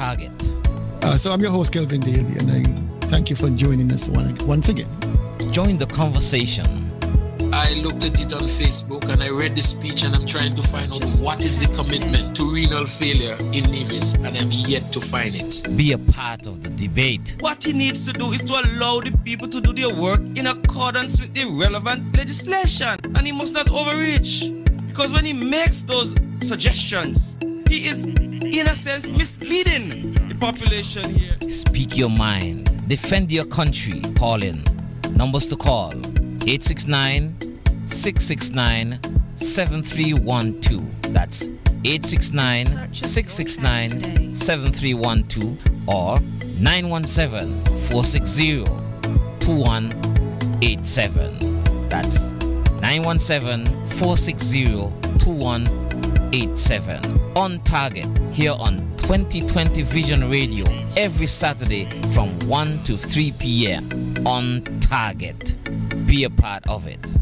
target. So I'm your host, Kelvin Daly, and I thank you for joining us once again. Join the conversation. I looked at it on Facebook and I read the speech and I'm trying to find out what is the commitment to renal failure in Nevis, and I'm yet to find it. Be a part of the debate. What he needs to do is to allow the people to do their work in accordance with the relevant legislation, and he must not overreach, because when he makes those suggestions, he is in a sense misleading the population here. Speak your mind. Defend your country. Call in. Numbers to call: 869-669-7312. That's 869-669-7312 or 917-460-2187. That's 917-460-2187. On target here on 2020 Vision Radio every Saturday from 1 to 3 p.m. On target. Be a part of it.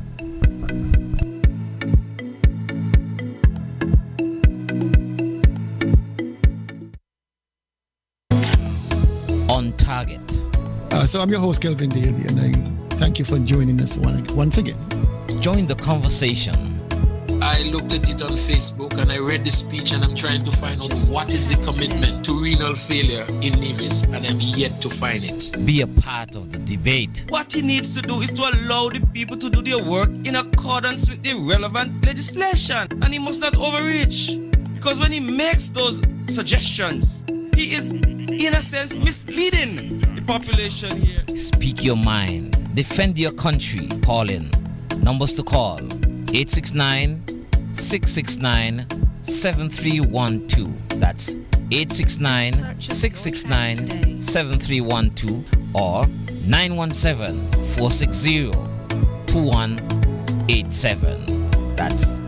On target. So I'm your host, Kelvin Daly, and I thank you for joining us once again. Join the conversation. I looked at it on Facebook and I read the speech and I'm trying to find out what is the commitment to renal failure in Nevis, and I'm yet to find it. Be a part of the debate. What he needs to do is to allow the people to do their work in accordance with the relevant legislation, and he must not overreach, because when he makes those suggestions, he is in a sense misleading the population here. Speak your mind. Defend your country. Call in. Numbers to call: 869-669-7312. That's 869-669-7312 or 917-460-2187. That's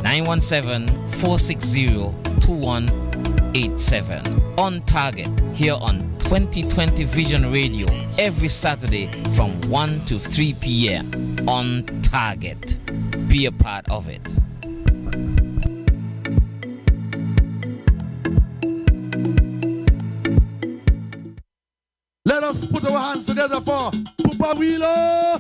917-460-2187. On target here on 2020 Vision Radio every Saturday from 1 to 3 p.m. On target. Be a part of it. Let us put our hands together for Papa Wheeler.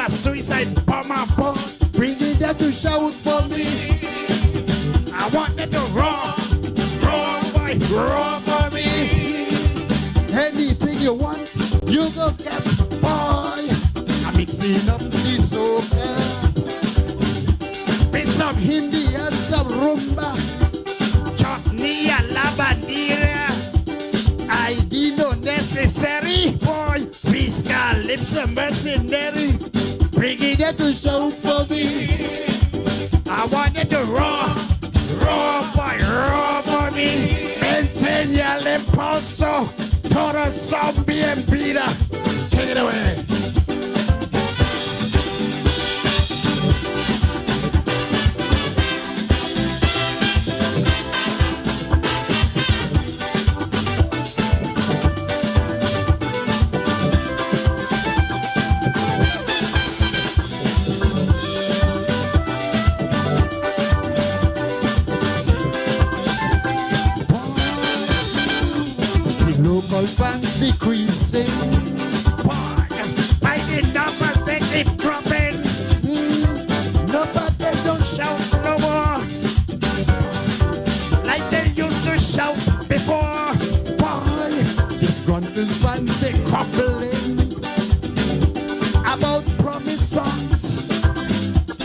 Suicide bomber bomb, bringing them to shout for me. I want them to roar, boy, roar for me. Anything you want, you go get, boy. I'm mixing up the soca with some Hindi and some rumba, chutney and labadira. ID no necessary, boy. Fiscal lips and mercenary. Bringing them to shout for me. I want them to roar, boy, roar for me. Maintain your impulso, Toro zombie and beater. Take it away. Regional fans decreasing. Boy, by the numbers they keep dropping. Nobody don't shout no more like they used to shout before. Boy, these grunting fans they crumbling about promise songs.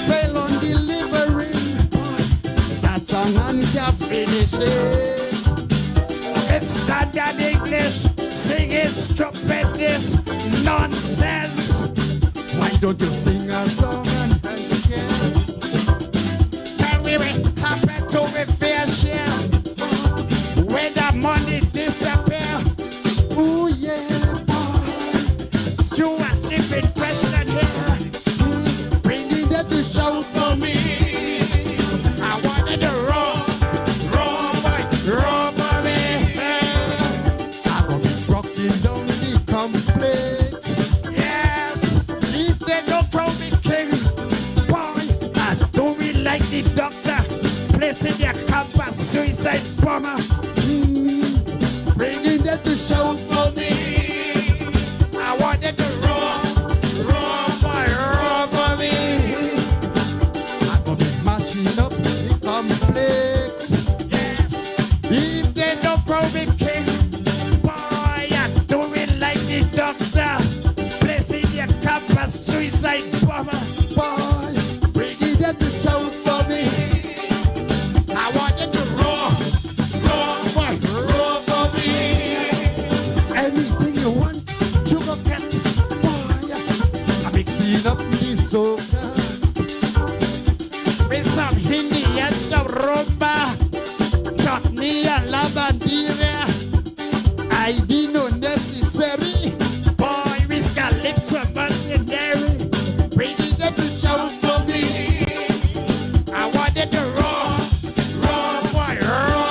Fail on delivering. Boy, start song and can't finish it. It's standard English, singing stupidness, nonsense. Why don't you sing a song and dance again? Tell me what happened to me fair share when the money disappear. Ooh yeah, boy. Stuart Chipping question here. Bringing them to shout for me. I wanted to roll for me. I will be rocking down the complex. Yes, if they don't call me king, boy, I don't really like the doctor. Placing their campus suicide bomber. Bringing them to shout for me. I wanted to roll for me. I'm gonna be mashing up the complex. Yes, if they don't call me king, boy, I don't really like the doctor. Placing their campus suicide bomber. Boy, bringing them to shout for me. I wanted to roll for me. Anything you want, you go get. Boy, I'm mixing up the soca with some Hindi and some rumba, chutney and la bandera. I didn't know necessary. Boy, we got lips of mercenary. Bringing them to shout for me. I wanted to roll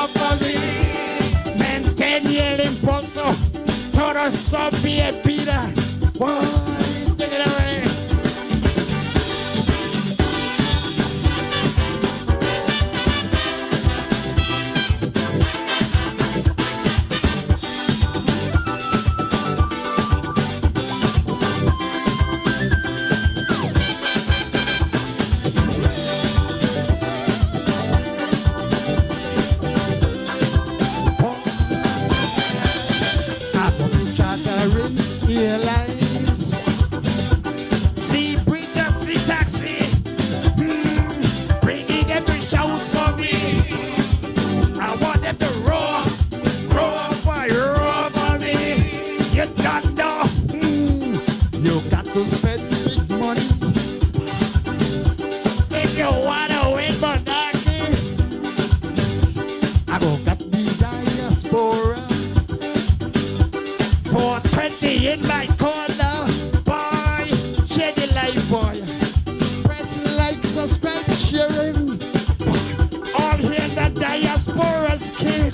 for me. Maintain your impulso. Todo zombie and Peter. Boy, take it away. Chartering airlines, see bridge and see taxi, bringing them to shout for me. I want them to roar for me. You don't know, you got to spend big money if you wanna win monarchy. I go got the diaspora. 420 in my corner, boy, share the life, boy. Press like, subscribe, sharing. All here the diaspora's king.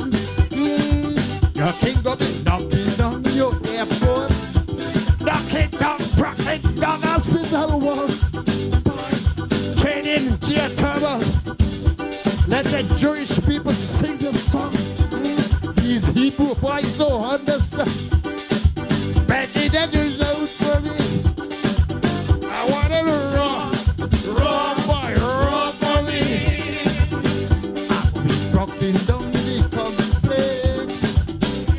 Your king go be knocking down your airport, knocking down hospital walls. Boy, training geothermal. Let the Jewish people sing the song. These Hebrew boys don't understand. Begging them to shout for me. I wanted to roll for me. I'll be rocking down the complex.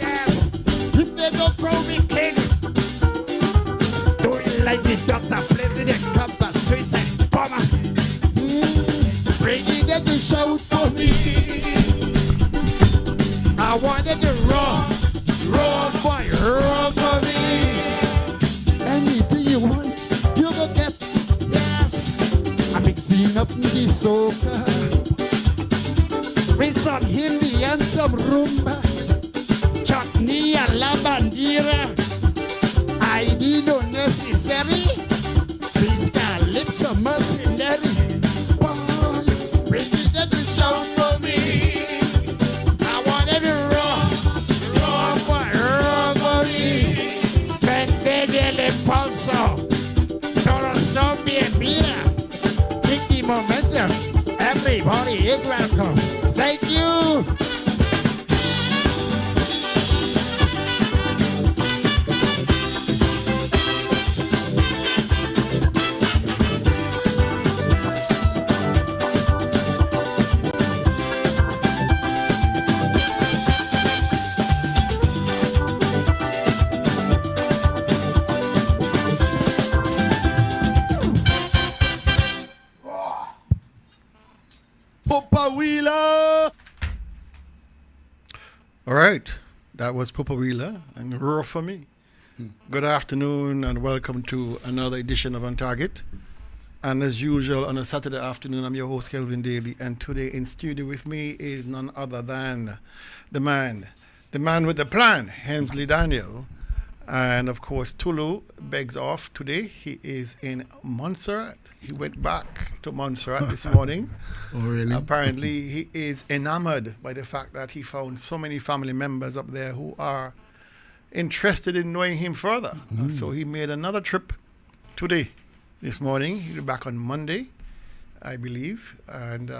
Yes, if they don't crow me king, doing like the doctor placing the campus suicide bomber. Bringing them to shout for me. I wanted to roll for me. Anything you want, you go get. Yes, I'm mixing up the soca with some Hindi and some rumba, chutney and la bandera. I didn't know necessary. Please got lips of mercenary. Boy, bring me them to shout for me. I wanted to roll for me. Maintain el impulso. Todo zombie and mira. Kick the momentum. Everybody is welcome. Thank you. All right. That was Papa Wheeler and Roar for Me. Good afternoon and welcome to another edition of On Target. And as usual, on a Saturday afternoon, I'm your host, Kelvin Daly. And today in studio with me is none other than the man with the plan, Hensley Daniel. And of course, Tulu begs off today. He is in Montserrat. He went back to Montserrat this morning. Oh, really? Apparently, he is enamored by the fact that he found so many family members up there who are interested in knowing him further. So he made another trip today, this morning. He'll be back on Monday, I believe. And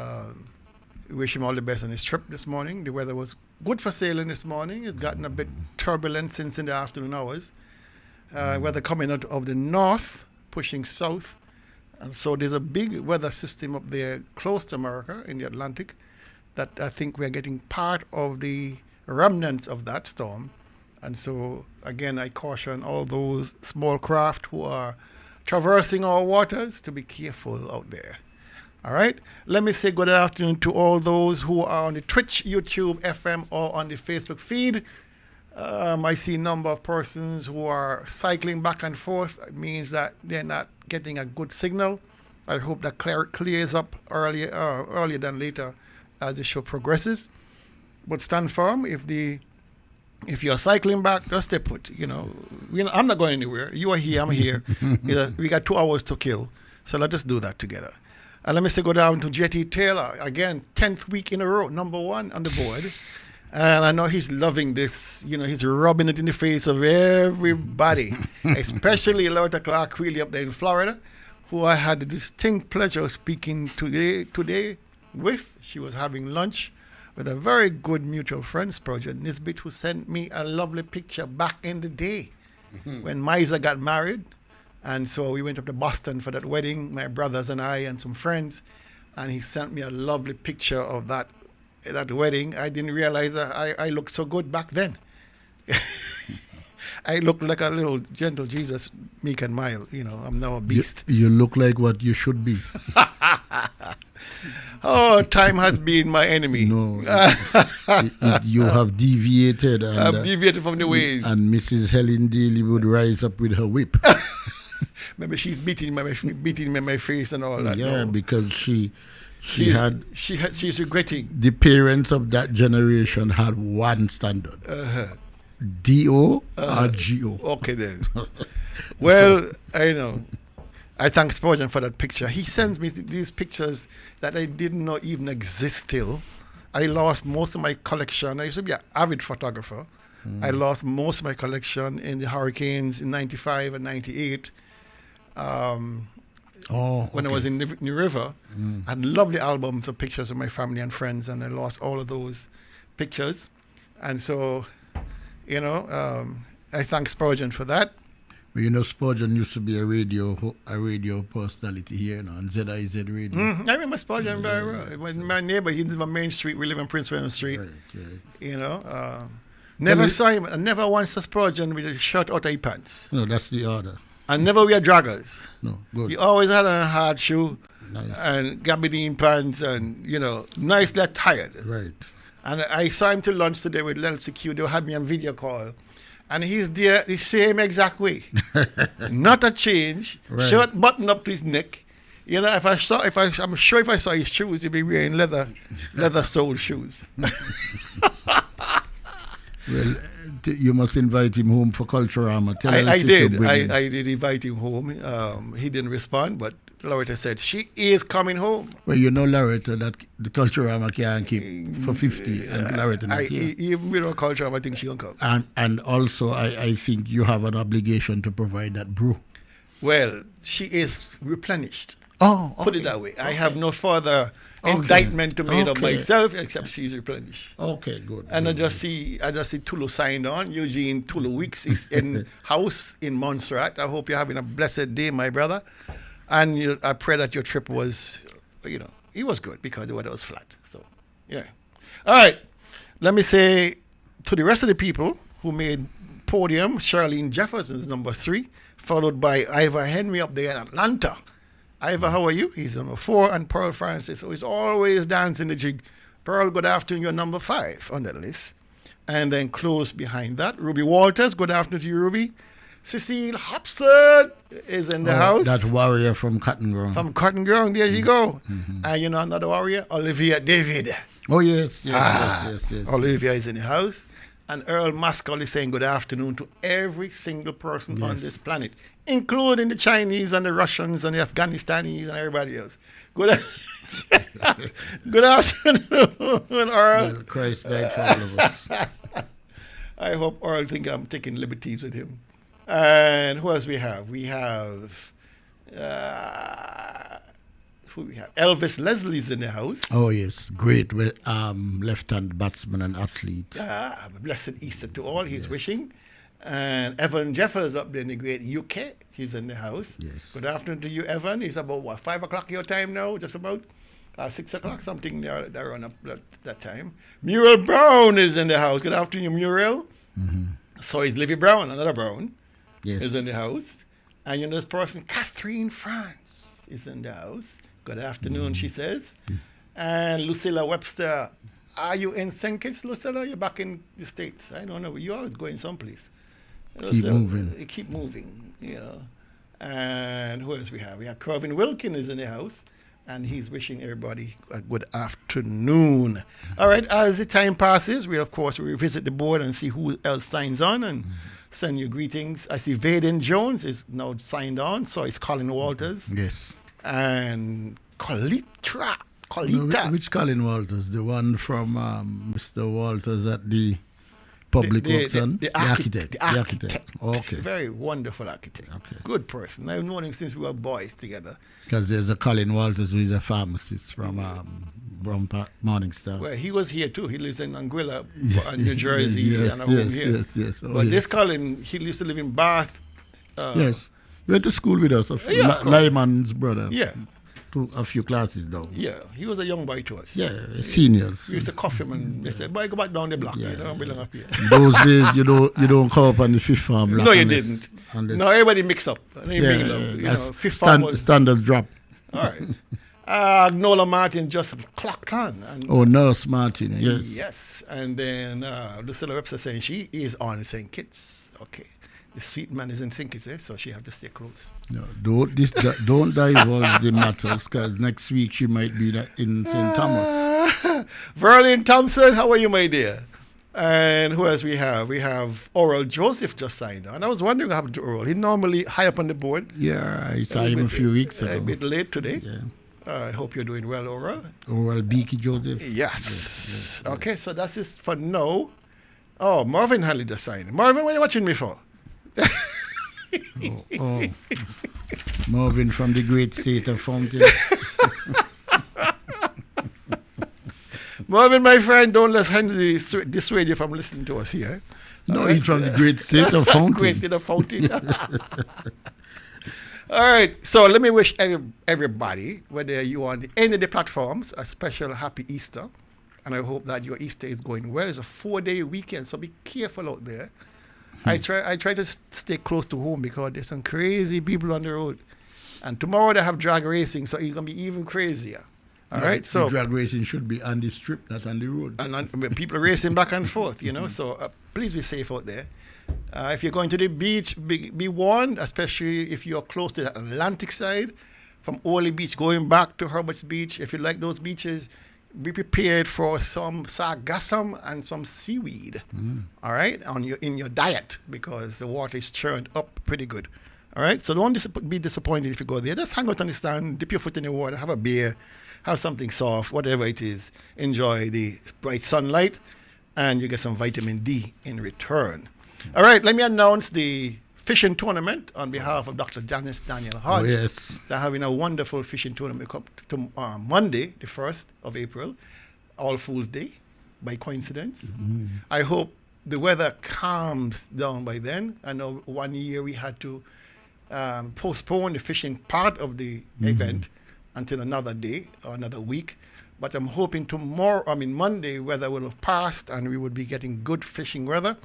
we wish him all the best on his trip this morning. The weather was good for sailing this morning. It's gotten a bit turbulent since in the afternoon hours. Weather coming out of the north, pushing south. And so there's a big weather system up there close to America in the Atlantic that I think we're getting part of the remnants of that storm. And so, again, I caution all those small craft who are traversing our waters to be careful out there. All right. Let me say good afternoon to all those who are on the Twitch, YouTube, FM, or on the Facebook feed. I see a number of persons who are cycling back and forth. It means that they're not getting a good signal. I hope that clears up earlier than later as the show progresses. But stand firm. If you're cycling back, just stay put. I'm not going anywhere. You are here. I'm here. We got 2 hours to kill. So let us do that together. And let me say go down to Jetty Taylor. Again, 10th week in a row, number 1 on the board. And I know he's loving this. He's rubbing it in the face of everybody, especially Loretta Clark Wheely up there in Florida, who I had the distinct pleasure of speaking today with. She was having lunch with a very good mutual friend, Spurgeon Nisbet, who sent me a lovely picture back in the day when Miza got married. And so we went up to Boston for that wedding, my brothers and I and some friends. And he sent me a lovely picture of that wedding. I didn't realize that I looked so good back then. I looked like a little gentle Jesus, meek and mild. I'm now a beast. You look like what you should be. Oh, time has been my enemy. No, you have deviated. And, I've deviated from the ways. And Mrs. Helen Daly would rise up with her whip. Maybe she's beating me in my face and all that. Yeah, no. because she's regretting. The parents of that generation had one standard. D-O or G-O. Okay then. Well, I know. I thank Spurgeon for that picture. He sends me these pictures that I didn't know even exist still. I lost most of my collection. I used to be an avid photographer. I lost most of my collection in the hurricanes in 95 and 98. When I was in New River. I had lovely albums of pictures of my family and friends, and I lost all of those pictures. And so, I thank Spurgeon for that. Well, Spurgeon used to be a radio personality here on ZIZ Radio. I remember Spurgeon very well. My neighbor, he lives on Main Street. We live on Prince William Street. Right. Never saw him. I never once saw Spurgeon with a shirt out of his pants. No, that's the order. And never wear joggers. No, good. He always had on a hard shoe. Nice. And gabardine pants and, nicely attired. Right. And I saw him to lunch today with Lelsey Q. They had me on video call. And he's there the same exact way. Not a change. Right. Shirt buttoned up to his neck. I'm sure if I saw his shoes, he'd be wearing leather soled shoes. Well, you must invite him home for Culturama. I did invite him home. He didn't respond, but Loretta said she is coming home. Well, Loretta, that the Culturama can't keep for 50, and Loretta not here. Even without Culturama, I think she can come. And also, I think you have an obligation to provide that brew. Well, she is replenished. Oh, okay. Put it that way. I have no further indictment to make of myself except she's replenished. Okay, good. And I just see Tulu signed on. Eugene Tulu Weeks is in house in Montserrat. I hope you're having a blessed day, my brother. And I pray that your trip was, it was good because the weather was flat. So, yeah. All right. Let me say to the rest of the people who made podium, Charlene Jefferson's number 3, followed by Ivor Henry up there in Atlanta. Ivor, how are you? He's number 4, and Pearl Francis, who is always dancing the jig. Pearl, good afternoon, you're number 5 on that list. And then close behind that, Ruby Walters. Good afternoon to you, Ruby. Cecile Hobson is in the house. That warrior from Cotton Ground. From Cotton Ground, there you go. And you know another warrior, Olivia David. Oh, yes. Olivia is in the house. And Earl Maskell is saying good afternoon to every single person on this planet, including the Chinese and the Russians and the Afghanistanis and everybody else. Good afternoon, Earl. Well, Christ died for all of us. I hope Earl think I'm taking liberties with him. And who else we have? We have who we have? Elvis Leslie's in the house. Oh, yes. Great left-hand batsman and athlete. Blessed Easter to all, he's wishing. And Evan Jeffers up there in the great UK, he's in the house. Yes. Good afternoon to you, Evan. It's about, 5 o'clock your time now? Just about 6 o'clock, something there around that time. Muriel Brown is in the house. Good afternoon, Muriel. So is Livy Brown, another Brown, is in the house. And you know this person, Catherine France, is in the house. Good afternoon, she says. And Lucilla Webster, are you in St. Kitts, Lucilla? You're back in the States. I don't know. You're always going someplace. Keep moving. You keep moving, you know. And who else we have? We have Corvin Wilkin is in the house. And he's wishing everybody a good afternoon. All right, as the time passes, we, of course, revisit the board and see who else signs on and send you greetings. I see Vaden Jones is now signed on, so it's Colin Walters. Yes. And Colita. No, which Colin Walters? The one from Mr. Walters at the Public Works and the architect. The architect. Okay. Very wonderful architect. Okay. Good person. I've known him since we were boys together. Because there's a Colin Walters who is a pharmacist from Morningstar. Well, he was here too. He lives in Anguilla, New Jersey. Yes. Oh, but this Colin, he used to live in Bath. Yes. He went to school with us. Lyman's brother. Yeah. To a few classes down. Yeah, he was a young boy to us. Yeah, seniors. We used to cuff him and they said, boy, go back down the block. You don't belong up here. Those days, you don't come up on the fifth farm block. No, you didn't. No, everybody mix up. Fifth farm was... Standards drop. All right. Nola Martin just clocked on. And Nurse Martin, yes. Yes. And then Lucilla Webster saying she is on St. Kitts. Okay. The sweet man is in St. Kitts, so she have to stay close. No, don't divulge the matters, because next week she might be in St. Thomas. Verlin Thompson, how are you, my dear? And who else we have? We have Oral Joseph just signed on. I was wondering what happened to Oral. He normally high up on the board. Yeah, I saw him a few weeks ago. A bit late today. Yeah. I hope you're doing well, Oral. Oral Beaky Joseph. Yes. Okay, so that's it for now. Oh, Marvin Halley just signed. Marvin, what are you watching me for? Marvin from the great state of Fountain. Marvin, my friend, don't let Henry dissuade you from listening to us here. No, he's from the great state of Fountain. Great state of Fountain. All right, so let me wish everybody, whether you're on any of the platforms, a special happy Easter. And I hope that your Easter is going well. It's a 4-day weekend, so be careful out there. I try to stay close to home because there's some crazy people on the road. And tomorrow they have drag racing, so it's going to be even crazier. All right, so drag racing should be on the strip, not on the road. And people racing back and forth, so please be safe out there. If you're going to the beach, be warned, especially if you're close to the Atlantic side, from Orly Beach going back to Herbert's Beach. If you like those beaches, be prepared for some sargassum and some seaweed, all right, in your diet, because the water is churned up pretty good. All right, so don't be disappointed if you go there. Just hang out on the stand, dip your foot in the water, have a beer, have something soft, whatever it is. Enjoy the bright sunlight, and you get some vitamin D in return. All right, let me announce the fishing tournament on behalf of Dr. Janice Daniel Hodge. Oh, yes. They're having a wonderful fishing tournament Monday, the 1st of April, All Fool's Day, by coincidence. I hope the weather calms down by then. I know one year we had to postpone the fishing part of the event until another day or another week. But I'm hoping Monday, weather will have passed and we would be getting good fishing weather.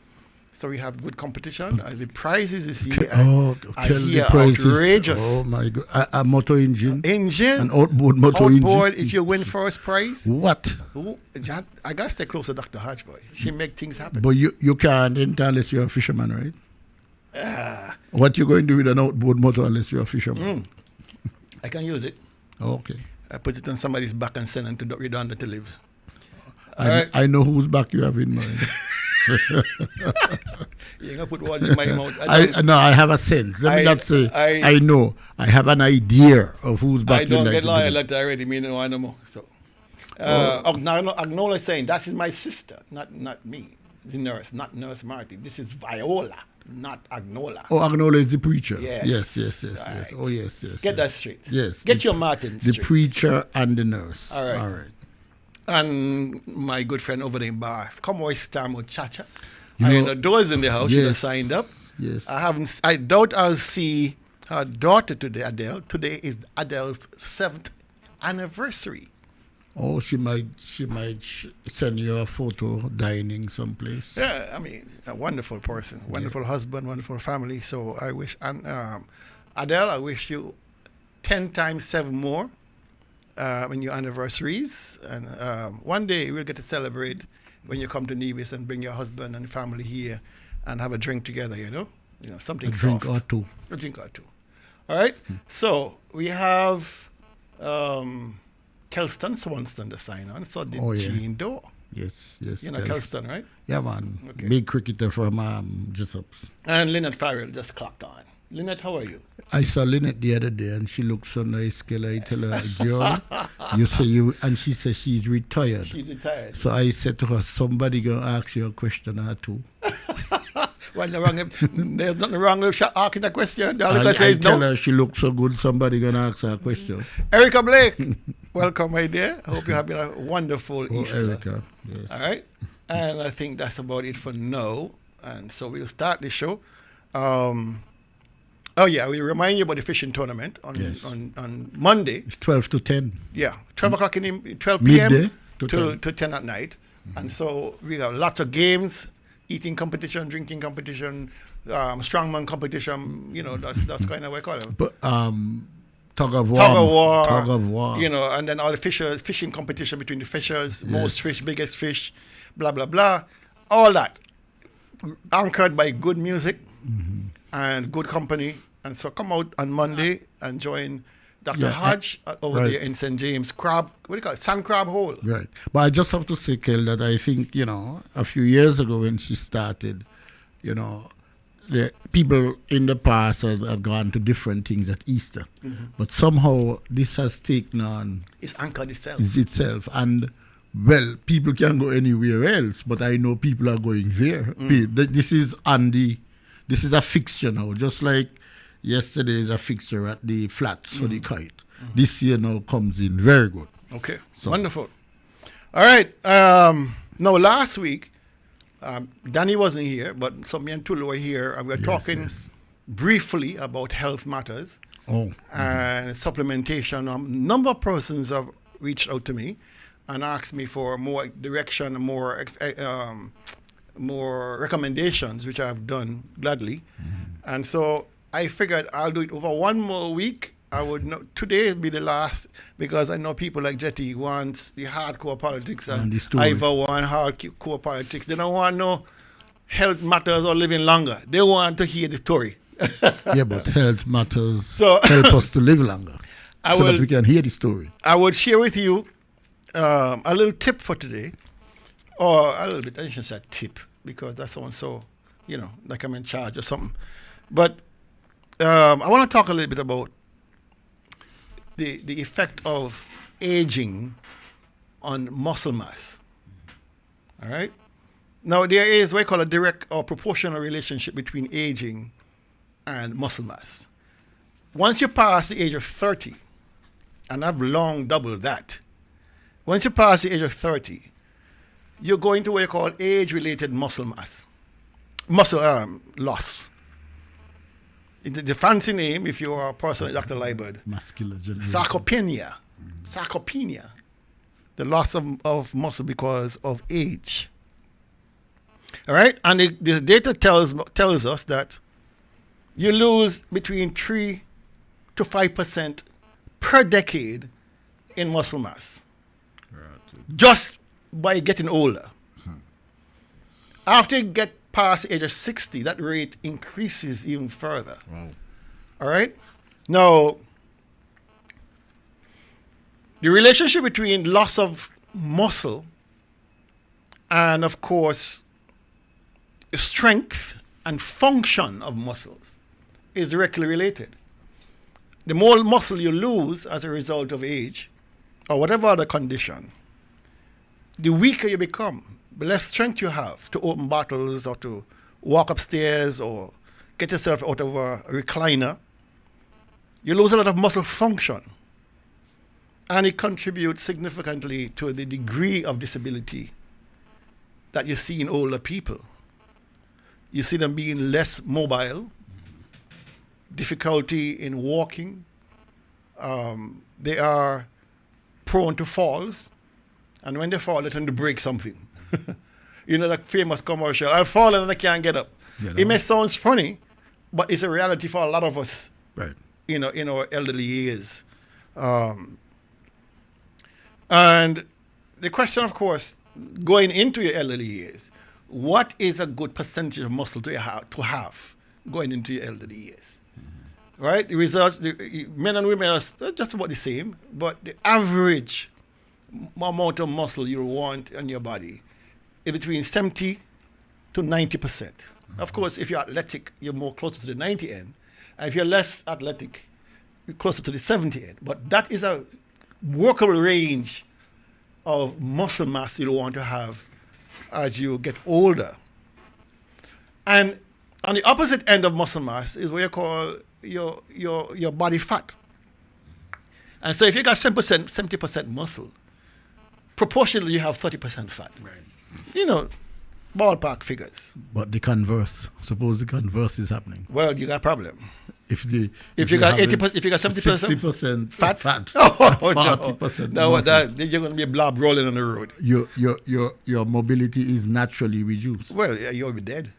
So we have good competition. The prizes this year are tell here the prices. outrageous. Oh my God. A motor engine. Engine. An outboard motor engine. Outboard, if you win first prize. What? I got to stay close to Dr. Hodge, boy. She make things happen. But you can't enter unless you're a fisherman, right? What you going to do with an outboard motor unless you're a fisherman? I can use it. Okay. I put it on somebody's back and send them to Redonda to live. I know whose back you have in mind. You're going to put words in my mouth. I have a sense. Let me not say I know. I have an idea of whose back I you don't like get to loyal be. like that already, me no more. So, Agnola is saying that is my sister, not me, the nurse, not Nurse Marty. This is Viola, not Agnola. Oh, Agnola is the preacher. Yes. Yes. Right. Oh, yes. Get that straight. Yes. Get your Martin The straight. preacher and the nurse. All right. And my good friend over there in Bath, come on, time with Chacha. I know Dora's in the house. She just signed up. Yes. I doubt I'll see her daughter today, Adele. Today is Adele's 7th anniversary. Oh, she might send you a photo dining someplace. Yeah, I mean, a wonderful person, wonderful husband, wonderful family. So I wish, Adele, I wish you 10 times 7 more in your anniversaries. And one day we'll get to celebrate when you come to Nevis and bring your husband and family here and have a drink together, you know something soft. A drink or two. All right? So we have Kelston Swanston to sign on. So did Gene Doe. Yes. You know Kelston, right? Yeah, man. Okay. Big cricketer from Jessups. And Lynette Farrell just clocked on. Lynette, how are you? I saw Lynette the other day and she looked so nice. I tell her, girl, you say you, and she says she's retired. She's retired. So I said to her, somebody gonna ask you a question or two. Well, there's nothing wrong with asking a question. All I say is tell no. her she looks so good, somebody gonna ask her a question. Erica Blake, welcome, my dear. I hope you're having a wonderful Easter. Erica, yes. All right. And I think that's about it for now. And so we'll start the show. We remind you about the fishing tournament on Monday. It's 12 to 10. Yeah, 12 o'clock 12 p.m. Midday to 10 at night. Mm-hmm. And so we have lots of games, eating competition, drinking competition, strongman competition. That's kind of what I call it. But tug of war. Tug of war. And then all the fishing competition between the fishers, most fish, biggest fish, blah, blah, blah. All that anchored by good music and good company. And so come out on Monday and join Dr. Hodge over there in St. James Crab, what do you call it? Sand Crab Hole. Right. But I just have to say, Kel, that I think, a few years ago when she started, the people in the past have gone to different things at Easter. Mm-hmm. But somehow this has taken on... It's anchored itself. And, well, people can go anywhere else, but I know people are going there. This is a fixture now, just like yesterday is a fixture at the flats for the kite. This year now comes in very good. Okay, wonderful. All right. Now, last week, Danny wasn't here, but so me and Tulu were here, and we were talking briefly about health matters and supplementation. A number of persons have reached out to me and asked me for more direction and more recommendations, which I've done gladly. And so I figured I'll do it over one more week. I would know today will be the last, because I know people like Jetty wants the hardcore politics and Ivor want hardcore politics. They don't want no health matters or living longer. They want to hear the story. Yeah, but health matters help us to live longer that we can hear the story. I would share with you a little tip for today, or a little bit, I shouldn't say tip, because that sounds so, like I'm in charge or something. But I want to talk a little bit about the effect of aging on muscle mass. All right? Now, there is what I call a direct or proportional relationship between aging and muscle mass. Once you pass the age of 30, and I've long doubled that, once you pass the age of 30, you're going to what you call age-related muscle loss. The fancy name, if you are a person like Dr. Liebert, sarcopenia. Sarcopenia. The loss of muscle because of age. All right, and the data tells us that you lose between 3 to 5% per decade in muscle mass, just by getting older. After you get past the age of 60, that rate increases even further. Wow. All right, now the relationship between loss of muscle and, of course, strength and function of muscles is directly related. The more muscle you lose as a result of age or whatever other condition, the weaker you become, the less strength you have to open bottles or to walk upstairs or get yourself out of a recliner. You lose a lot of muscle function, and it contributes significantly to the degree of disability that you see in older people. You see them being less mobile, difficulty in walking. They are prone to falls, and when they fall, they tend to break something. You know that famous commercial, I've fallen and I can't get up. You know. It may sound funny, but it's a reality for a lot of us, Right. you know, in our elderly years. And the question, of course, going into your elderly years, what is a good percentage of muscle to have going into your elderly years? Right? The results, men and women are just about the same, but the average amount of muscle you want in your body is between 70 to 90%. Of course, if you're athletic, you're more closer to the 90 end. And if you're less athletic, you're closer to the 70 end. But that is a workable range of muscle mass you'll want to have as you get older. And on the opposite end of muscle mass is what you call your body fat. And so if you got 70% muscle, proportionally you have 30% fat. Right. You know, ballpark figures. But the converse, suppose the converse is happening. Well, you got a problem. If you got 80%, if you got 70% 60% fat, fat, oh, 40% no, muscle, you're going to be a blob rolling on the road. your mobility is naturally reduced. Well, yeah, you'll be dead,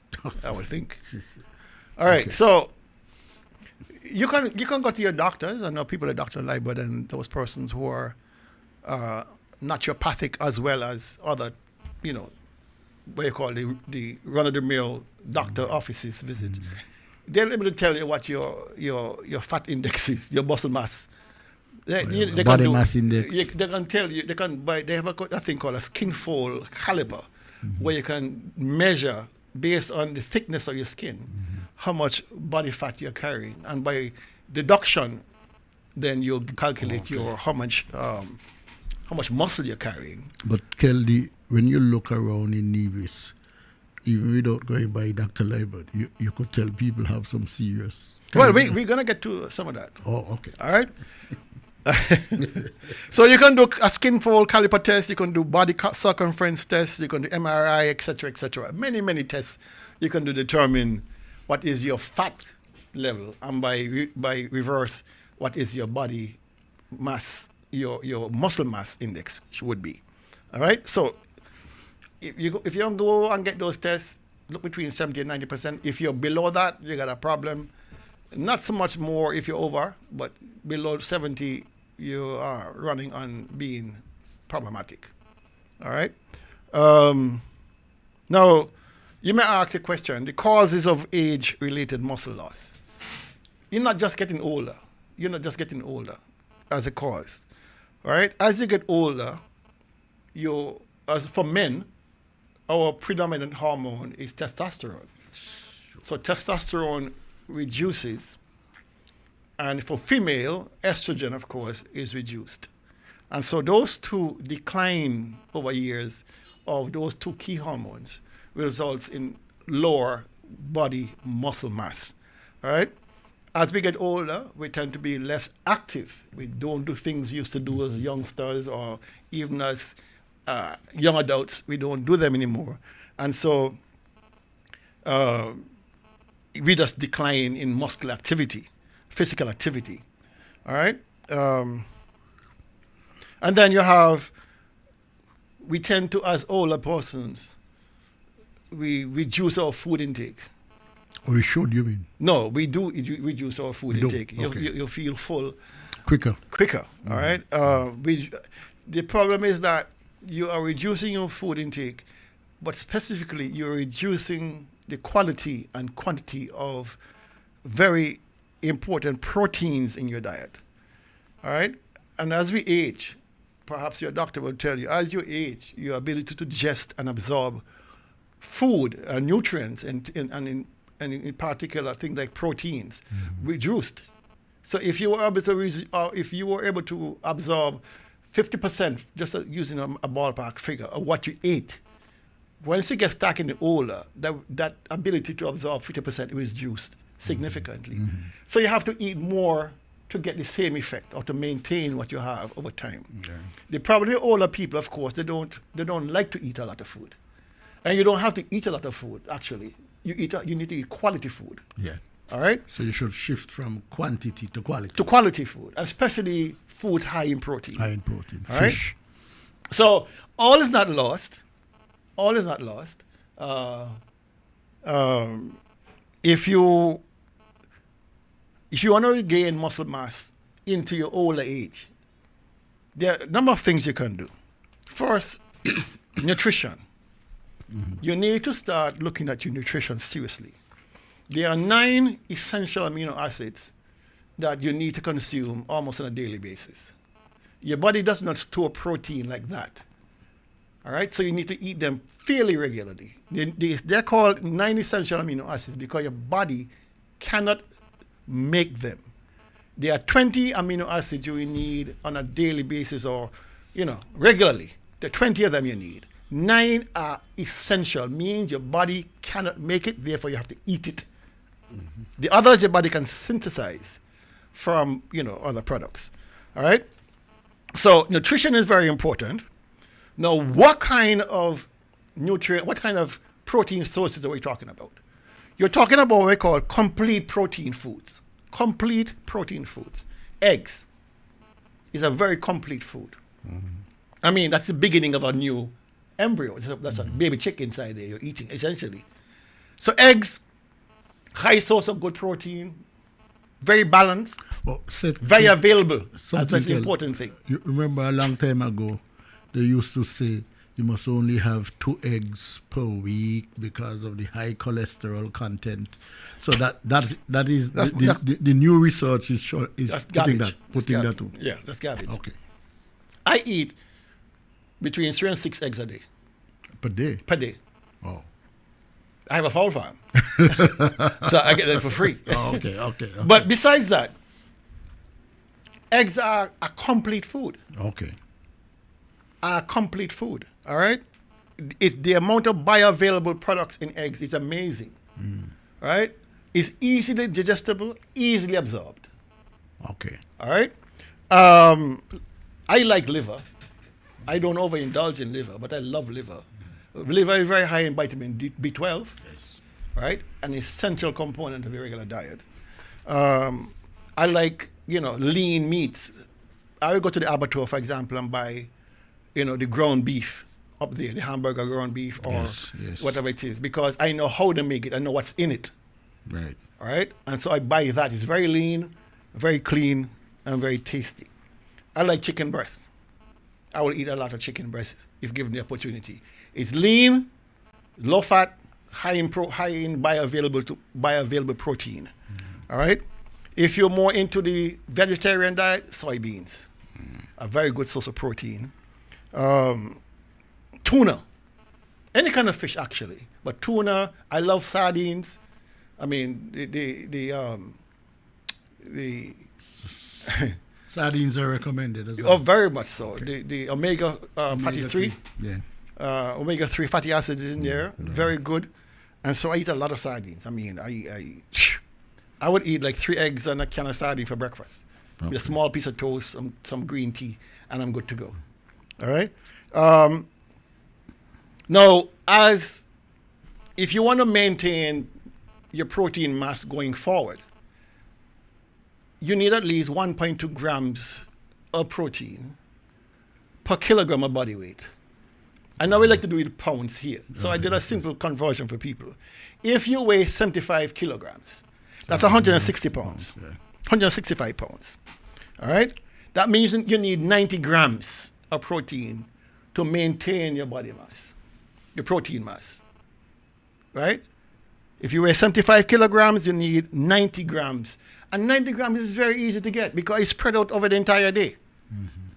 I would think. All right, so you can go to your doctors. I know people at Dr. Liebert and those persons who are naturopathic as well as other, you know, what you call the run-of-the-mill doctor offices visit. They're able to tell you what your fat index is, your muscle mass. They Body mass index. They can tell you. They have a thing called a skin fold caliper, where you can measure based on the thickness of your skin how much body fat you're carrying, and by deduction, then you calculate how much muscle you're carrying. But Kelly, when you look around in Nevis, even without going by Dr. Liebert, you could tell people have some serious. Well, we're going to get to some of that. Oh, okay. All right. So you can do a skin fold caliper test, you can do body circumference tests, you can do MRI, etc., etc. Many, many tests you can do to determine what is your fat level, and by reverse, what is your body mass, your muscle mass index would be. All right. So if you don't go and get those tests, look between 70 and 90%. If you're below that, you got a problem. Not so much more if you're over, but below 70, you are running on being problematic. All right. Now, you may ask a question: the causes of age-related muscle loss. You're not just getting older. You're not just getting older as a cause. All right. As you get older, as for men, our predominant hormone is testosterone. So testosterone reduces, and for female, estrogen, of course, is reduced. And so those two decline over years of those two key hormones results in lower body muscle mass. All right? As we get older, we tend to be less active. We don't do things we used to do as youngsters or even as young adults. We don't do them anymore. And so we just decline in muscular activity, physical activity. All right? And then we tend to, as older persons, reduce our food intake. Or you should, you mean? No, we do reduce our food We do, intake. okay. You feel full Quicker. all right? The problem is that you are reducing your food intake, but specifically you're reducing the quality and quantity of very important proteins in your diet, all right? And as we age, perhaps your doctor will tell you, as you age, your ability to digest and absorb food and nutrients and in particular things like proteins reduced. So if you were able to absorb 50%, just using a ballpark figure of what you ate, once you get stuck in the older, that ability to absorb 50% is reduced significantly. So you have to eat more to get the same effect or to maintain what you have over time. Okay. The probably older people, of course, they don't like to eat a lot of food, and you don't have to eat a lot of food. Actually, you need to eat quality food. Yeah. All right. So you should shift from quantity to quality. To quality food, especially food high in protein. High in protein. All right? Fish. So all is not lost. All is not lost. If you want to regain muscle mass into your older age, there are a number of things you can do. First, nutrition. You need to start looking at your nutrition seriously. There are 9 essential amino acids that you need to consume almost on a daily basis. Your body does not store protein like that. All right, so you need to eat them fairly regularly. They're called 9 essential amino acids because your body cannot make them. There are 20 amino acids you need on a daily basis or, regularly. There are 20 of them you need. 9 are essential, means your body cannot make it, therefore you have to eat it. The others your body can synthesize from, other products. All right? So nutrition is very important. Now, what kind of protein sources are we talking about? You're talking about what we call complete protein foods. Complete protein foods. Eggs is a very complete food. I mean, that's the beginning of a new embryo. That's a baby chicken inside there you're eating, essentially. So eggs, high source of good protein, very balanced, Well, very available. That's something the important thing. You remember a long time ago, they used to say you must only have 2 eggs per week because of the high cholesterol content. So that is the new research is That's putting garbage. that to. Yeah, that's garbage. Okay. I eat between 3 and 6 eggs a day. Per day. Per day. Oh. I have a fowl farm. So I get them for free. Oh, okay. But besides that, eggs are a complete food. Okay. Are complete food. All right? The amount of bioavailable products in eggs is amazing. All right? It's easily digestible, easily absorbed. Okay. All right? I like liver. I don't overindulge in liver, but I love liver. Liver is very high in vitamin B12. Yes. Right? An essential component of your regular diet. I like, lean meats. I would go to the abattoir, for example, and buy, the ground beef up there, the hamburger ground beef or Yes. whatever it is, because I know how to make it. I know what's in it. Right. All right? And so I buy that. It's very lean, very clean, and very tasty. I like chicken breast. I will eat a lot of chicken breast if given the opportunity. It's lean, low fat, high in bioavailable protein. All right? If you're more into the vegetarian diet, soybeans, a very good source of protein. Tuna, any kind of fish actually, but tuna. I love sardines. I mean the Sardines are recommended as well. oh, very much so. The omega fatty 3. Yeah. Omega-3 fatty acids is in there, very good. And so I eat a lot of sardines. I mean, I would eat like 3 eggs and a can of sardine for breakfast. With a small piece of toast, some green tea, and I'm good to go. All right? Now, if you want to maintain your protein mass going forward, you need at least 1.2 grams of protein per kilogram of body weight. I know we like to do it in pounds here. So I did a simple conversion for people. If you weigh 75 kilograms, that's 160 pounds. 165 pounds. All right? That means you need 90 grams of protein to maintain your body mass, your protein mass. Right? If you weigh 75 kilograms, you need 90 grams. And 90 grams is very easy to get because it's spread out over the entire day.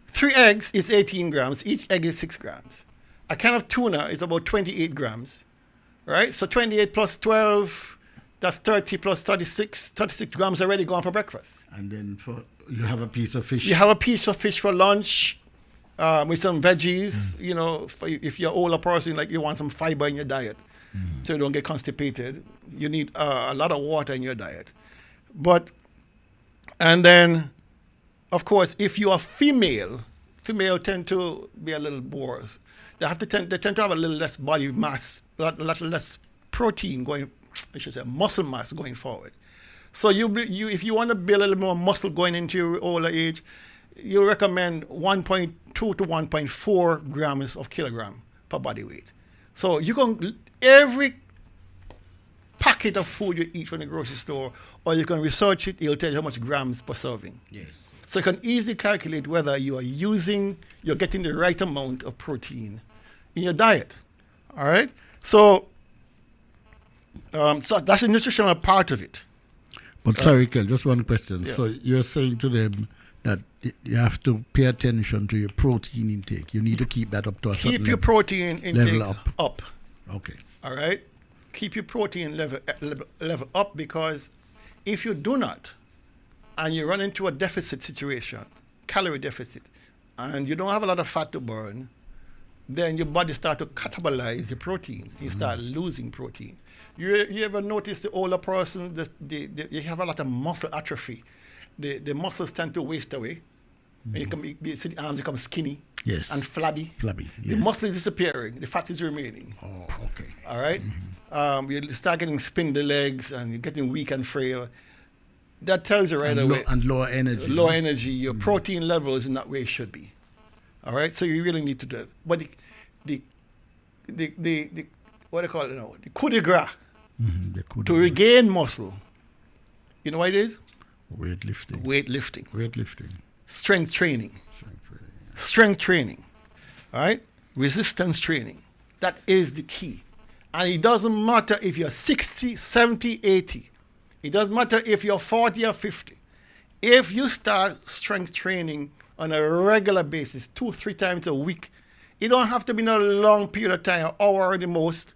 3 eggs is 18 grams. Each egg is 6 grams. A can of tuna is about 28 grams. Right? So 28 plus 12, that's 30 plus 36. 36 grams already gone for breakfast. And then you have a piece of fish. You have a piece of fish for lunch with some veggies. You know, if you're an older person, like you want some fiber in your diet so you don't get constipated. You need a lot of water in your diet. And then, of course, if you are female tend to be a little more. They tend to have a little less body mass, a lot less protein muscle mass going forward. So if you want to build a little more muscle going into your older age, you recommend 1.2 to 1.4 grams of kilogram per body weight. So every packet of food you eat from the grocery store, or you can research it, it'll tell you how much grams per serving. Yes. So you can easily calculate whether you're getting the right amount of protein in your diet. All right? So that's the nutritional part of it. But sorry, Kel, just one question. Yeah. So you're saying to them that you have to pay attention to your protein intake. You need to keep that up to a certain Keep your protein intake up. Okay. All right? Keep your protein level up, because if you do not, and you run into a deficit situation, calorie deficit, and you don't have a lot of fat to burn, then your body starts to catabolize your protein. You start losing protein. You ever notice the older person, you have a lot of muscle atrophy. The muscles tend to waste away. And you see the arms become skinny and flabby. Yes. The muscle is disappearing. The fat is remaining. Oh, okay. All right? You start getting spindly legs and you're getting weak and frail. That tells you right away. And lower energy. Lower energy. Your protein level is not where it should be. All right? So you really need to do it. But the what do you call it now? The coup de grace to regain muscle. You know what it is? Weightlifting. Strength training. All right? Resistance training. That is the key. And it doesn't matter if you're 60, 70, 80. It doesn't matter if you're 40 or 50. If you start strength training on a regular basis, 2-3 times a week, it don't have to be in a long period of time, an hour at the most,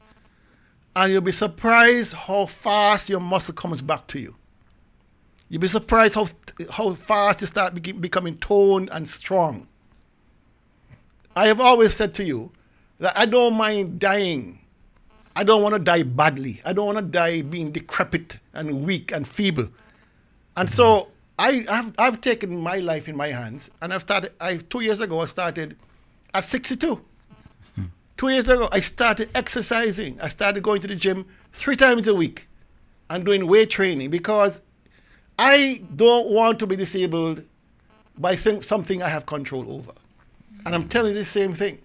and you'll be surprised how fast your muscle comes back to you. You'll be surprised how fast you start becoming toned and strong. I have always said to you that I don't mind dying. I don't want to die badly. I don't want to die being decrepit and weak and feeble. And so I've taken my life in my hands, and 2 years ago I started at 62. 2 years ago I started exercising. I started going to the gym 3 times a week and doing weight training, because I don't want to be disabled by something I have control over. And I'm telling you the same thing.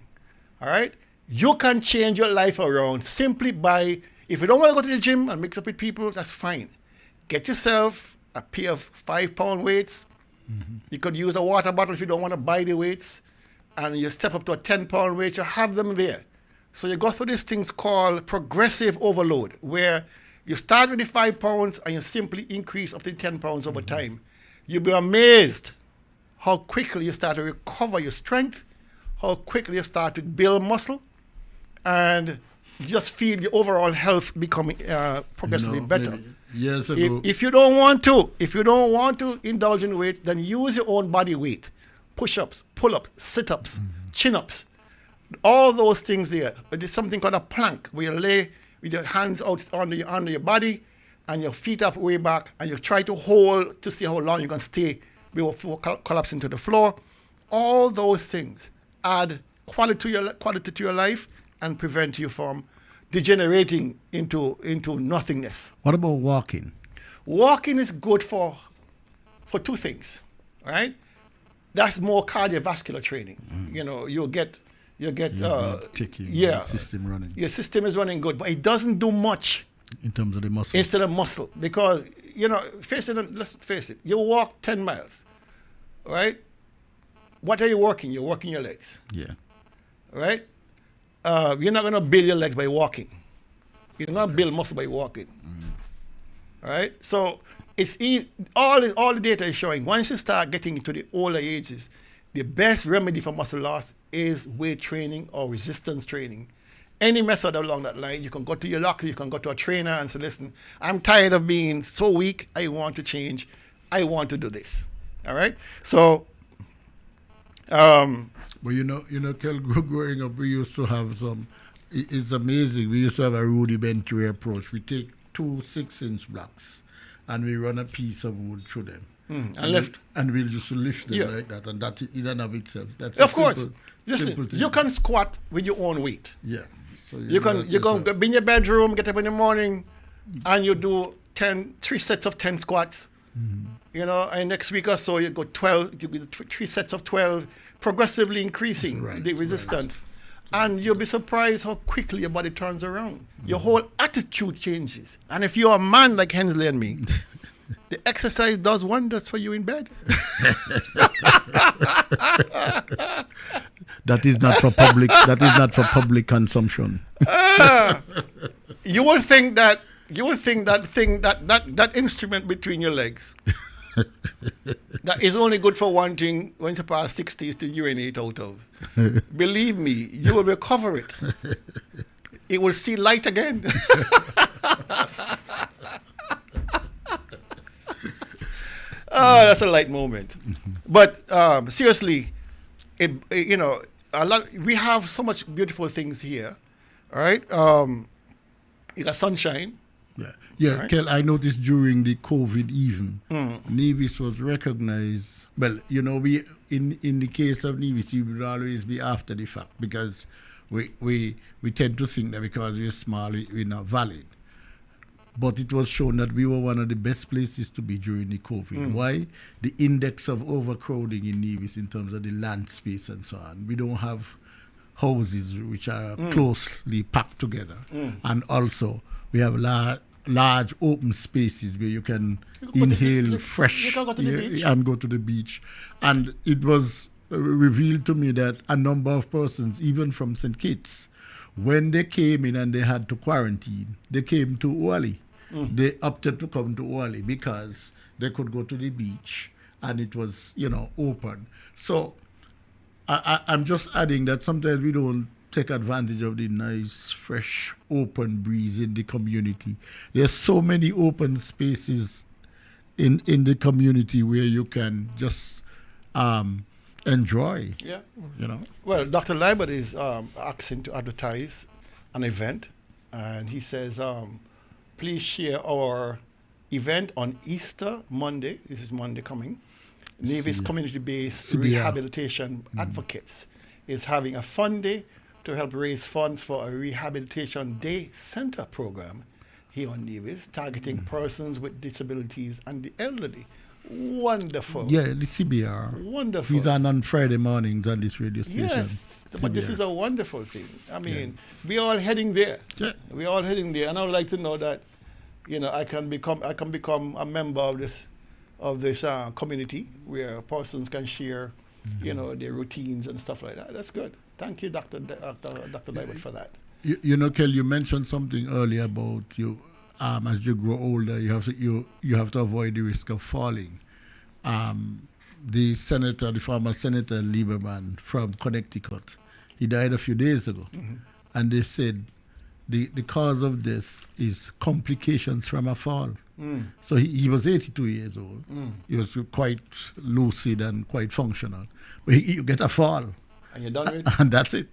All right? You can change your life around simply by, if you don't want to go to the gym and mix up with people, that's fine. Get yourself a pair of 5-pound weights. You could use a water bottle if you don't want to buy the weights. And you step up to a 10-pound weight, you have them there. So you go through these things called progressive overload, where you start with the 5 pounds and you simply increase up to 10 pounds over time. You'll be amazed how quickly you start to recover your strength, how quickly you start to build muscle, and you just feel your overall health becoming progressively better. Years ago, If you don't want to indulge in weight, then use your own body weight. Push-ups, pull-ups, sit-ups, chin-ups, all those things there. But there's something called a plank, where you lay with your hands out under your body and your feet up way back, and you try to hold to see how long you can stay before collapsing to the floor. All those things add quality to your life and prevent you from degenerating into nothingness. what about walking? Walking is good for 2 things, right? That's more cardiovascular training. You know, you'll get You get kicking, yeah, system running your system is running good, but it doesn't do much in terms of the muscle. instead of muscle, because let's face it, you walk 10 miles, right? What are you working? You're working your legs, Yeah. right? You're not going to build your legs by walking. You're going to build muscle by walking, right? So it's easy. All the data is showing once you start getting into the older ages, the best remedy for muscle loss is weight training or resistance training. Any method along that line, you can go to your doctor, you can go to a trainer and say, listen, I'm tired of being so weak, I want to change, I want to do this. All right? So, Well, Kel, growing up, we used to have it's amazing. We used to have a rudimentary approach. We take 2 6-inch blocks and we run a piece of wood through them. and lift. And we'll just lift them Yeah. like that. And that in and of itself. That's Of a course. simple Listen, thing. you can squat with your own weight. Yeah. So You can be in your bedroom, get up in the morning, and you do 3 sets of 10 squats. And next week or so you go 12. You do 3 sets of 12, progressively increasing Right, the resistance, and you'll be surprised how quickly your body turns around. Your whole attitude changes, and if you're a man like Hensley and me, the exercise does wonders for you in bed. That is not for public. That is not for public consumption. You will think that that instrument between your legs that is only good for one thing: once you pass 60 is to urinate out of. Believe me, you will recover it. It will see light again. Oh, that's a light moment. But seriously, we have so much beautiful things here. All right, you got sunshine. Yeah, Right. Kel, I noticed during the COVID even, Nevis was recognized. Well, we in the case of Nevis, we would always be after the fact because we tend to think that because we're small, we're not valid. But it was shown that we were one of the best places to be during the COVID. Why? The index of overcrowding in Nevis in terms of the land space and so on. We don't have houses which are closely packed together. And also, we have large open spaces where you can inhale fresh you can go to the beach. and go to the beach. And it was revealed to me that a number of persons, even from St. Kitts, when they came in and they had to quarantine, they came to Ouali. They opted to come to Ouali because they could go to the beach and it was, open. So I'm just adding that sometimes we don't take advantage of the nice, fresh, open breeze in the community. There's so many open spaces in the community where you can just enjoy. Yeah. Well, Dr. Libert is asking to advertise an event, and he says, please share our event on Easter Monday. This is Monday coming. Nevis Community-Based CBR. Rehabilitation Advocates is having a fun day to help raise funds for a Rehabilitation Day Center program here on Nevis, targeting persons with disabilities and the elderly. Wonderful. Yeah, the CBR. Wonderful. These are on Friday mornings on this radio station. Yes, but this CBR. is a wonderful thing. I mean, we're all heading there. Yeah. We're all heading there, and I would like to know that, I can become a member of this community where persons can share, their routines and stuff like that. That's good. Thank you, Dr. Libert, for that. Kel, you mentioned something earlier about you. As you grow older, you have to avoid the risk of falling. The former Senator Lieberman from Connecticut, he died a few days ago, and they said the cause of death is complications from a fall. So he was 82 years old. He was quite lucid and quite functional, but you get a fall. And you're done with it? And that's it,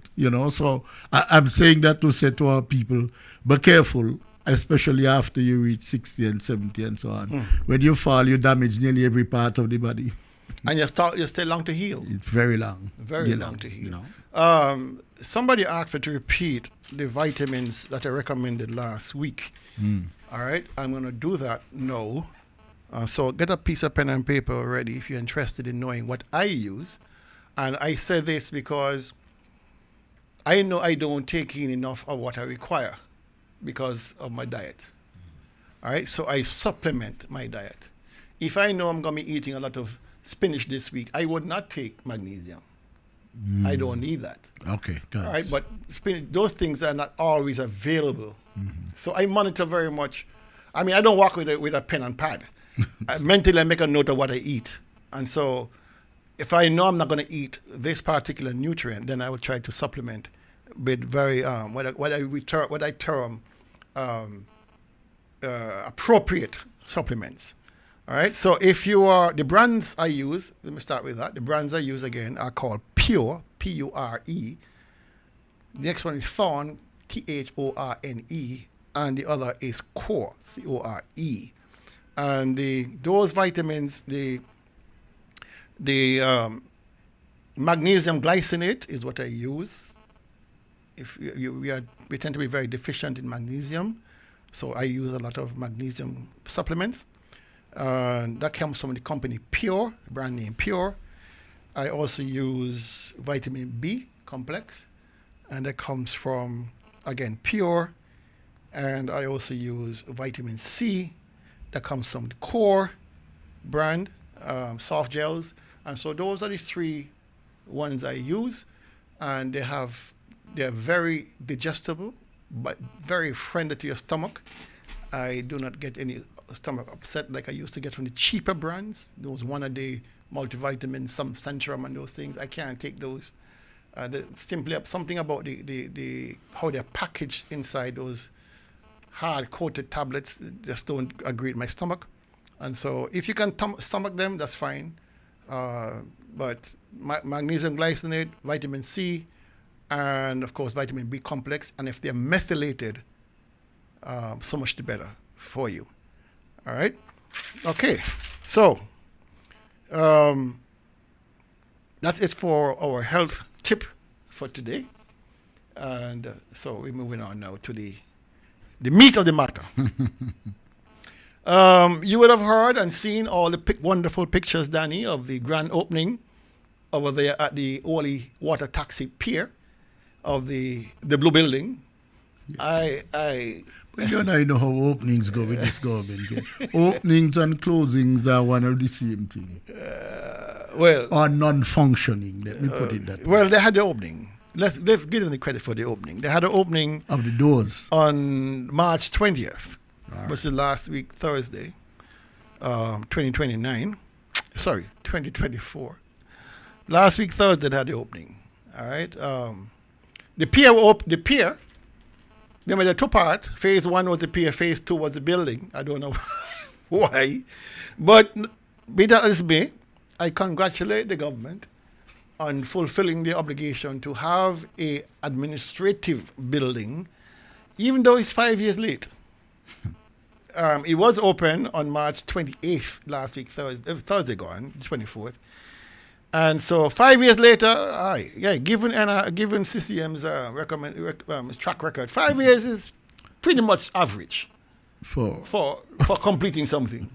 So I'm saying that to say to our people, be careful, especially after you reach 60 and 70 and so on. When you fall, you damage nearly every part of the body. And you stay long to heal. It's very long. Very long to heal. Somebody asked me to repeat the vitamins that I recommended last week. All right, I'm going to do that now. So get a piece of pen and paper ready if you're interested in knowing what I use. And I say this because I know I don't take in enough of what I require because of my diet. All right, so I supplement my diet. If I know I'm going to be eating a lot of spinach this week, I would not take magnesium. I don't need that. Okay, All right, but spinach, those things are not always available. So I monitor very much. I mean, I don't walk with a pen and pad. Mentally, I make a note of what I eat. And so if I know I'm not going to eat this particular nutrient, then I will try to supplement with very, what I term appropriate supplements. All right, so if you are, the brands I use, let me start with that. The brands I use again are called Pure, P-U-R-E. The next one is Thorne, T-H-O-R-N-E, and the other is Core, C-O-R-E. And those vitamins, the magnesium glycinate is what I use. If we tend to be very deficient in magnesium, so I use a lot of magnesium supplements. That comes from the company Pure, brand name Pure. I also use vitamin B complex, and that comes from, again, Pure. And I also use vitamin C, that comes from the Core brand, soft gels. And so those are the three ones I use, and they're very digestible, but very friendly to your stomach. I do not get any stomach upset like I used to get from the cheaper brands, those one-a-day multivitamins, some Centrum and those things. I can't take those. Simply something about the how they're packaged inside those hard-coated tablets just don't agree with my stomach. And so if you can stomach them, that's fine. But magnesium glycinate, vitamin C, and of course vitamin B complex, and if they're methylated, so much the better for you. All right? Okay, so that's it for our health tip for today. And so we're moving on now to the meat of the matter. You would have heard and seen all the wonderful pictures, Danny, of the grand opening over there at the Oli Water Taxi Pier of the Blue Building. Yeah. But you and I know how openings go with this government. Openings and closings are one of the same thing. Or non-functioning, let me put it that way. Well, they had the opening. Let's give them the credit for the opening. They had an opening of the doors on March 20th, which is last week, Thursday, 2024. Last week, Thursday, they had the opening. All right. The pier, remember, the two part. Phase 1 was the pier, phase 2 was the building. I don't know why. But be that as may, I congratulate the government on fulfilling the obligation to have a administrative building, even though it's 5 years late. It was open on March 28th, last week, Thursday gone, 24th. And so 5 years later, given CCM's track record, 5 years is pretty much average for completing something.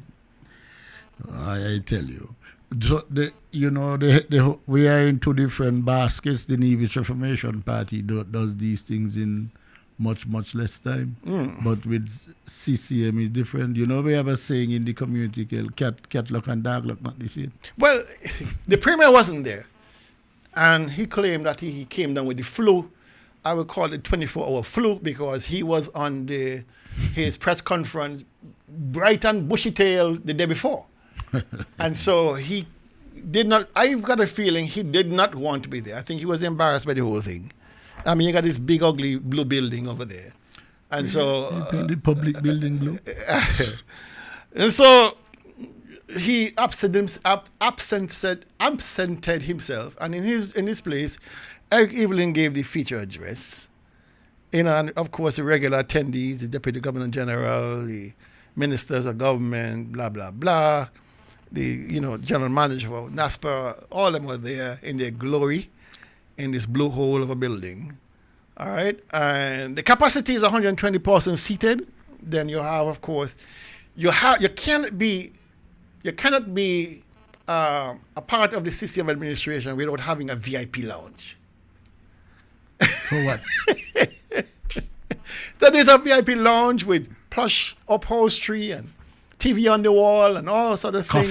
I tell you. So we are in two different baskets. The Nevis Reformation Party does these things in much less time. But with CCM is different. You know, we have a saying in the community called cat luck and dog luck, not the same. Well, the premier wasn't there, and he claimed that he came down with the flu. I would call it 24-hour flu, because he was on his press conference bright and bushy-tailed the day before. And so he did not, I've got a feeling he did not want to be there. I think he was embarrassed by the whole thing. I mean, you got this big, ugly blue building over there. And so... the public building blue. And so he absented himself. And in his place, Eric Evelyn gave the feature address. And of course, the regular attendees, the Deputy Governor General, the ministers of government, blah, blah, blah. The general manager for NASPA, all of them were there in their glory in this blue hole of a building. All right. And the capacity is 120 persons seated. Then you have, of course, you cannot be a part of the CCM administration without having a VIP lounge. For what? Then there's a VIP lounge with plush upholstery and TV on the wall and all sort of things.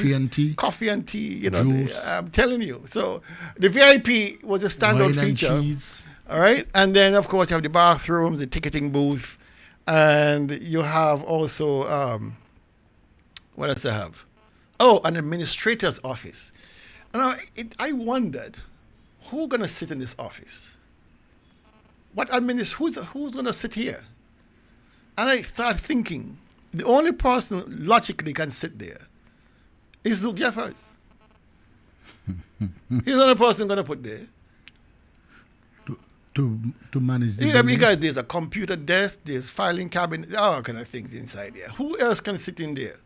Coffee and tea. You know, Juice. I'm telling you. So the VIP was a standout Wine and feature. cheese. All right. And then, of course, you have the bathrooms, the ticketing booth, and you have also, what else I have? Oh, an administrator's office. And I wondered, who's going to sit in this office? Who's going to sit here? And I started thinking, the only person logically can sit there is Zook Jeffers. He's the only person going to put there. To manage the Yeah, building. because there's a computer desk, there's filing cabinet, all kind of things inside there. Who else can sit in there?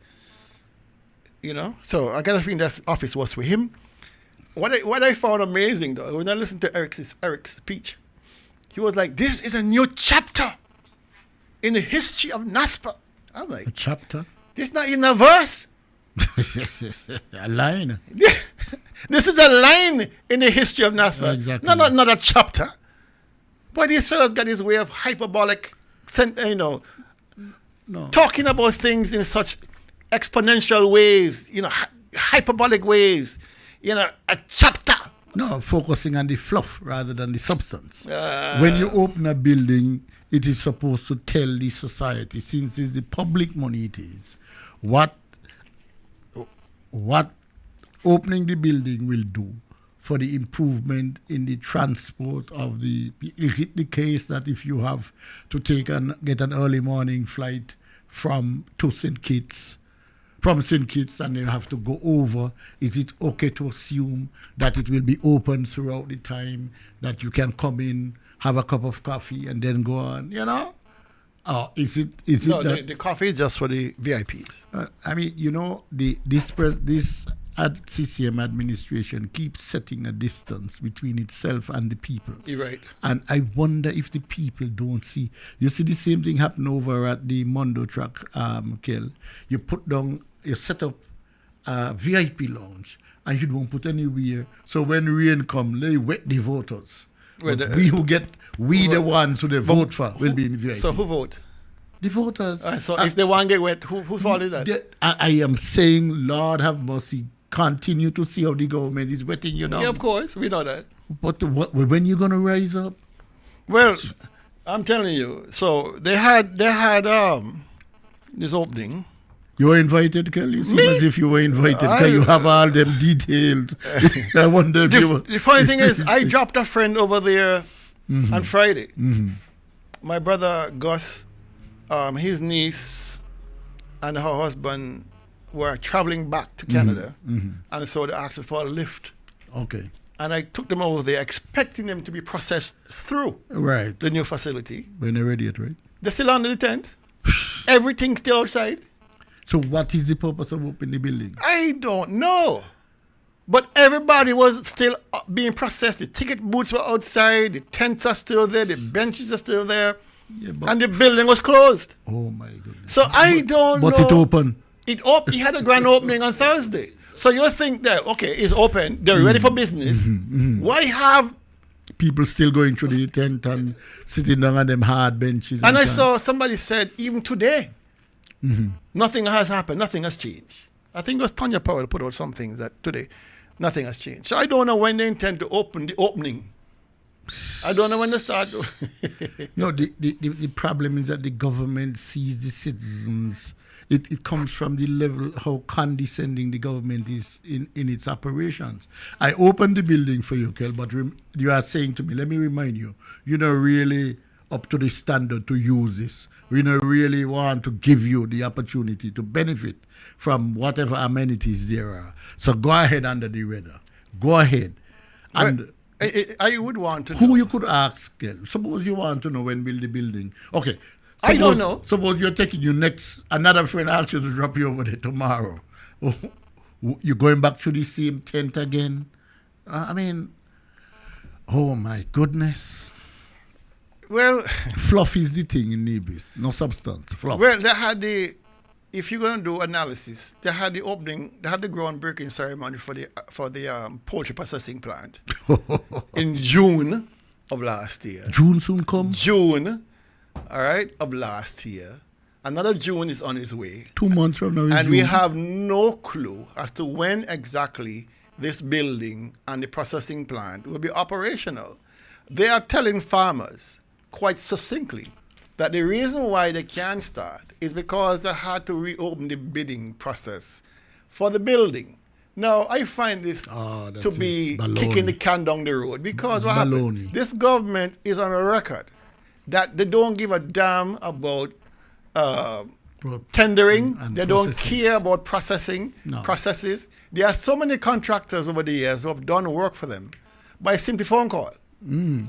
You know? So I kind of think that office was for him. What I found amazing, though, when I listened to Eric's speech, he was like, this is a new chapter in the history of NASPA. I'm like, A chapter? this not even a verse. A line. This is a line in the history of NASPA. Exactly. Not a chapter. But these fellas got his way of hyperbolic, No. talking about things in such exponential ways, hyperbolic ways, a chapter. No, focusing on the fluff rather than the substance. When you open a building, it is supposed to tell the society, since it's the public money it is, what opening the building will do for the improvement in the transport of the... Is it the case that if you have to get an early morning flight from St. Kitts and you have to go over, is it okay to assume that it will be open throughout the time, that you can come in, have a cup of coffee and then go on, Or is it No, that... the coffee is just for the VIPs. This CCM administration keeps setting a distance between itself and the people. You're right. And I wonder if the people don't see. You see the same thing happen over at the Mondo Track, Kel. You set up a VIP lounge and you don't put anywhere. So when rain come, they wet the voters. Well, But the ones who they vote for will be in VIP. So who vote? The voters. So if they want to get wet, whose fault is that? I am saying, Lord have mercy, continue to see how the government is wetting you down. Yeah, of course, we know that. But when you going to rise up? Well, I'm telling you. So they had this opening. You were invited, Kel? You seem Me? as if you were invited, because you have all them details. I wonder if you were... The funny thing is, I dropped a friend over there on Friday. Mm-hmm. My brother Gus, his niece and her husband were traveling back to Canada, and so they asked me for a lift. Okay. And I took them over there, expecting them to be processed through Right. the new facility. When they're ready, right? They're still under the tent. Everything's still outside. So what is the purpose of opening the building? I don't know. But everybody was still being processed. The ticket booths were outside. The tents are still there. The benches are still there. Yeah, but, And the building was closed. oh, my goodness. So I don't know. But it open. He had a grand opening on Thursday. So you think that, okay, it's open. They're ready for business. Why have... People still going through the tent and sitting down on them hard benches. And I so saw somebody said, even today, nothing has happened. Nothing has changed. I think it was Tanya Powell put out some things that today, nothing has changed. So I don't know when they intend to open the opening. I don't know when they start. No, the problem is that the government sees the citizens. It comes from the level how condescending the government is in its operations. I opened the building for you, Kel, but you are saying to me, let me remind you, you're not really up to the standard to use this. We don't really want to give you the opportunity to benefit from whatever amenities there are. So go ahead under the radar. Go ahead. And I would want to know. who you could ask, Kel? Suppose you want to know when build the building. Okay. I don't know. Suppose you're taking you next, another friend asks you to drop you over there tomorrow. You're going back to the same tent again? I mean, oh my goodness. Well, Fluff is the thing in Nebis, no substance. Fluff. well, they had if you're going to do analysis, they had the opening, they had the groundbreaking ceremony for the poultry processing plant in June. of last year. June soon come. June, all right, of last year. Another June is on its way. 2 months from now is And June. we have no clue as to when exactly this building and the processing plant will be operational. They are telling farmers quite succinctly that the reason why they can't start is because they had to reopen the bidding process for the building. Now, I find this to be kicking the can down the road because what happens? This government is on a record that they don't give a damn about tendering. And they don't care about processes. There are so many contractors over the years who have done work for them by a simple phone call.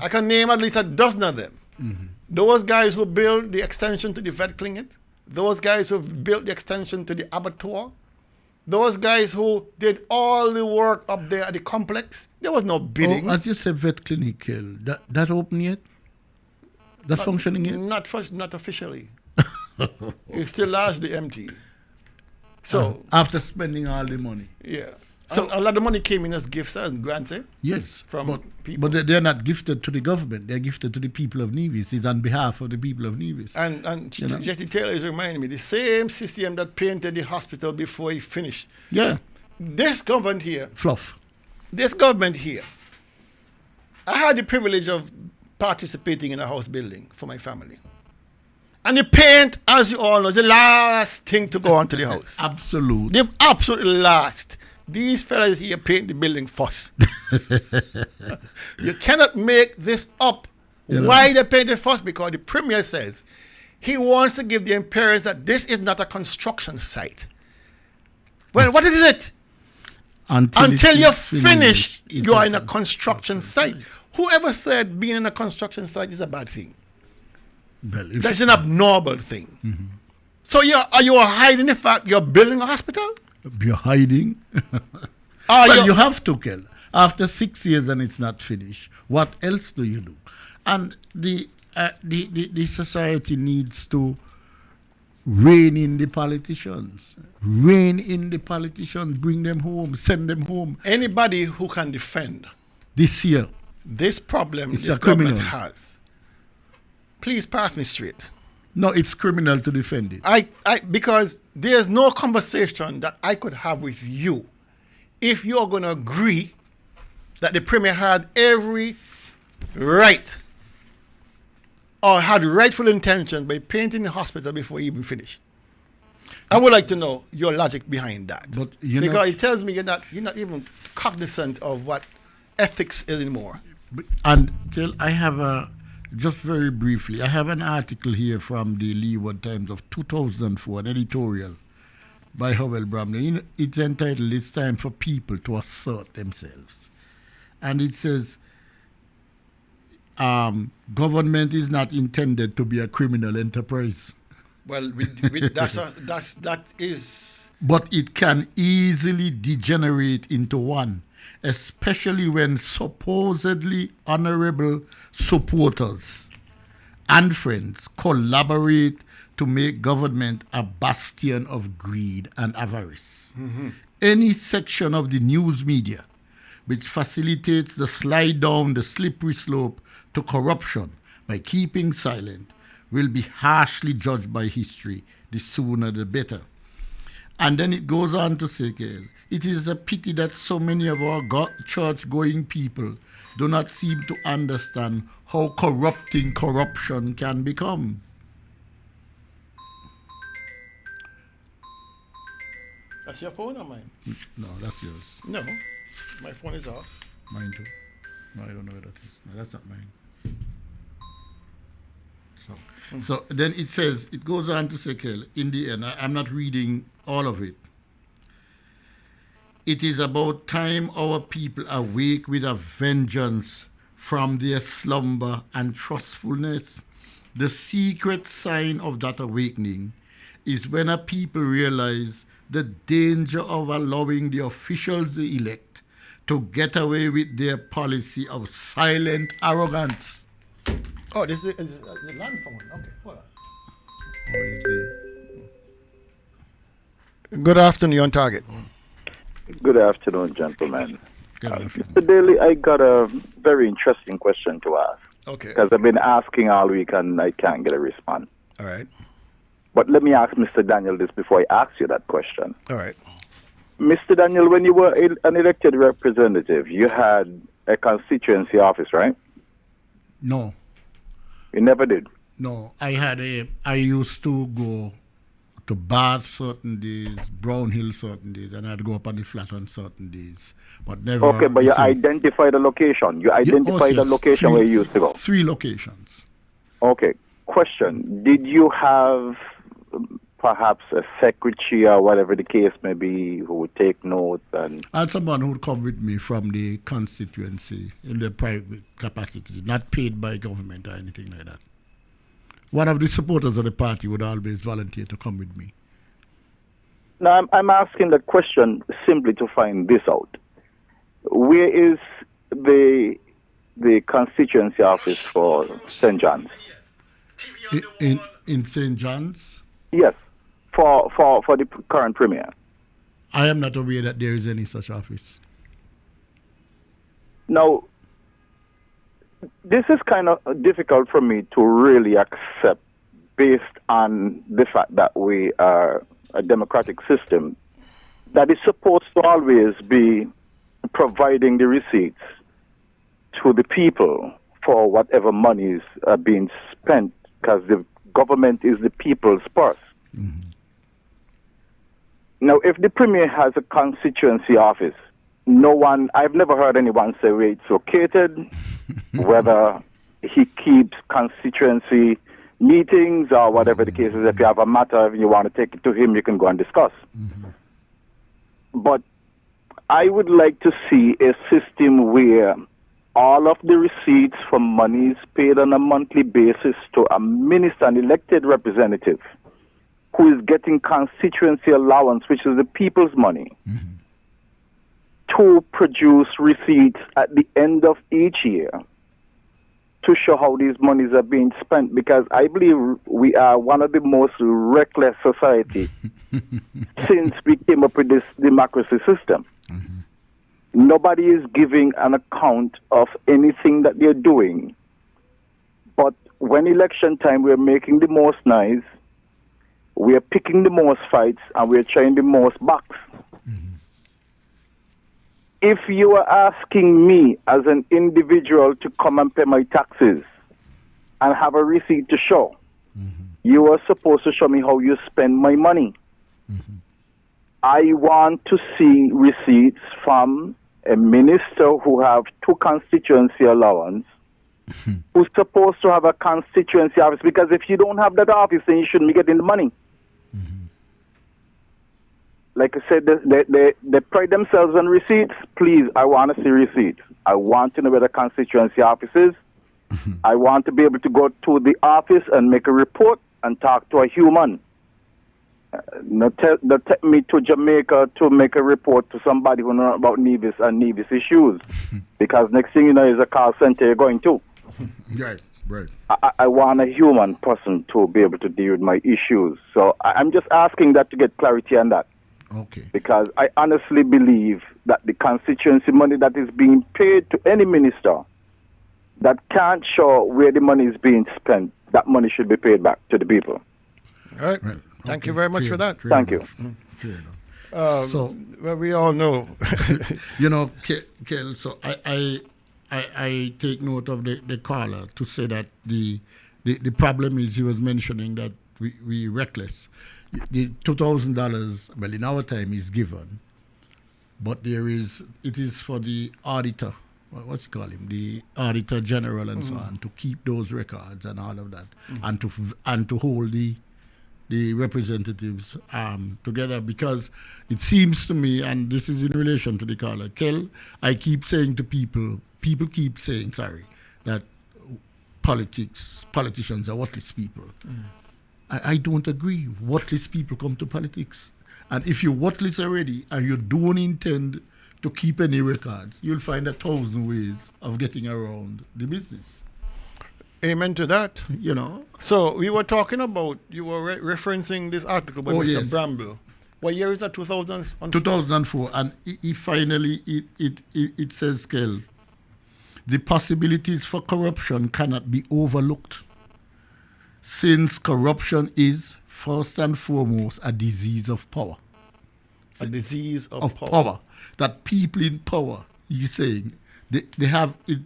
I can name at least a dozen of them. Those guys who built the extension to the vet clinic, those guys who built the extension to the abattoir, those guys who did all the work up there at the complex, there was no bidding. As you said, vet clinic, that open yet? That functioning yet? Not officially. It's still largely empty. So after spending all the money. Yeah. So a lot of money came in as gifts and grants, eh? Yes, from people. But they're not gifted to the government. They're gifted to the people of Nevis. It's on behalf of the people of Nevis. And Jesse Taylor is reminding me, the same system that painted the hospital before he finished. Yeah. This government here. Fluff. This government here. I had the privilege of participating in a house building for my family. And the paint, as you all know, is the last thing to go onto the house. Absolute. The absolute last. These fellas here paint the building first. You cannot make this up. Why they paint it first? Because the premier says he wants to give the appearance that this is not a construction site. Well, what is it? Until you finish, you are in a construction site. Whoever said being in a construction site is a bad thing? Well, that's an abnormal thing. So are you hiding the fact you're building a hospital? You're hiding. Well, you have to kill. After 6 years and it's not finished, what else do you do? And the society needs to rein in the politicians. Rein in the politicians. Bring them home. Send them home. Anybody who can defend this year this problem this government has, please pass me straight. No, it's criminal to defend it. Because there's no conversation that I could have with you if you're going to agree that the premier had every right or had rightful intentions by painting the hospital before he even finished. I would like to know your logic behind that. But because it tells me you're not even cognizant of what ethics is anymore. And I have just very briefly, I have an article here from the Leeward Times of 2004, an editorial by Howell Bramley. It's entitled, "It's Time for People to Assert Themselves." And it says, government is not intended to be a criminal enterprise. Well, that is... But it can easily degenerate into one, especially when supposedly honorable supporters and friends collaborate to make government a bastion of greed and avarice. Any section of the news media which facilitates the slide down the slippery slope to corruption by keeping silent will be harshly judged by history, the sooner the better. And then it goes on to say, it is a pity that so many of our church-going people do not seem to understand how corrupting corruption can become. That's your phone or mine? No, that's yours. No, my phone is off. Mine too. No, I don't know where that is. No, that's not mine. So then it says, it goes on to say, in the end, I'm not reading all of it. It is about time our people awake with a vengeance from their slumber and trustfulness. The secret sign of that awakening is when a people realize the danger of allowing the officials they elect to get away with their policy of silent arrogance. Oh, this is the land phone. Okay, hold on. Good afternoon, on target. Good afternoon, gentlemen. Mr. Daly, I got a very interesting question to ask. Okay. Because I've been asking all week and I can't get a response. All right. But let me ask Mr. Daniel this before I ask you that question. All right. Mr. Daniel, when you were an elected representative, you had a constituency office, right? No. You never did? No, I used to go to Bath certain days, Brown Hill certain days, and I'd go up on the flat on certain days. But never. Okay, but you identified a location. You identified the location where you used to go. 3 locations. Okay. Question. Did you have perhaps a secretary or whatever the case may be who would take notes? And I had someone who would come with me from the constituency in their private capacity, not paid by government or anything like that. One of the supporters of the party would always volunteer to come with me. Now, I'm asking that question simply to find this out. Where is the constituency office for St. John's? In St. John's? Yes, for the current premier. I am not aware that there is any such office. Now, this is kind of difficult for me to really accept based on the fact that we are a democratic system that is supposed to always be providing the receipts to the people for whatever monies are being spent, because the government is the people's purse. Mm-hmm. Now, if the premier has a constituency office, I've never heard anyone say where it's located, whether he keeps constituency meetings or whatever the case is. If you have a matter and you want to take it to him, you can go and discuss. Mm-hmm. But I would like to see a system where all of the receipts from monies paid on a monthly basis to a minister, an elected representative, who is getting constituency allowance, which is the people's money, mm-hmm. to produce receipts at the end of each year to show how these monies are being spent, because I believe we are one of the most reckless society since we came up with this democracy system. Mm-hmm. Nobody is giving an account of anything that they're doing. But when election time, we're making the most noise, we're picking the most fights, and we're trying the most bucks. Mm-hmm. If you are asking me as an individual to come and pay my taxes and have a receipt to show, mm-hmm. you are supposed to show me how you spend my money. Mm-hmm. I want to see receipts from a minister who have 2 constituency allowance, mm-hmm. who's supposed to have a constituency office, because if you don't have that office, then you shouldn't be getting the money. Mm-hmm. Like I said, they pride themselves on receipts. Please, I want to see receipts. I want to know where the constituency office is. Mm-hmm. I want to be able to go to the office and make a report and talk to a human. Not take me to Jamaica to make a report to somebody who knows about Nevis and Nevis issues. Because next thing you know is a call center you're going to. Right, right. I want a human person to be able to deal with my issues. So I'm just asking that to get clarity on that. Okay. Because I honestly believe that the constituency money that is being paid to any minister that can't show where the money is being spent, that money should be paid back to the people. All right. Right. Thank you very much for that. Thank you. So, well, we all know. You know, Kel, so I take note of the caller to say that the problem is he was mentioning that we reckless. The $2,000, well, in our time is given, but it is for the auditor, what's he call him, the auditor general and so on, to keep those records and all of that, and to hold the representatives together, because it seems to me, and this is in relation to the caller, Kel, I keep saying to people keep saying, that politicians are worthless people. I don't agree. Worthless people come to politics. And if you're worthless already and you don't intend to keep any records, you'll find 1,000 ways of getting around the business. Amen to that. You know. So we were talking about, you were referencing this article by Mr. Yes. Bramble. What year is that? 2004. 2004, and it finally it says, Kel, the possibilities for corruption cannot be overlooked, since corruption is, first and foremost, a disease of power. A disease Of power. That people in power, he's saying, they have, it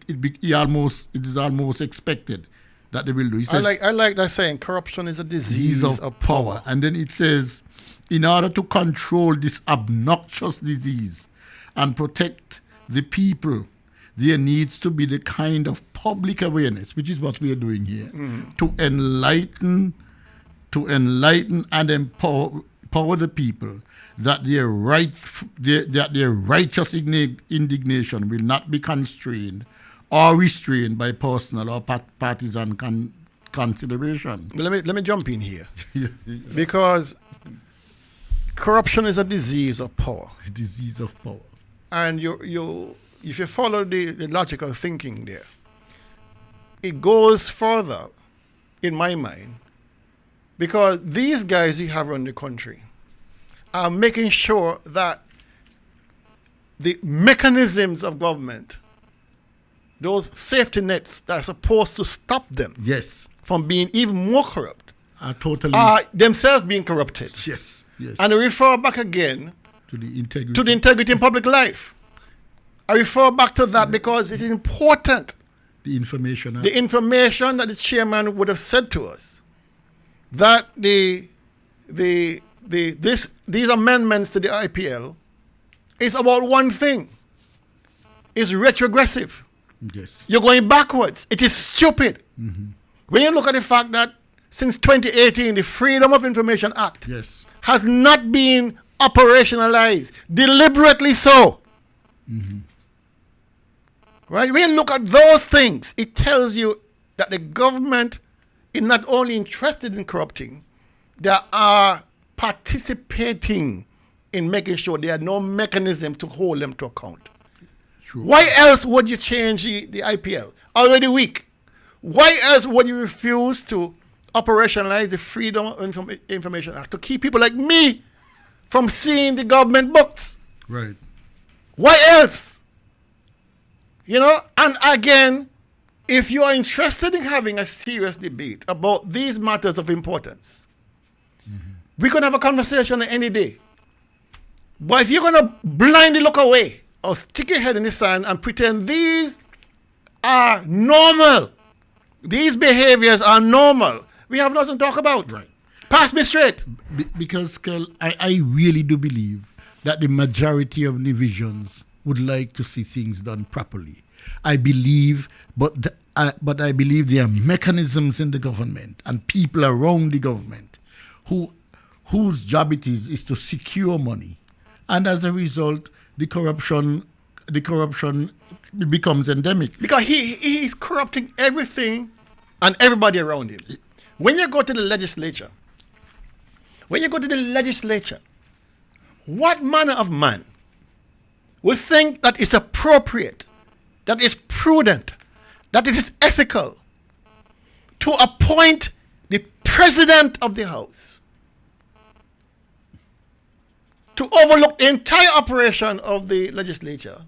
is almost expected that they will do. He says, I like that saying, corruption is a disease of power. And then it says, in order to control this obnoxious disease and protect the people, there needs to be the kind of public awareness, which is what we are doing here, to enlighten and empower the people that their righteous indignation will not be constrained or restrained by personal or partisan consideration. Let me jump in here. Because corruption is a disease of power. A disease of power. And if you follow the logical thinking there, it goes further, in my mind, because these guys you have around the country are making sure that the mechanisms of government, those safety nets that are supposed to stop them Yes. from being even more corrupt, Are totally. are themselves being corrupted. Yes. Yes. And I refer back again to the integrity. to the integrity in public life. I refer back to that because it is important. the information. The information that the chairman would have said to us, that these amendments to the IPL is about one thing. It's retrogressive. Yes. You're going backwards. It is stupid. When you look at the fact that since 2018, the Freedom of Information Act Yes. has not been operationalized, deliberately so. Right? When you look at those things, it tells you that the government is not only interested in corrupting, they are participating in making sure there are no mechanism to hold them to account. True. Why else would you change the IPL? Already weak. Why else would you refuse to operationalize the Freedom of Information Act to keep people like me from seeing the government books? Right. Why else? You know, and again, if you are interested in having a serious debate about these matters of importance, we can have a conversation any day. But if you're going to blindly look away or stick your head in the sand and pretend these are normal, these behaviors are normal, we have nothing to talk about. Right. Pass me straight. Because, Kel, I really do believe that the majority of divisions would like to see things done properly. I believe, but I believe there are mechanisms in the government and people around the government whose job it is to secure money, and as a result, the corruption becomes endemic. Because he is corrupting everything and everybody around him. When you go to the legislature, what manner of man will think that it's appropriate, that it's prudent, that it is ethical to appoint the president of the house to overlook the entire operation of the legislature,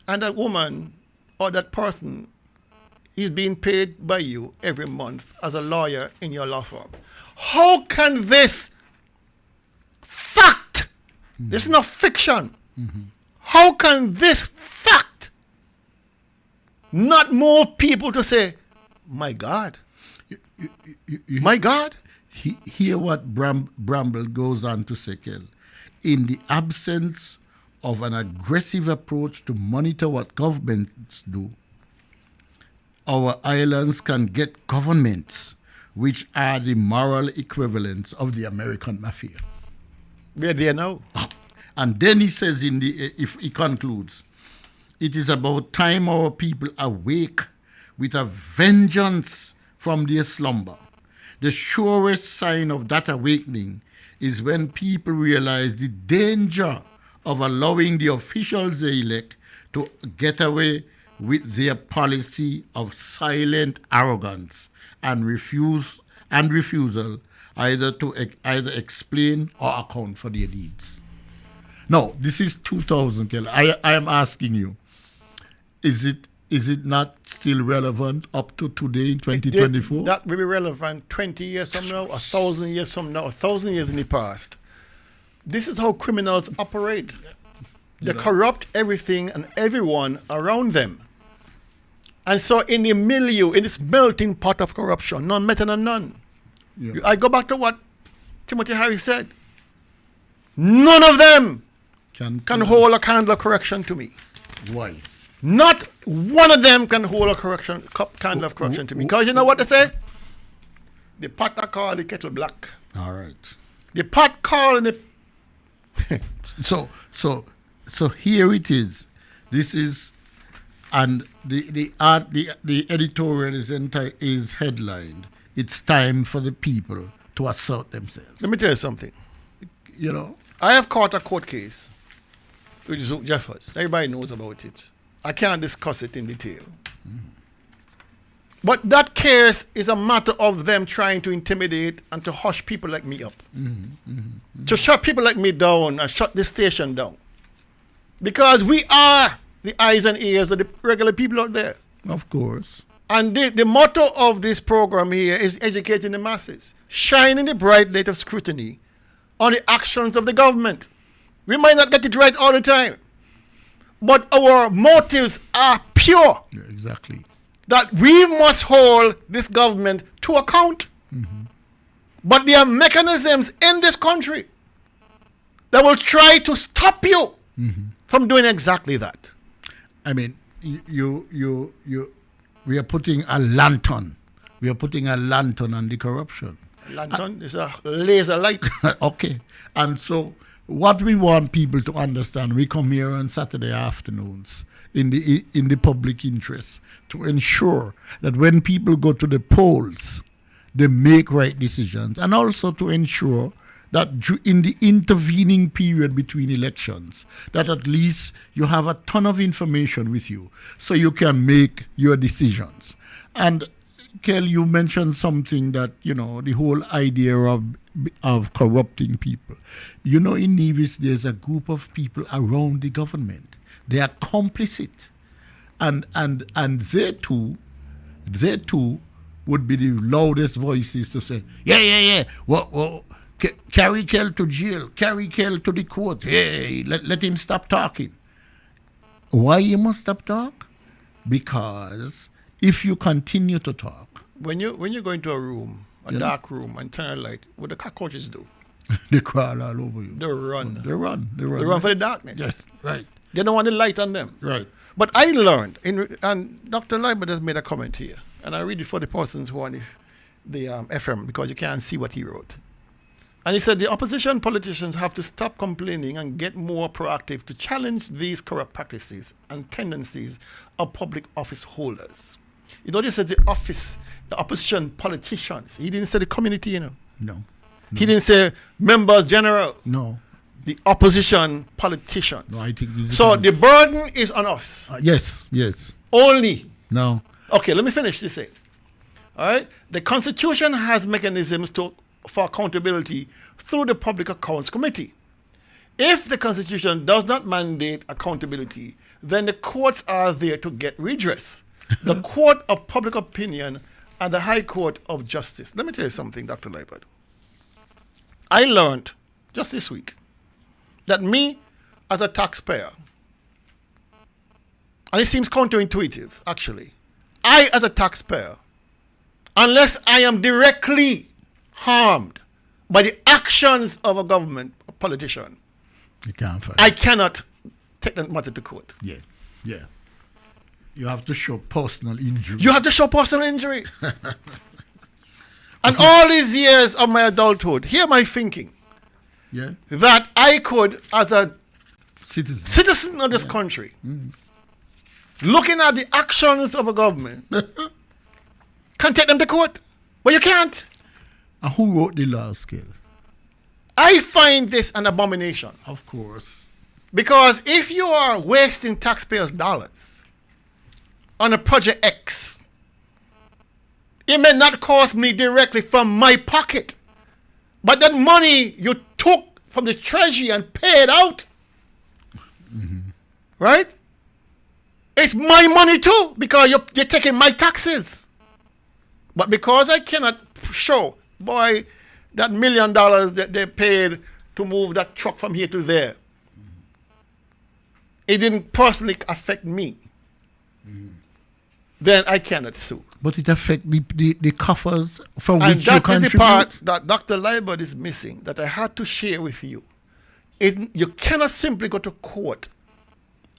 and that woman or that person is being paid by you every month as a lawyer in your law firm? How can this fact, this is not fiction, how can this fact not move people to say, my God, my God? Hear what Bramble goes on to say, Kel. In the absence of an aggressive approach to monitor what governments do, our islands can get governments which are the moral equivalents of the American mafia. We're there now. And then he says, if he concludes, it is about time our people awake with a vengeance from their slumber. The surest sign of that awakening is when people realize the danger of allowing the officials they elect to get away with their policy of silent arrogance and refusal either explain or account for their deeds. Now, this is 2000, Kelly. I am asking you, is it not still relevant up to today in 2024? That will be relevant 20 years from now, 1,000 years from now, 1,000 years in the past. This is how criminals operate. They corrupt everything and everyone around them. And so in the milieu, in this melting pot of corruption, none better than none. Yeah. I go back to what Timothy Harris said. None of them can hold a candle of correction to me. Why? Not one of them can hold a candle of correction to me. Because you know what they say? The pot are called the kettle black. All right. The pot called the... So here it is. This is, and the editorial is headlined. It's time for the people to assert themselves. Let me tell you something. You know, I have caught a court case with Zook Jeffers. Everybody knows about it. I can't discuss it in detail. But that case is a matter of them trying to intimidate and to hush people like me up. To shut people like me down and shut this station down. Because we are the eyes and ears of the regular people out there. of course. And the motto of this program here is educating the masses, shining the bright light of scrutiny on the actions of the government. We might not get it right all the time, but our motives are pure. Yeah, exactly. That we must hold this government to account. But there are mechanisms in this country that will try to stop you from doing exactly that. I mean, we are putting a lantern. We are putting a lantern on the corruption. Lantern is a laser light. Okay. And so what we want people to understand, we come here on Saturday afternoons in the public interest to ensure that when people go to the polls, they make right decisions, and also to ensure that in the intervening period between elections, that at least you have a ton of information with you so you can make your decisions. And Kel, you mentioned something that, you know, the whole idea of corrupting people. You know, in Nevis, there's a group of people around the government. They are complicit. And they too would be the loudest voices to say, yeah. Well, carry Kel to jail, carry Kel to the court. Hey, let him stop talking. Why you must stop talk? Because if you continue to talk, When you go into a room, a dark room, and turn a light, what the cockroaches do? they crawl all over you. They run. They run. They run for the darkness. Yes, right. They don't want the light on them. Right. But I learned, and Dr. Leiber has made a comment here, and I read it for the persons who are on the FM because you can't see what he wrote. And he said the opposition politicians have to stop complaining and get more proactive to challenge these corrupt practices and tendencies of public office holders. You know, he said the opposition politicians. He didn't say the community, you know. No. He didn't say members general. No. The opposition politicians. No, I think this is so the burden is on us. Yes. Only. No. Okay, let me finish this. All right. The Constitution has mechanisms for accountability through the Public Accounts Committee. If the Constitution does not mandate accountability, then the courts are there to get redress. The Court of Public Opinion and the High Court of Justice. Let me tell you something, Dr. Leibert. I learned just this week that me, as a taxpayer, and it seems counterintuitive, actually, I, as a taxpayer, unless I am directly harmed by the actions of a government, a politician, You can't find I cannot take that matter to court. Yeah. You have to show personal injury. You have to show personal injury. And all these years of my adulthood, hear my thinking, Yeah. that I could, as a Citizen. of this country, looking at the actions of a government, can take them to court. But you can't. And who wrote the law, Kel? I find this an abomination. Of course. Because if you are wasting taxpayers' dollars on a project X, it may not cost me directly from my pocket, but that money you took from the treasury and paid out, right? it's my money too, because you're taking my taxes. But because I cannot show, boy, that $1 million that they paid to move that truck from here to there, it didn't personally affect me, then I cannot sue. But it affects the coffers from And which you that is contribute. the part that Dr. Liebert is missing, that I had to share with you. You cannot simply go to court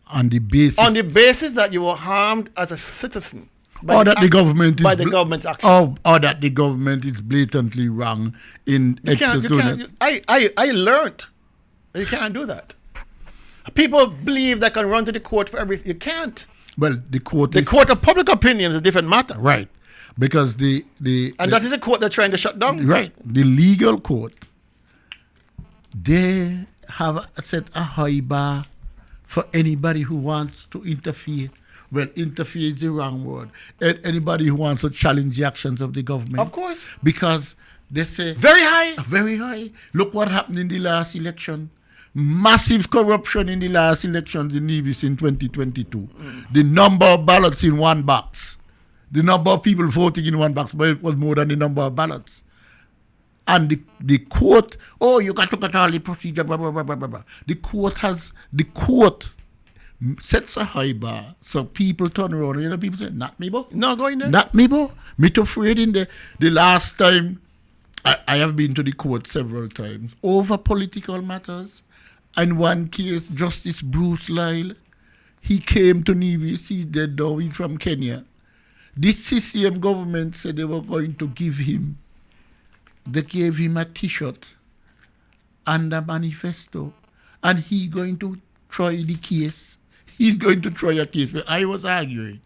on the basis that you were harmed as a citizen. Or that the government by is the government's action. or that the government is blatantly wrong in executing it. I learned that you can't do that. People believe they can run to the court for everything. You can't. Well, the court of public opinion is a different matter. Right. Because that is a court they're trying to shut down. Right. The legal court, they have set a high bar for anybody who wants to interfere. Well, interfere is the wrong word. Anybody who wants to challenge the actions of the government. Of course. Because they say... Very high. Very high. Look what happened in the last election. Massive corruption in the last elections in Nevis in 2022. The number of ballots in one box. The number of people voting in one box, but it was more than the number of ballots. And the court, you got to get all the procedure, blah, blah, blah, blah, blah. The court sets a high bar, so people turn around. You know, people say, not me, bo. No, go in there. Not me, bo. Me too afraid in there. The last time, I have been to the court several times, over political matters. And one case, Justice Bruce Lyle, he came to Nevis, he's dead now, he's from Kenya. This CCM government said they were going to give him, they gave him a T-shirt and a manifesto, and he's going to try the case. He's going to try a case. But I was arguing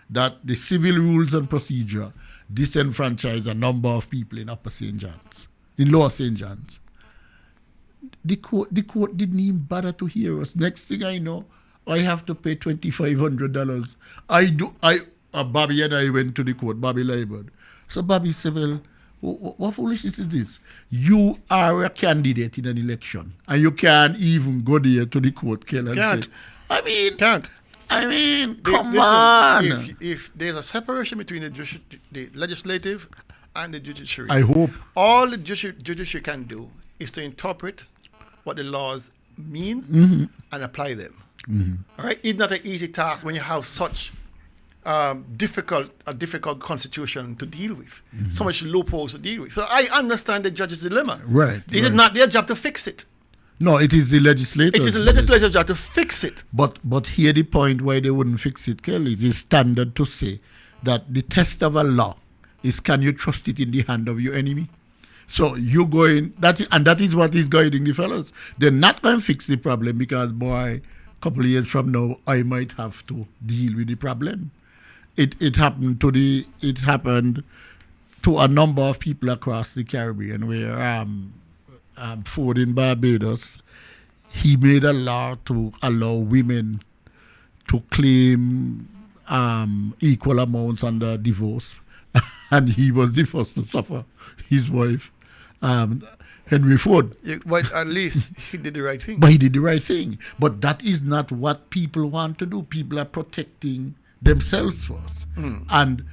that the civil rules and procedure disenfranchise a number of people in Upper St. John's, in Lower St. John's. The court didn't even bother to hear us. Next thing I know, I have to pay $2,500. Bobby and I went to the court, Bobby Liebert. So Bobby said, well, what foolishness is this? You are a candidate in an election, and you can't even go there to the court, Kel, and Can't. say, I mean, Can't. Come Listen, on. If there's a separation between the legislative and the judiciary, I hope. all the judiciary can do is to interpret what the laws mean and apply them. All right, it's not an easy task when you have such difficult constitution to deal with, so much loopholes to deal with. So I understand the judge's dilemma. Right. It is not their job to fix it. No, it is the legislature. It is the legislature's job to fix it. But here the point why they wouldn't fix it, Kelly, it is standard to say that the test of a law is, can you trust it in the hand of your enemy? So you going, that is what is guiding the fellows. They're not going to fix the problem because, boy, a couple of years from now, I might have to deal with the problem. It happened to a number of people across the Caribbean where Ford in Barbados, he made a law to allow women to claim equal amounts under divorce, and he was the first to suffer. His wife, Henry Ford. But at least he did the right thing. But he did the right thing. But that is not what people want to do. People are protecting themselves first. And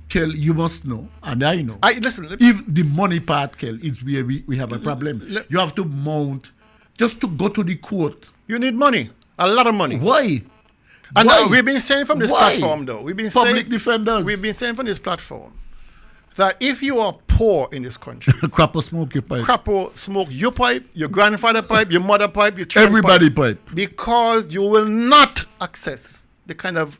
Kel, you must know, and I know. If the money part, Kel, is where we have a problem. You have to mount, just to go to the court. You need money, a lot of money. Why? And Why? we've been saying from this platform, though. Public defenders. We've been saying from this platform that if you are poor in this country, crapper smoke your pipe. Crapper smoke your pipe, your grandfather pipe, your mother pipe, your child everybody pipe. Because you will not access the kind of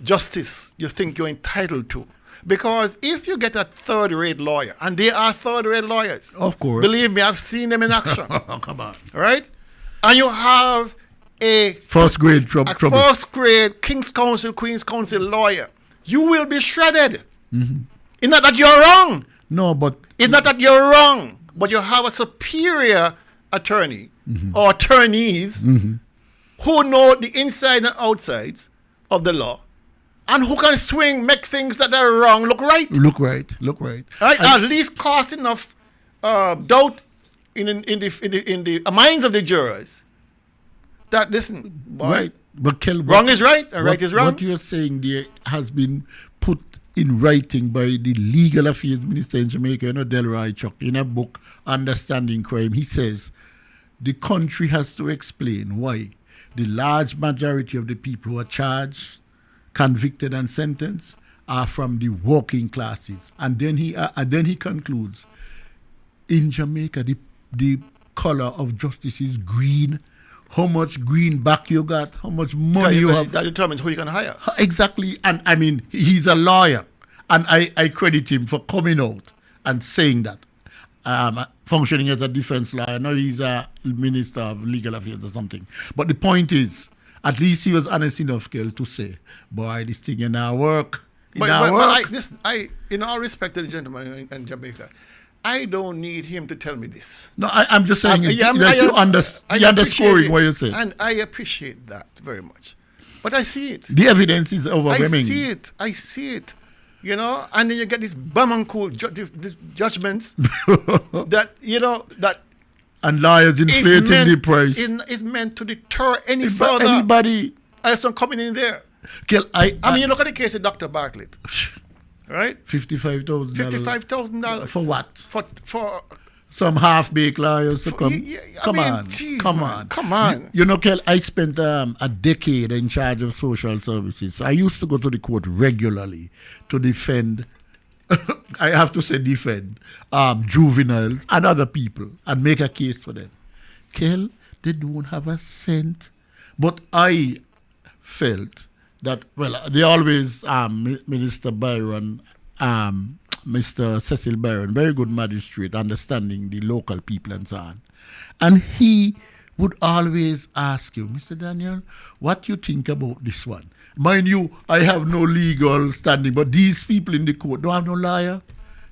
justice you think you're entitled to. Because if you get a third-rate lawyer, and they are third-rate lawyers, of course, believe me, I've seen them in action. Oh, come on, all right, and you have a first-grade trouble, first-grade King's Counsel, Queen's Counsel lawyer, you will be shredded. It's not that you're wrong. No, but it's not that you're wrong, but you have a superior attorney or attorneys who know the inside and outsides of the law, and who can make things that are wrong look right. Look right. At least cast enough doubt in the minds of the jurors that, listen, boy, But Kel, Wrong is right and right is wrong. What you're saying there has been put in writing by the Legal Affairs Minister in Jamaica, Delroy Chuck, in a book, Understanding Crime. He says the country has to explain why the large majority of the people who are charged, convicted and sentenced are from the working classes. And then he concludes, in Jamaica, the color of justice is green. How much greenback you got, how much money you have. That determines who you can hire. Exactly. And I mean, he's a lawyer. And I credit him for coming out and saying that. Functioning as a defense lawyer. Now he's a minister of legal affairs or something. But the point is, at least he was honest enough, Kel, to say, boy, this thing in our work. In all respect to the gentleman in Jamaica, I don't need him to tell me this. No, I'm just saying you're underscoring what you're saying. And I appreciate that very much. But I see it. The evidence is overwhelming. I see it. You know, and then you get these bum and cool judgments that and lawyers inflating the price. Is meant to deter further anybody from coming in there. Kel, I mean, you look at the case of Dr. Bartlett. Right? $55,000. $55,000 for what? For some half-baked lawyers to come. Come on. You know, Kel, I spent a decade in charge of social services. So I used to go to the court regularly to defend. I have to say defend juveniles and other people and make a case for them. Kel, they don't have a cent. But I felt that, well, they always, Minister Byron, Mr. Cecil Byron, very good magistrate, understanding the local people and so on. And he would always ask you, Mr. Daniel, what do you think about this one? Mind you, I have no legal standing, but these people in the court don't have no lawyer.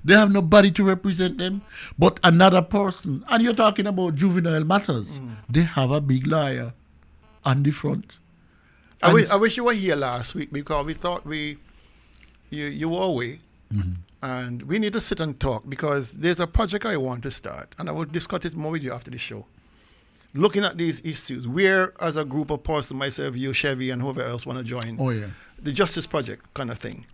They have nobody to represent them. But another person, and you're talking about juvenile matters, they have a big lawyer on the front. I wish you were here last week because we thought you were away. Mm-hmm. And we need to sit and talk because there's a project I want to start. And I will discuss it more with you after the show. Looking at these issues, where as a group of persons, myself, you, Chevy, and whoever else want to join, the Justice Project kind of thing.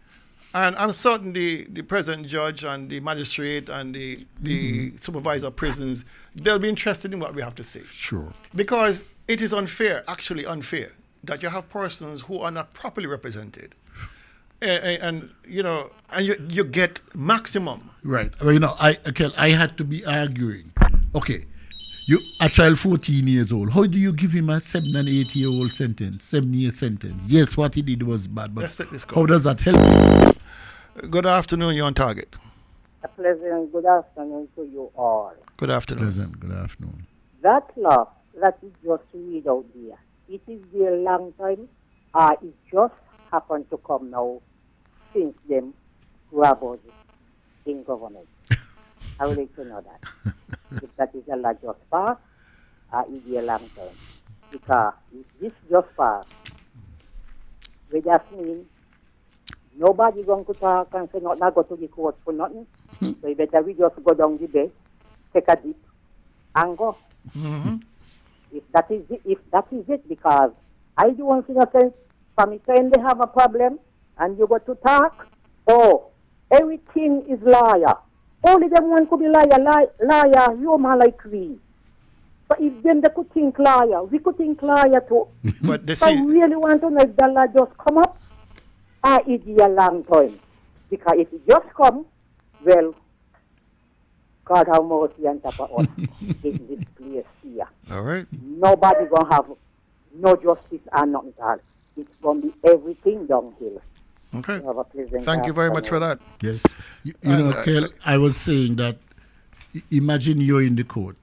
And I'm certain the present judge and the magistrate and the supervisor of prisons, they'll be interested in what we have to say. Sure. Because it is actually unfair, that you have persons who are not properly represented. And you get maximum. Right. Well, I had to be arguing. Okay, a child 14 years old. How do you give him a 7 and 8-year-old sentence, 7-year sentence? Yes, what he did was bad, but how does that help? Good afternoon. You're on target. A pleasant good afternoon to you all. Good afternoon. Pleasant good afternoon. That law that is just read out there, it is there a long time. It just happened to come now since them grab us in government. I would like to know that. If that is a law just passed, it is a long time. Because if this just passed, we just mean nobody going to talk and say not go to the court for nothing. So you better we just go down the bed, take a dip, and go. Mm-hmm. If that is it, because I don't see nothing from it saying they have a problem and you got to talk. Oh, everything is liar. Only them one could be liar, human like we. But if them they could think liar, we could think liar too. But they so I really want to know if the law just come up, it be a long time. Because if it just come, well, God have mercy on top of us in this place here. All right. Nobody gonna have no justice and nothing at all. It's gonna be everything downhill. Okay. Thank you very much for that. Yes. You know, Kel, I was saying that imagine you're in the court.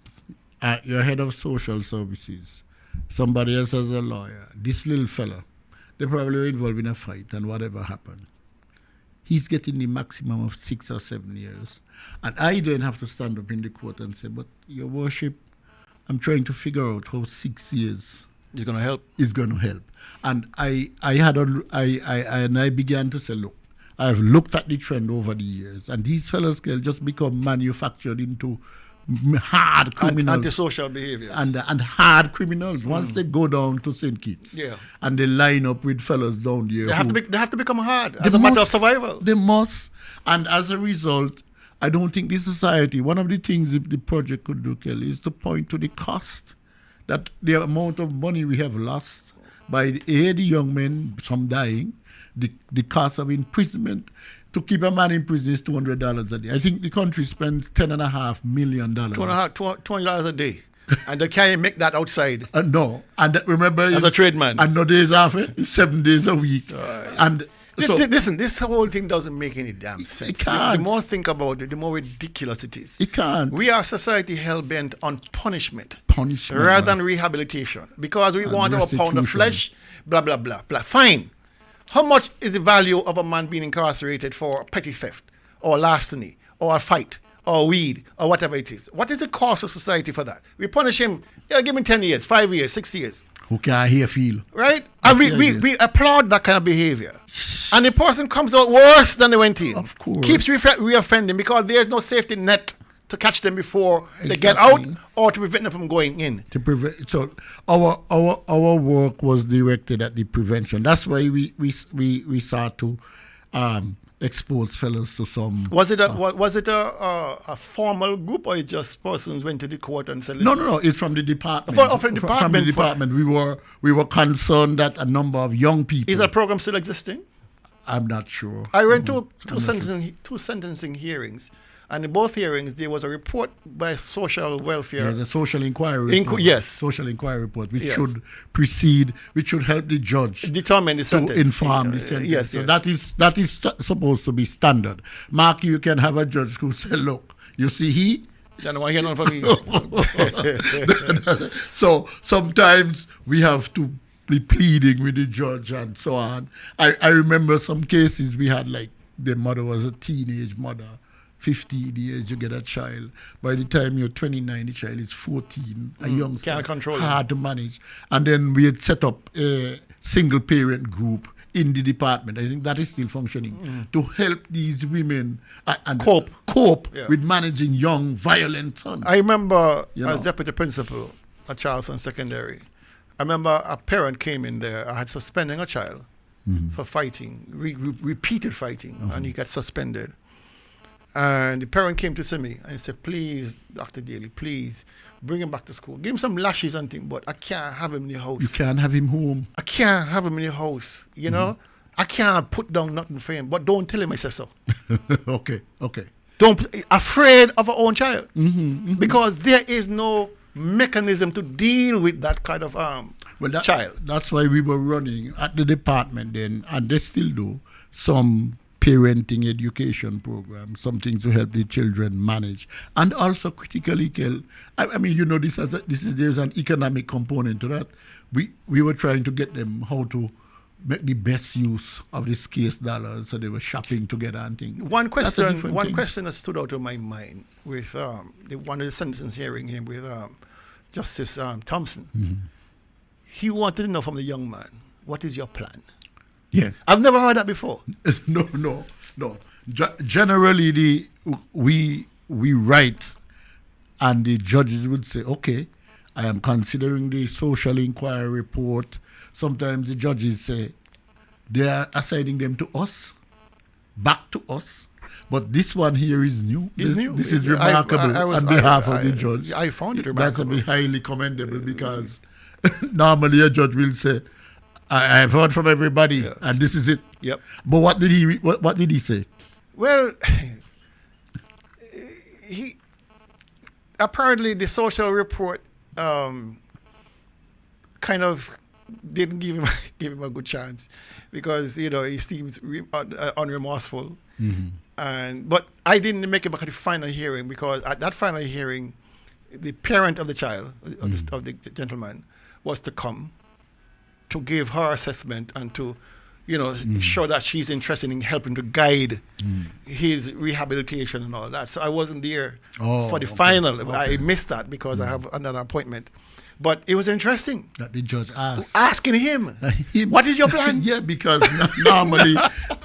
You're head of social services. Somebody else is a lawyer. This little fella, they probably were involved in a fight and whatever happened. He's getting the maximum of 6 or 7 years. And I then have to stand up in the court and say, but your worship, I'm trying to figure out how 6 years is going to help. And I began to say, look, I've looked at the trend over the years, and these fellows can just become manufactured into hard criminals. Antisocial behaviors. And hard criminals. Once they go down to St. Kitts and they line up with fellows down there. They have to become hard as a matter of survival. They must. And as a result, I don't think the society, one of the things the project could do, Kelly, is to point to the cost, that the amount of money we have lost by the young men, some dying, the cost of imprisonment. To keep a man in prison is $200 a day. I think the country spends $10.5 million. $200 a day. And they can't make that outside. No. And remember... As a tradesman. And no days off, it's 7 days a week. And... So, listen, this whole thing doesn't make any damn sense. It can't. The more I think about it, the more ridiculous it is. It can't. We are a society hell-bent on punishment rather than rehabilitation. Because we want our pound of flesh, blah, blah, blah, blah. Fine. How much is the value of a man being incarcerated for petty theft or larceny or a fight or weed or whatever it is? What is the cost of society for that? We punish him, give him 10 years, 5 years, 6 years. Who can't hear feel. Right? And we applaud that kind of behavior. And the person comes out worse than they went in. Of course. Keeps reoffending because there's no safety net to catch them before they get out or to prevent them from going in. So our work was directed at the prevention. That's why we start to expose fellows to some. Was it a formal group or it just persons went to the court and said? No. It's from the department. From the department. We were concerned that a number of young people. Is that program still existing? I'm not sure. I went to two sentencing hearings. And in both hearings, there was a report by social welfare. There's a social inquiry report. Yes. Social inquiry report, which should precede, which should help the judge determine the sentence. To inform the sentence. Yes, so that is supposed to be standard. Mark, you can have a judge who say, look, you see he? You don't want to hear none from me. So sometimes we have to be pleading with the judge and so on. I remember some cases we had, like the mother was a teenage mother. 15 years, you get a child. By the time you're 29, the child is 14, a young son, hard to manage. And then we had set up a single parent group in the department. I think that is still functioning to help these women and cope with managing young, violent sons. I remember as deputy principal at Charleston Secondary, I remember a parent came in there. I had suspending a child for fighting, repeated fighting, and he got suspended. And the parent came to see me and he said, please, Dr. Daly, please, bring him back to school. Give him some lashes and things, but I can't have him in the house. You can't have him home. I can't have him in the house, you know? I can't put down nothing for him, but don't tell him I said so. Okay. Afraid of our own child. Because there is no mechanism to deal with that kind of child. That's why we were running at the department then, and they still do, some parenting education program, something to help the children manage, and also critically kill. I mean, you know, there's an economic component to that. We were trying to get them how to make the best use of the scarce dollars, so they were shopping together and things. One question that stood out of my mind with one of the sentencing hearing him with Justice Thompson. He wanted to know from the young man, what is your plan? Yeah, I've never heard that before. No. Generally, we write, and the judges would say, "Okay, I am considering the social inquiry report." Sometimes the judges say they are assigning them to us, back to us. But this one here is new. This is remarkable on behalf of the judge. I found it remarkable. That's highly commendable because normally a judge will say, I've heard from everybody, and this is it. Yep. But what did he say? Well, he apparently the social report kind of didn't give him a good chance because he seems unremorseful. But I didn't make it back at the final hearing because at that final hearing, the parent of the child of the gentleman was to come to give her assessment and to show that she's interested in helping to guide his rehabilitation and all that. So I wasn't there for the final. I missed that because I have another appointment. But it was interesting. That the judge asked. Asking him, what is your plan? Yeah, because normally,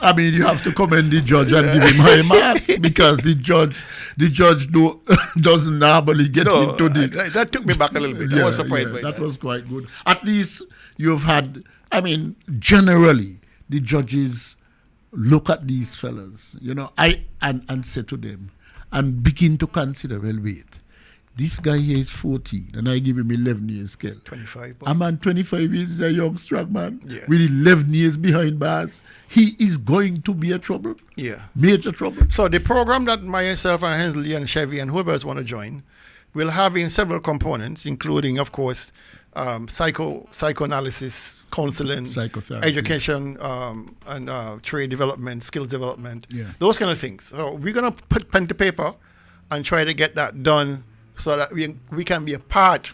I mean, you have to commend the judge and give him high marks because the judge doesn't normally get into this. That took me back a little bit. I was surprised by that. That was quite good. At least you've had, I mean, generally, the judges look at these fellas, and say to them, and begin to consider, well, wait. This guy here is 14, and I give him 11 years scale. 25. A man 25 years is a young, strong man. Yeah. With 11 years behind bars. He is going to be a trouble. Yeah. Major trouble. So the program that myself and Hensley and Chevy and whoever else want to join will have in several components, including, of course, psychoanalysis, counseling, psychotherapy, education, and trade development, skills development, Yeah. those kind of things. So we're going to put pen to paper and try to get that done so that we can be a part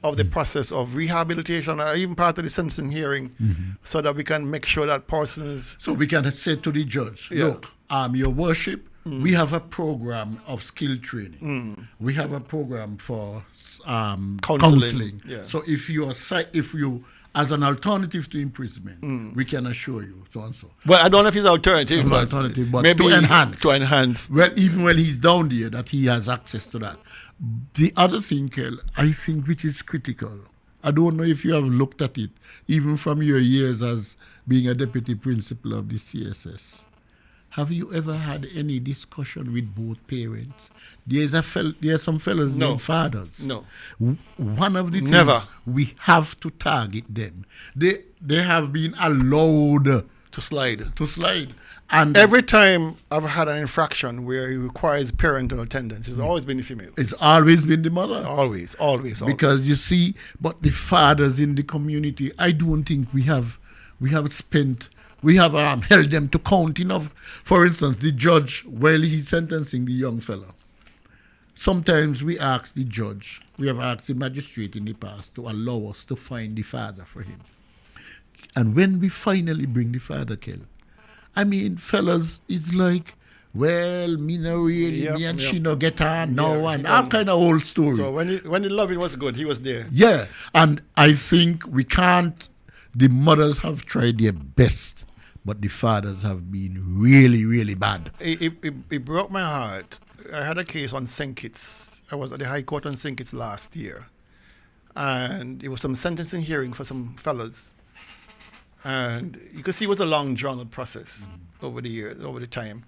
of the process of rehabilitation or even part of the sentencing hearing so that we can make sure that persons... So we can say to the judge, look, your worship, we have a program of skill training. We have a program for counseling. Yeah. So if you as an alternative to imprisonment, we can assure you so and so. Well, I don't know if it's alternative, but maybe to enhance. To enhance. Well, even when he's down there, that he has access to that. The other thing, Kel, I think which is critical, I don't know if you have looked at it, even from your years as being a deputy principal of the CSS. Have you ever had any discussion with both parents? There's some fellas named fathers. No. One of the things Never. we have to target them. They have been allowed to slide. And every time I've had an infraction where it requires parental attendance, it's always been the female. It's always been the mother. Always. Because you see, but the fathers in the community, I don't think we have held them to count enough. For instance, the judge, while he's sentencing the young fella, sometimes we ask the judge, we have asked the magistrate in the past to allow us to find the father for him. And when we finally bring the father, Kel, I mean, fellas, it's like, well, me no really, me and she no get on now, and all kind of old story. So when the loving was good, he was there. Yeah, and I think we can't, the mothers have tried their best, but the fathers have been really, really bad. It broke my heart. I had a case on St. Kitts. I was at the High Court on St. Kitts last year. And it was some sentencing hearing for some fellas. And you could see it was a long, drawn-out process over the years, over the time.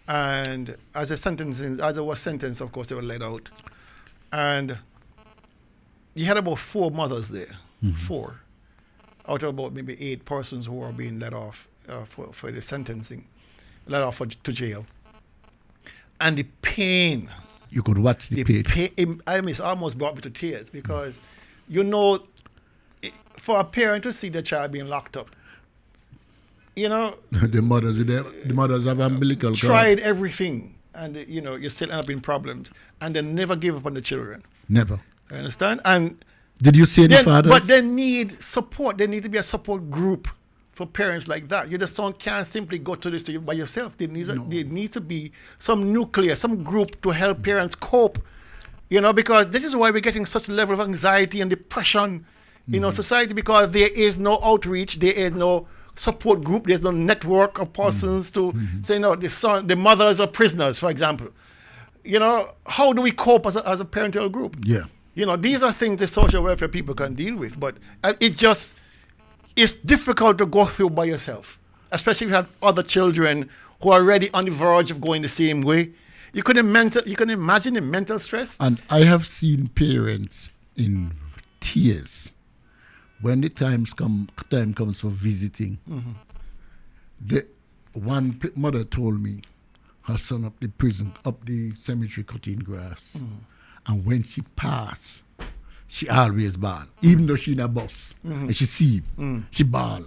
And as I was sentenced, of course, they were let out. And you had about 4 mothers there, 4, out of about maybe 8 persons who were being let off for the sentencing, let off to jail. And the pain. You could watch the pain. I mean, it almost brought me to tears because, for a parent to see their child being locked up, the mothers have umbilical cord. Tried everything, and you still end up in problems, and they never give up on the children. Never. You understand? And did you see any fathers? But they need support. There need to be a support group for parents like that. You just can't simply go to this by yourself. There need to be some nucleus, some group to help parents cope. Because this is why we're getting such a level of anxiety and depression in society, because there is no outreach, there is no support group, there's no network of persons to say, the mothers are prisoners, for example. How do we cope as a parental group? Yeah. These are things the social welfare people can deal with, but it's difficult to go through by yourself, especially if you have other children who are already on the verge of going the same way. You can imagine the mental stress. And I have seen parents in tears when the time comes for visiting. One mother told me her son up the cemetery cutting grass. And when she passed, she always bawl. Even though she in a bus and she see him, she bawl.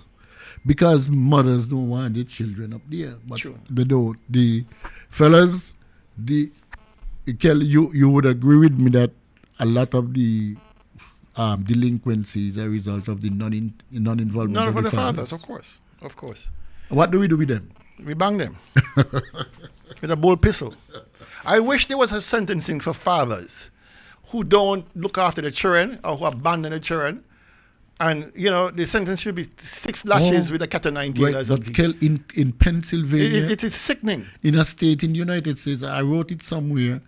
Because mothers don't want their children up there. But True. They don't. The fellas, Kelly, you would agree with me that a lot of the delinquency is a result of the non-involvement None of of the the fathers, of course. Of course. What do we do with them? We bang them with a bull pistol. I wish there was a sentencing for fathers who don't look after the children or who abandon the children. And, the sentence should be 6 lashes with a cat o' 9 tails or something. But in Pennsylvania, It is sickening. in a state in the United States, I wrote it somewhere,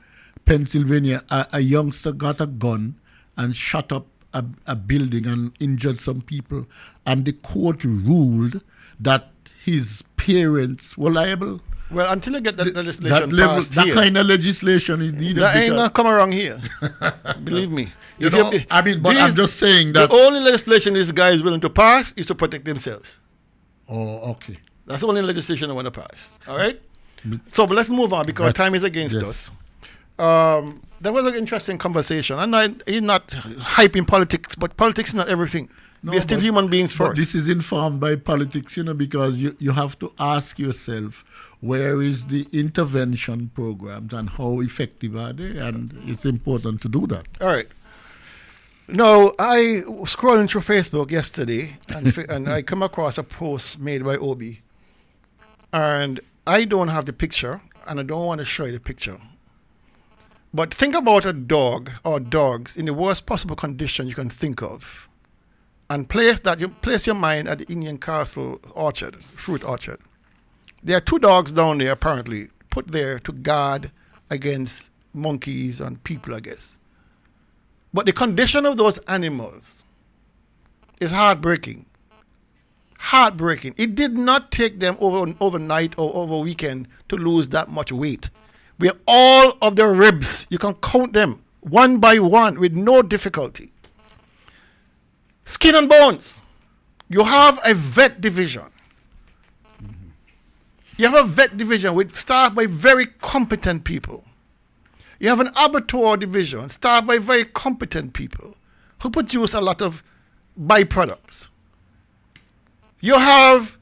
Pennsylvania, a youngster got a gun and shot up a building and injured some people. And the court ruled that his parents were liable. Well, until you get that legislation passed that here, kind of legislation is needed. that ain't gonna come around here. Believe me. I'm just saying that. The only legislation this guy is willing to pass is to protect themselves. Oh, okay. That's the only legislation I want to pass. All right? So, but let's move on because time is against us. That was an interesting conversation. And he's not hyping politics, but politics is not everything. We're still human beings first. But this is informed by politics, because you have to ask yourself, where is the intervention programs and how effective are they? And it's important to do that. All right. No, I was scrolling through Facebook yesterday and I come across a post made by Obi. And I don't have the picture and I don't want to show you the picture. But think about a dog or dogs in the worst possible condition you can think of. And place your mind at the Indian Castle orchard, fruit orchard. There are 2 dogs down there apparently put there to guard against monkeys and people, I guess. But the condition of those animals is heartbreaking. Heartbreaking. It did not take them overnight or over a weekend to lose that much weight. Where all of their ribs, you can count them one by one with no difficulty. Skin and bones. You have a vet division. You have a vet division with staffed by very competent people. You have an abattoir division staffed by very competent people who produce a lot of byproducts. You have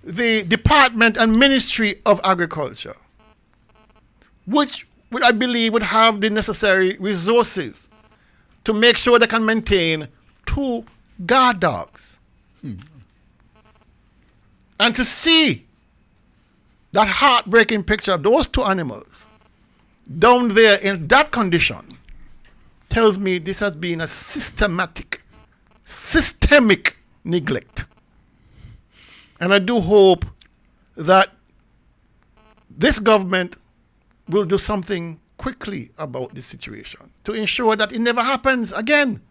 the Department and Ministry of Agriculture, which I believe would have the necessary resources to make sure they can maintain 2 guard dogs. And to see that heartbreaking picture of those 2 animals down there in that condition tells me this has been a systemic neglect. And I do hope that this government will do something quickly about this situation to ensure that it never happens again.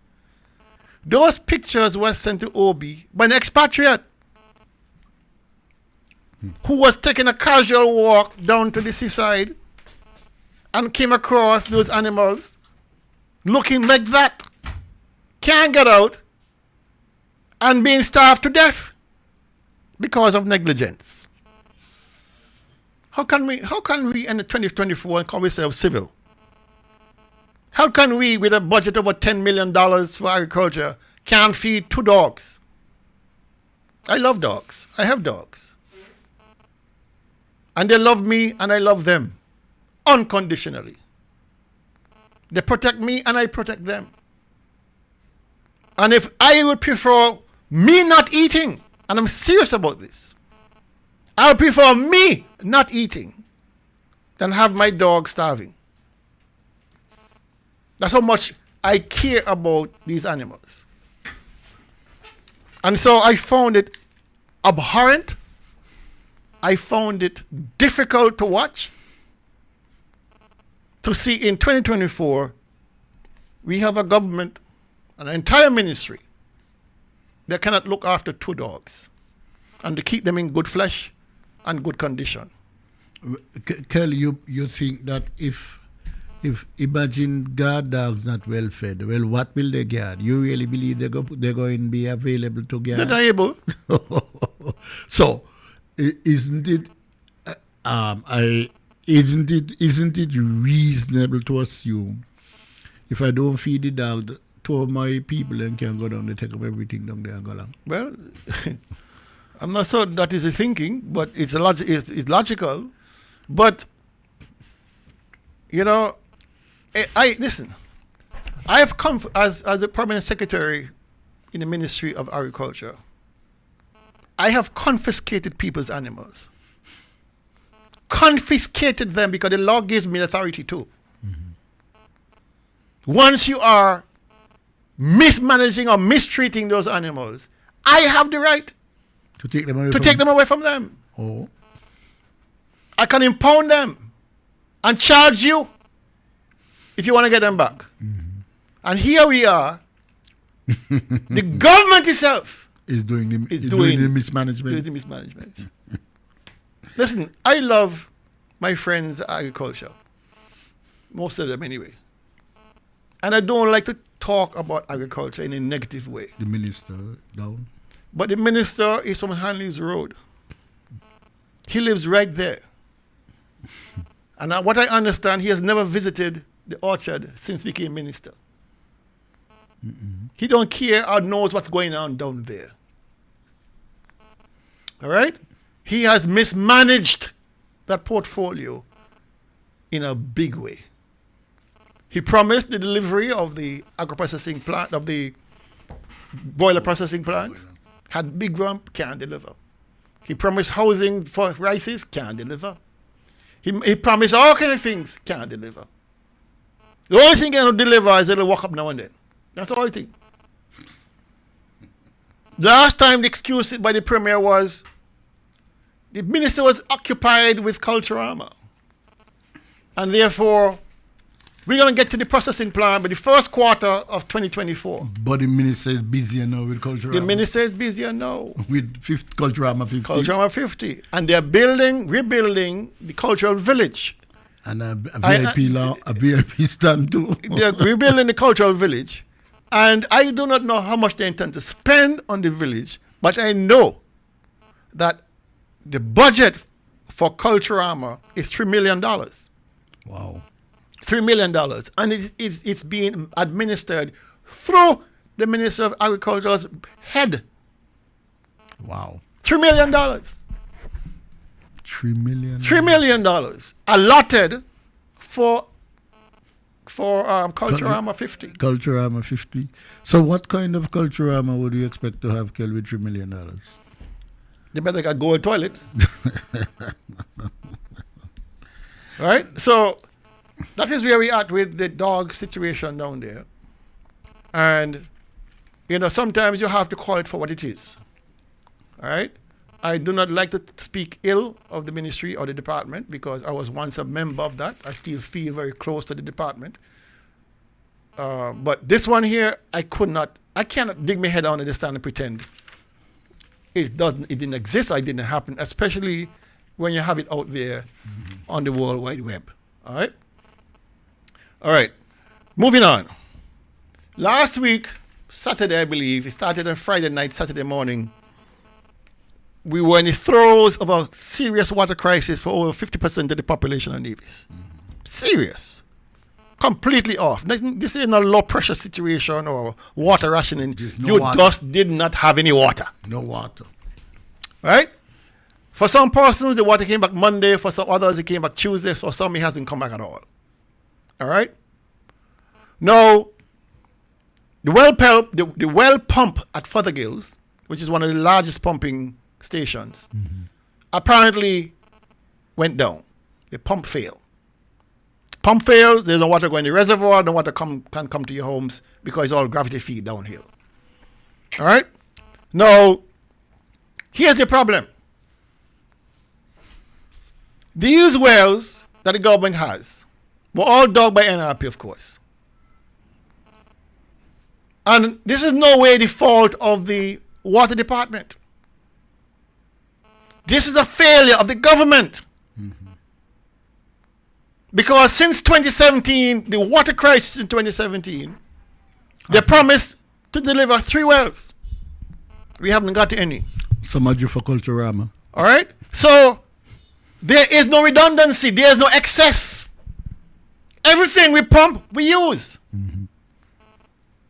Those pictures were sent to Obi by an expatriate who was taking a casual walk down to the seaside and came across those animals looking like that, can't get out, and being starved to death because of negligence. How can we in the 2024 call ourselves civil? How can we, with a budget of over $10 million for agriculture, can't feed 2 dogs? I love dogs. I have dogs. And they love me and I love them unconditionally. They protect me and I protect them. And if I would prefer me not eating, and I'm serious about this, I would prefer me not eating than have my dog starving. That's how much I care about these animals. And so I found it abhorrent. I found it difficult to watch. To see in 2024, we have a government, an entire ministry, that cannot look after 2 dogs and to keep them in good flesh and good condition. Kelly, you think that if imagine guard dogs not well fed, well, what will they guard? You really believe they're going to be available to guard? They're not able. So, isn't it reasonable to assume if I don't feed the dog, 2 of my people then can go down and take up everything down there and go along? Well, I'm not sure that is the thinking, but it's logical. But listen. I have come as a permanent secretary in the Ministry of Agriculture. I have confiscated people's animals. Confiscated them because the law gives me authority to. Once you are mismanaging or mistreating those animals, I have the right To take them away to take them away from them. Oh. I can impound them and charge you if you want to get them back. And here we are. The government itself Is doing the doing mismanagement. doing the mismanagement. Listen, I love my friends' agriculture. Most of them anyway. And I don't like to talk about agriculture in a negative way. The minister down. But the minister is from Hanley's Road. He lives right there. And what I understand, he has never visited the orchard since he became minister. He don't care or knows what's going on down there. All right? He has mismanaged that portfolio in a big way. He promised the delivery of the agro-processing plant, of the boiler processing plant, had big rump, can't deliver. He promised housing for rices, can't deliver. He promised all kind of things, can't deliver. The only thing he can deliver is a little walk up now and then. That's the only thing. Last time the excuse by the premier was the minister was occupied with Culturama. And therefore, we're going to get to the processing plant by the first quarter of 2024. But the minister is busier now with Culturama. The minister is busier now. With Culturama 50. Culturama 50. And they're rebuilding the cultural village. And a VIP stand too. They're rebuilding the cultural village. And I do not know how much they intend to spend on the village, but I know that the budget for Culturama is $3 million. Wow. $3 million. And it's being administered through the Minister of Agriculture's head. Wow. $3 million. $3 million. $3 million allotted for Culturama 50. Culturama 50. So what kind of Culturama would you expect to have, Kel, with $3 million? They better got gold toilet. Right? So that is where we at with the dog situation down there. And, sometimes you have to call it for what it is. All right? I do not like to speak ill of the ministry or the department because I was once a member of that. I still feel very close to the department. But this one here, I cannot dig my head down and stand and pretend it didn't exist, it didn't happen, especially when you have it out there on the World Wide Web. All right? All right. Moving on. Last week, Saturday, I believe, it started on Friday night, Saturday morning, we were in the throes of a serious water crisis for over 50% of the population of Nevis. Serious. Completely off. This isn't a low pressure situation or water rationing. Just did not have any water. No water. Right? For some persons, the water came back Monday. For some others, it came back Tuesday. For some, it hasn't come back at all. All right? Now, the well pump at Fothergills, which is one of the largest pumping stations, apparently went down. The pump failed. Pump fails, there's no water going in the reservoir, no water can come to your homes because it's all gravity feed downhill. All right? Now, here's the problem. These wells that the government has were all dug by NRP, of course. And this is no way the fault of the water department. This is a failure of the government. Because since 2017, the water crisis in 2017, they promised to deliver 3 wells. We haven't got any. So much for Culturama. All right? So there is no redundancy. There is no excess. Everything we pump, we use.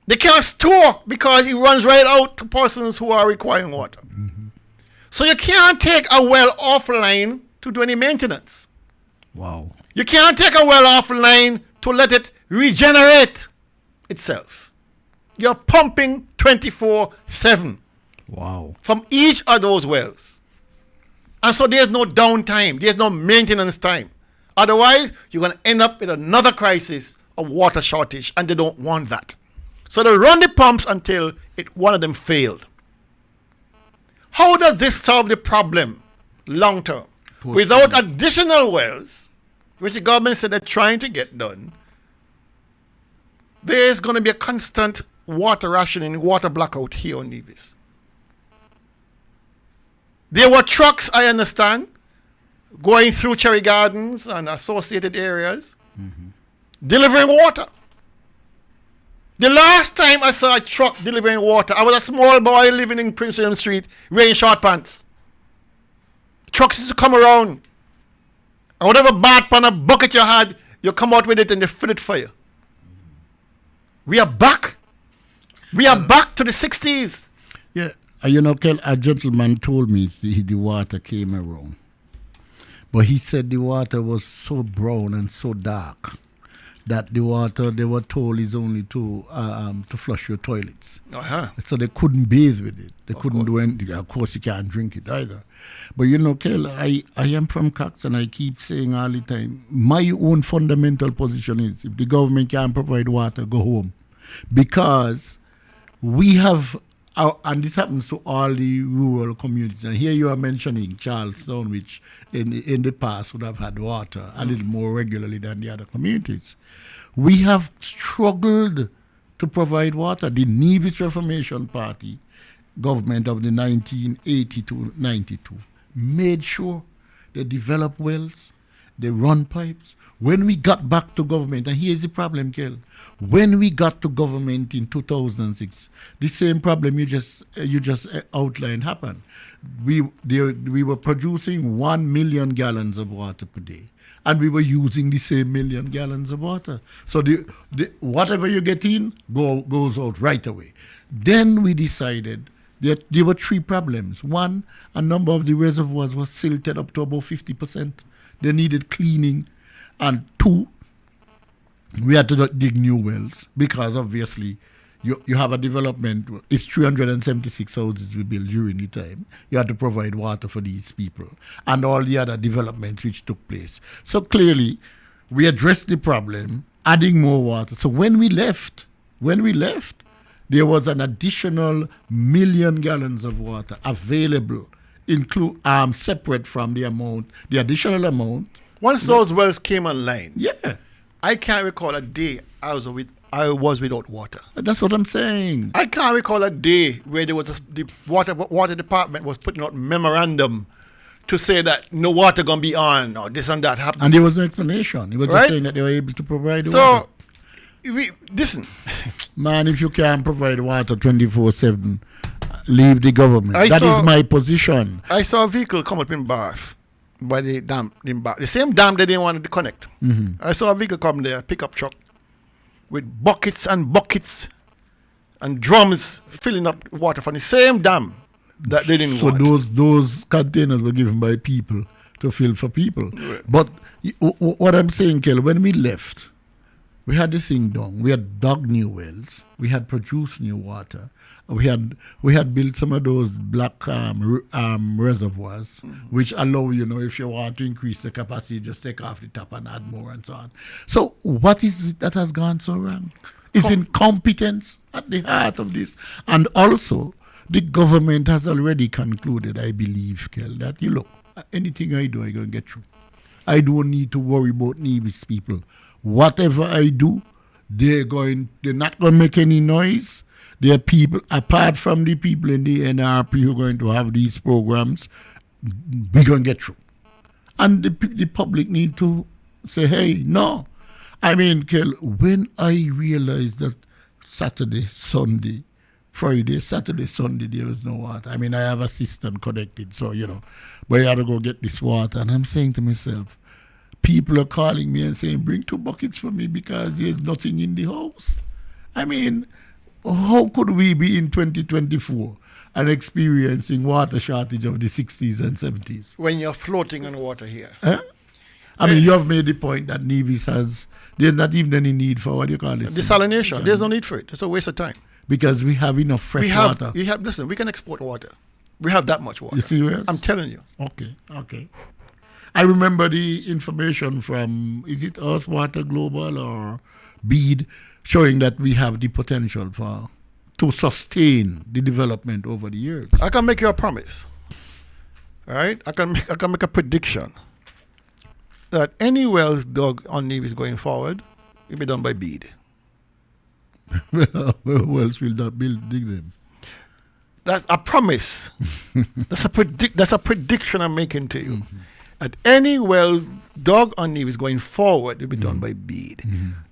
They can't store because it runs right out to persons who are requiring water. So you can't take a well offline to do any maintenance. Wow. You can't take a well offline to let it regenerate itself. You're pumping 24/7. Wow. from each of those wells. And so there's no downtime. There's no maintenance time. Otherwise, you're going to end up with another crisis of water shortage, and they don't want that. So they run the pumps until one of them failed. How does this solve the problem long term? Without additional wells, which the government said they're trying to get done, there is going to be a constant water rationing, water blackout here on Nevis. There were trucks, I understand, going through Cherry Gardens and associated areas, delivering water. The last time I saw a truck delivering water, I was a small boy living in Prince William Street wearing short pants. Trucks used to come around. And whatever bad pan or bucket you had, you come out with it and they fill it for you. We are back. We are back to the 60s. Yeah, you know, Kel, a gentleman told me the water came around. But he said the water was so brown and so dark that the water they were told is only to flush your toilets. Uh-huh. So they couldn't bathe with it. They couldn't do anything. Of course, you can't drink it either. But you know, Kel, I am from Cox, and I keep saying all the time, my own fundamental position is if the government can't provide water, go home. Because we have, and this happens to all the rural communities. And here you are mentioning Charlestown, which in the past would have had water a little more regularly than the other communities. We have struggled to provide water. The Nevis Reformation Party government of the 1980-92 made sure they developed wells, they run pipes. When we got back to government, and here's the problem, Kel. When we got to government in 2006, the same problem you just outlined happened. We were producing 1 million gallons of water per day, and we were using the same million gallons of water. So the whatever you get in goes out right away. Then we decided that there were three problems. One, a number of the reservoirs was silted up to about 50%. They needed cleaning. And two, we had to dig new wells because obviously you have a development. It's 376 houses we built during the time. You had to provide water for these people and all the other developments which took place. So clearly, we addressed the problem, adding more water. So when we left, there was an additional 1 million gallons of water available, separate from the additional amount. Once those wells came online, yeah, I can't recall a day I was without water. That's what I'm saying. I can't recall a day where there was the water department was putting out memorandum to say that no water gonna be on or this and that happened. And there was no explanation. It was just saying that they were able to provide water. Listen, man, if you can't provide water 24/7, leave the government. That is my position. I saw a vehicle come up in Bath by the dam in Bath. The same dam they didn't want to connect. I saw a vehicle come there, a pickup truck, with buckets and buckets and drums filling up water from the same dam that they didn't want. So those containers were given by people to fill for people. Right. But what I'm saying, Kel, when we left, we had this thing done. We had dug new wells. We had produced new water. We had built some of those black reservoirs, which allow, if you want to increase the capacity, just take off the top and add more and so on. So what is it that has gone so wrong? Is incompetence at the heart of this. And also, the government has already concluded, I believe, Kel, that, anything I do, I'm going to get through. I don't need to worry about Nevis people. Whatever I do, they're not going to make any noise. There are people, apart from the people in the NRP who are going to have these programs, we're going to get through. And the public need to say, hey, no. I mean, Kel, when I realized that Saturday, Sunday, there was no water. I mean, I have a system connected, so, but I had to go get this water. And I'm saying to myself, people are calling me and saying, bring 2 buckets for me because there's nothing in the house. I mean, how could we be in 2024 and experiencing water shortage of the 60s and 70s? When you're floating on water here. I mean, you have made the point that Nevis there's not even any need for what you call it. Desalination. There's no need for it. It's a waste of time. because we have enough fresh water. Listen, we can export water. We have that much water. You serious? I'm telling you. Okay. I remember the information from, is it Earth Water Global or BEAD, showing that we have the potential to sustain the development over the years. I can make you a promise. All right? I can make a prediction that any wells dug on Nevis going forward will be done by BEAD. Who else will not dig them? That's a promise. That's a prediction I'm making to you. At any wells dug on Nevis going forward will be done by BEAD.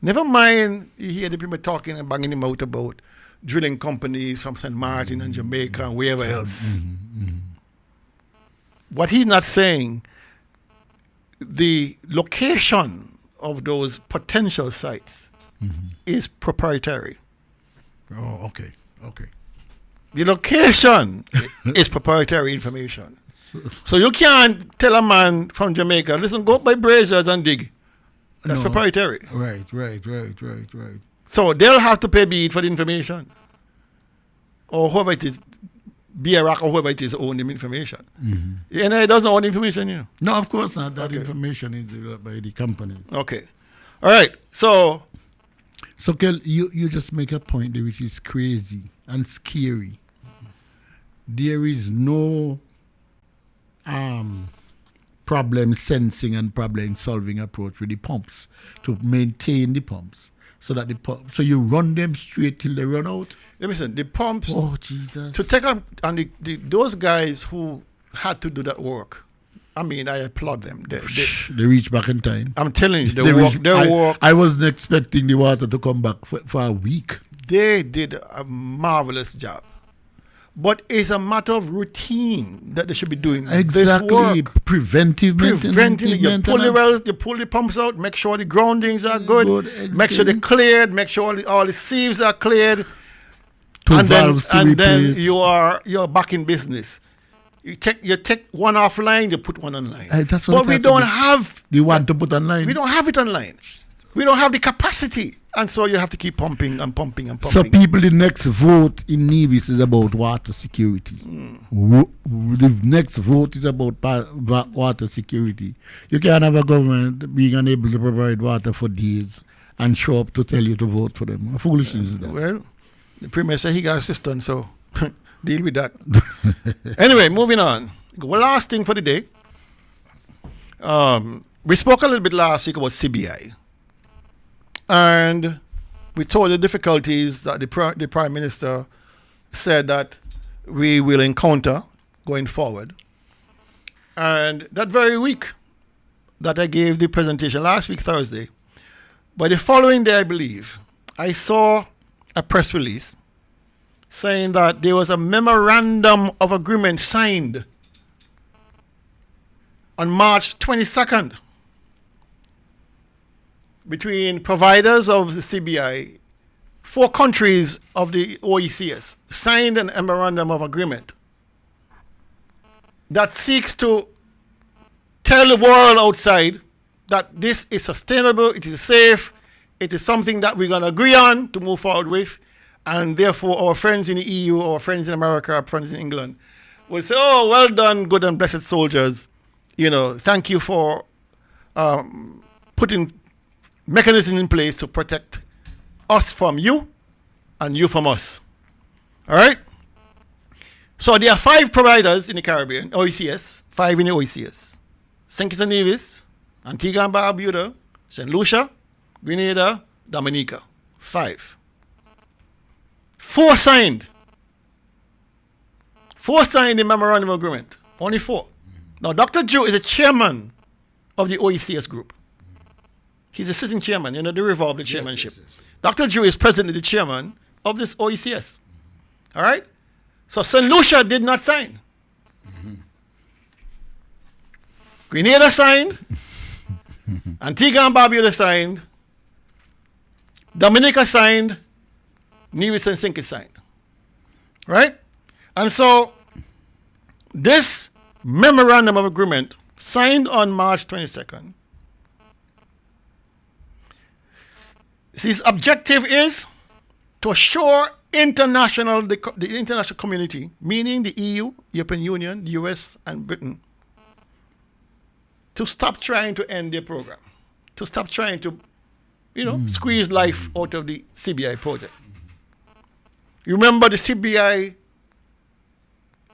Never mind, you hear the people talking and banging him out about drilling companies from St. Martin and Jamaica and wherever else. What he's not saying, the location of those potential sites is proprietary. Oh, okay. The location is proprietary information. So you can't tell a man from Jamaica, listen, go up by Braziers and dig. That's proprietary. Right. So they'll have to pay BEAD for the information. Or whoever it is, BRAC or whoever it is, own the information. And it doesn't own the information, you know. No, of course not. That information is developed by the companies. Okay. All right. So Kel, you just make a point there which is crazy and scary. There is no problem sensing and problem solving approach with the pumps to maintain the pumps so that so you run them straight till they run out. Listen, the pumps. Oh Jesus! To take up and those guys who had to do that work, I mean, I applaud them. They reach back in time. I'm telling you, they work. I wasn't expecting the water to come back for a week. They did a marvelous job. But it's a matter of routine that they should be doing this work. Preventive maintenance. You pull the wells, you pull the pumps out, make sure the groundings are good, make sure they're cleared, make sure all the sieves are cleared. And then you're back in business. You take one offline, you put one online. But we don't have the one to put online. We don't have it online. We don't have the capacity. And so you have to keep pumping and pumping and pumping. So people, the next vote in Nevis is about water security. The next vote is about water security. You can't have a government being unable to provide water for days and show up to tell you to vote for them. How foolish is that? Well, the Premier said he got a assistant, so deal with that. Anyway, moving on. Well, last thing for the day. We spoke a little bit last week about CBI. And we told the difficulties that the Prime Minister said that we will encounter going forward. And that very week that I gave the presentation, last week, Thursday, by the following day, I believe, I saw a press release saying that there was a memorandum of agreement signed on March 22nd. Between providers of the CBI, 4 countries of the OECS signed an memorandum of agreement that seeks to tell the world outside that this is sustainable, it is safe, it is something that we're going to agree on to move forward with, and therefore our friends in the EU, our friends in America, our friends in England will say, oh, well done, good and blessed soldiers. You know, thank you for putting mechanism in place to protect us from you and you from us. All right? So there are 5 providers in the Caribbean, OECS, 5 in the OECS. St. Kitts and Nevis, Antigua and Barbuda, St. Lucia, Grenada, Dominica. 5. 4 signed. 4 signed the memorandum of agreement. Only 4. Now, Dr. Drew is the chairman of the OECS group. He's a sitting chairman, you know, they revolve the chairmanship. Yes. Dr. Drew is presently the chairman of this OECS. All right? So St. Lucia did not sign. Grenada signed. Antigua and Barbuda signed. Dominica signed. Nevis and St. Kitts signed. Right? And so this memorandum of agreement signed on March 22nd. His objective is to assure the international community, meaning the EU, European Union, the US, and Britain, to stop trying to end their program, to stop trying to, squeeze life out of the CBI project. You remember the CBI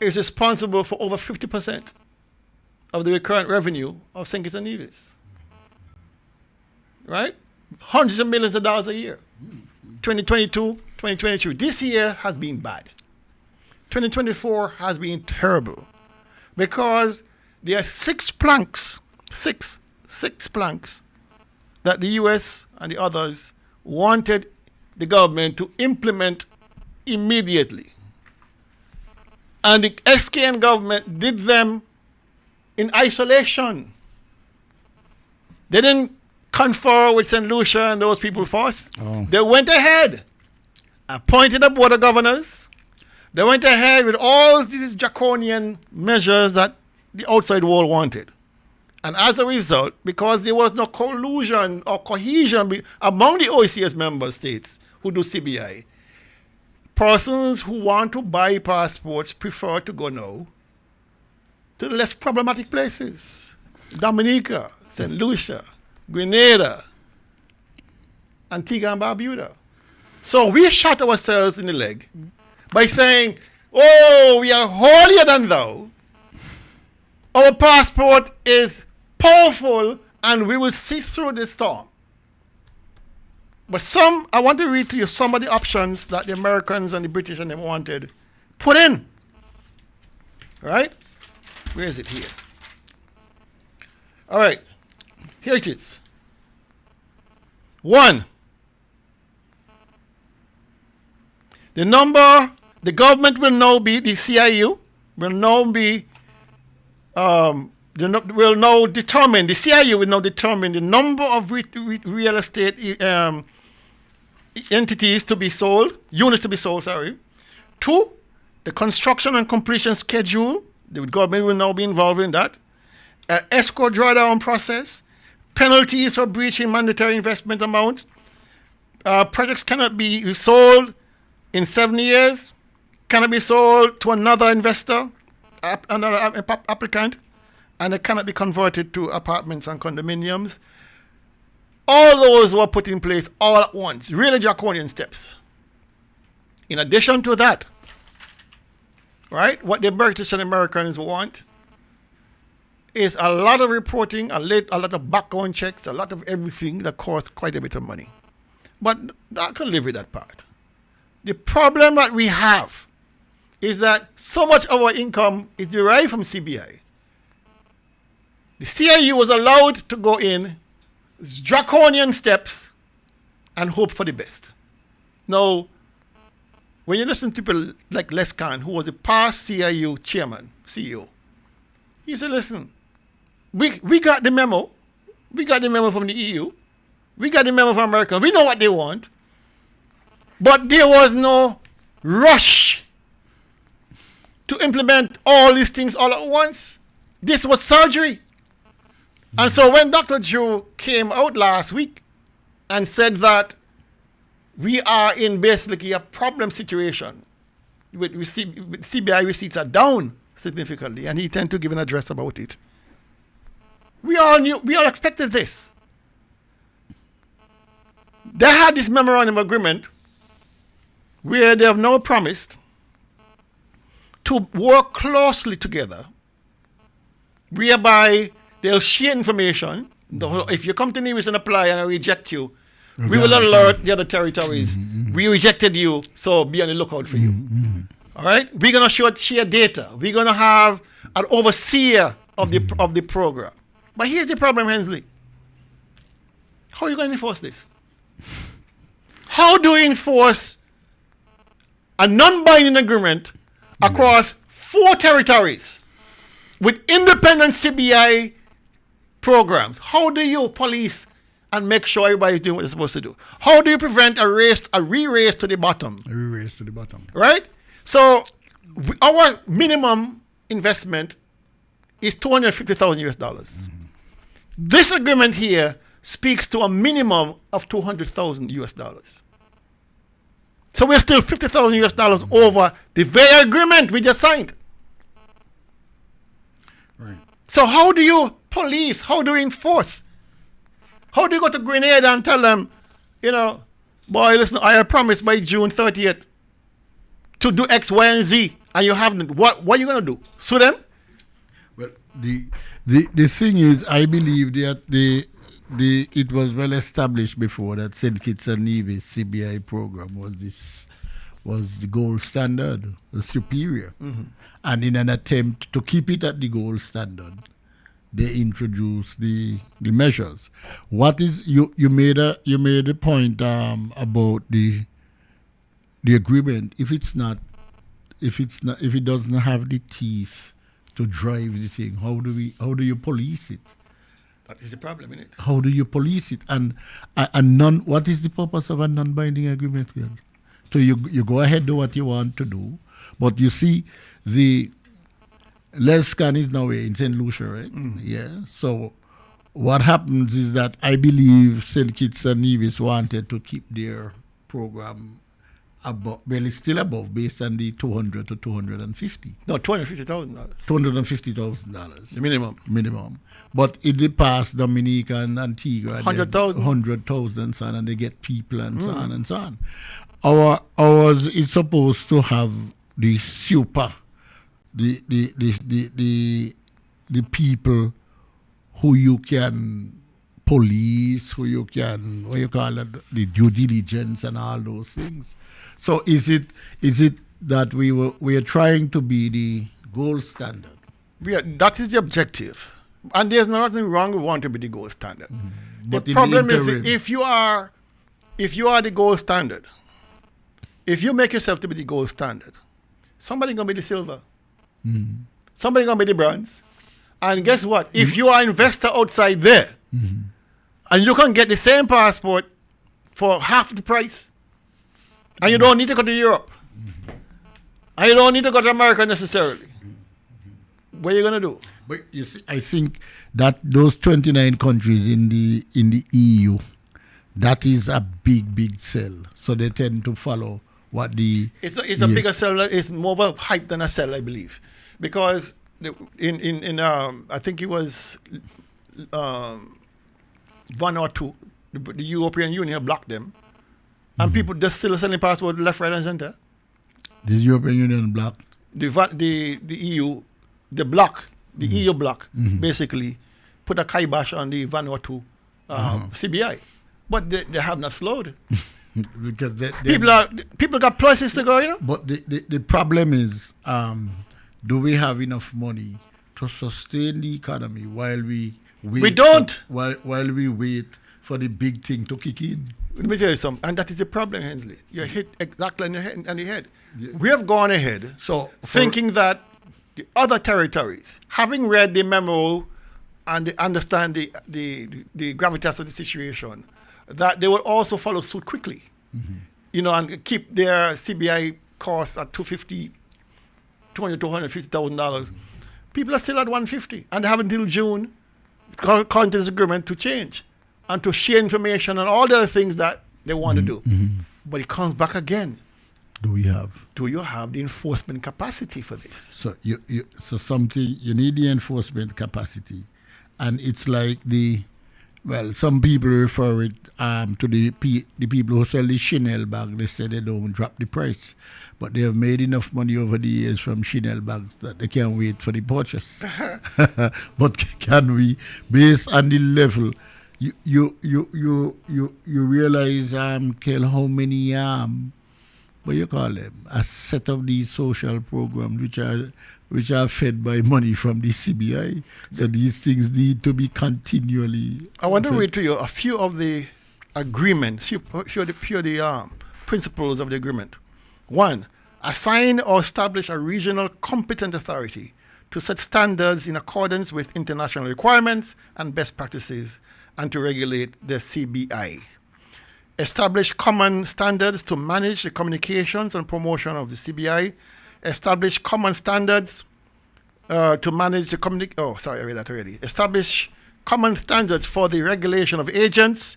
is responsible for over 50% of the recurrent revenue of St. Kitts and Nevis. Right? Hundreds of millions of dollars a year. 2022, 2023. This year has been bad. 2024 has been terrible because there are six planks that the US and the others wanted the government to implement immediately. And the SKN government did them in isolation. They didn't confer with St. Lucia and those people first. Oh. They went ahead, appointed a board of governors. They went ahead with all these draconian measures that the outside world wanted. And as a result, because there was no collusion or cohesion among the OECS member states who do CBI, persons who want to buy passports prefer to go now to the less problematic places. Dominica, St. Lucia, Grenada, Antigua and Barbuda. So we shot ourselves in the leg by saying, oh, we are holier than thou. Our passport is powerful and we will see through the storm. But I want to read to you some of the options that the Americans and the British and them wanted put in. Right? Where is it here? All right. Here it is. 1. The government will now be, the CIU will now be, will now determine, the CIU will now determine the number of real estate entities to be sold, units to be sold, 2, the construction and completion schedule, the government will now be involved in that. Escrow drawdown process, penalties for breaching mandatory investment amount. Projects cannot be sold in 7 years, cannot be sold to another investor, another applicant, and it cannot be converted to apartments and condominiums. All those were put in place all at once, really draconian steps. In addition to that, right, what the British and Americans want is a lot of reporting, a lot of background checks, a lot of everything that costs quite a bit of money. But I can live with that part. The problem that we have is that so much of our income is derived from CBI. The CIU was allowed to go in draconian steps and hope for the best. Now, when you listen to people like Les Khan, who was the past CIU chairman, CEO, he said, listen, we got the memo. We got the memo from the EU. We got the memo from America. We know what they want. But there was no rush to implement all these things all at once. This was surgery. And so when Dr. Drew came out last week and said that we are in basically a problem situation, with CBI receipts are down significantly, and he tended to give an address about it. We all expected this. They had this memorandum of agreement where they have now promised to work closely together, whereby they'll share information. If you come to Nevis and apply and I reject you, we will alert the other territories. We rejected you, so be on the lookout for you. All right? We're going to share data. We're going to have an overseer of the program. But here's the problem, Hensley. How are you going to enforce this? How do you enforce a non-binding agreement across 4 territories with independent CBI programs? How do you police and make sure everybody's doing what they're supposed to do? How do you prevent a re-race to the bottom? A re-race to the bottom. Right? So our minimum investment is $250,000 US. This agreement here speaks to a minimum of $200,000 US. So we're still $50,000 over the very agreement we just signed. Right. So how do you police? How do you enforce? How do you go to Grenada and tell them, boy, listen, I have promised by June 30th to do X, Y, and Z, and you haven't. What are you going to do? Sue them? Well, the thing is, I believe that it was well established before that St. Kitts and Nevis CBI program was the gold standard, the superior. Mm-hmm. And in an attempt to keep it at the gold standard, they introduced the measures. What is you made a point about the agreement. If it doesn't have the teeth to drive the thing, how do you police it? That is the problem, isn't it? How do you police it? And what is the purpose of a non-binding agreement here? So you go ahead, do what you want to do, but you see the Lescan is now in St. Lucia, right? Mm. Yeah. So what happens is that I believe St. Kitts and Nevis wanted to keep their program above, well, it's still above, based on the $200 to $250. No, $250,000. $250,000. The minimum. But in the past, Dominica and Antigua, 100,000. 100,000, son, and they get people and so on and so on. Ours is supposed to have the super, the people who you can police, who you can, what you call it, the due diligence and all those things. So is it that we are trying to be the gold standard? That is the objective. And there's nothing wrong with wanting to be the gold standard. Mm-hmm. But the problem is if you are the gold standard, if you make yourself to be the gold standard, somebody's going to be the silver. Mm-hmm. Somebody's going to be the bronze. And guess what? If you are an investor outside there, and you can get the same passport for half the price, and you don't need to go to Europe, and you don't need to go to America necessarily, what are you going to do? But you see, I think that those 29 countries in the EU, that is a big sell. So they tend to follow what the... It's a bigger sell. It's more of a hype than a sell, I believe. Because in I think it was one or two, the European Union blocked them. And people just still selling passports left, right, and center. This European Union blocked? The EU, the block, the EU block, basically put a kibosh on the Vanuatu CBI. But they have not slowed. Because people got places to go, But the problem is, do we have enough money to sustain the economy while we wait? We don't. While we wait for the big thing to kick in. Let me tell you something, and that is the problem, Hensley. You're hit exactly on the head. Yeah. We have gone ahead thinking that the other territories, having read the memo and they understand the gravitas of the situation, that they will also follow suit quickly, and keep their CBI costs at $250,000 to $150,000. People are still at $150,000, and they have until June, according to this agreement, to change and to share information and all the other things that they want to do. But it comes back again. Do you have the enforcement capacity for this? So you need the enforcement capacity, and it's like some people refer it to the people who sell the Chanel bag. They say they don't drop the price, but they have made enough money over the years from Chanel bags that they can't wait for the purchase. But can we, based on the level, you realize, Kel, how many what you call them, a set of these social programs which are fed by money from the CBI. So these things need to be continually. I want to read to you a few of the agreements, a few of the principles of the agreement. 1, assign or establish a regional competent authority to set standards in accordance with international requirements and best practices and to regulate the CBI. Establish common standards to manage the communications and promotion of the CBI. Establish common standards to manage the I read that already. Establish common standards for the regulation of agents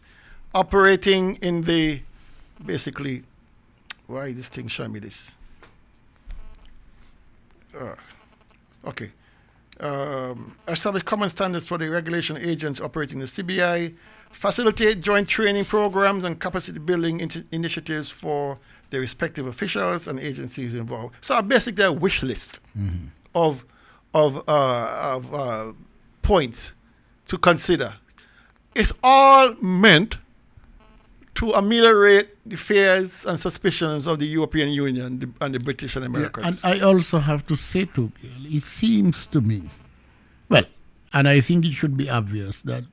operating in the Why is this thing showing me this? Okay. Establish common standards for the regulation agents operating the CBI. Facilitate joint training programs and capacity building initiatives for the respective officials and agencies involved. So basically a wish list of points to consider. It's all meant to ameliorate the fears and suspicions of the European Union and the British and Americans. And I also have to say to Gail, it seems to me, well, and I think it should be obvious that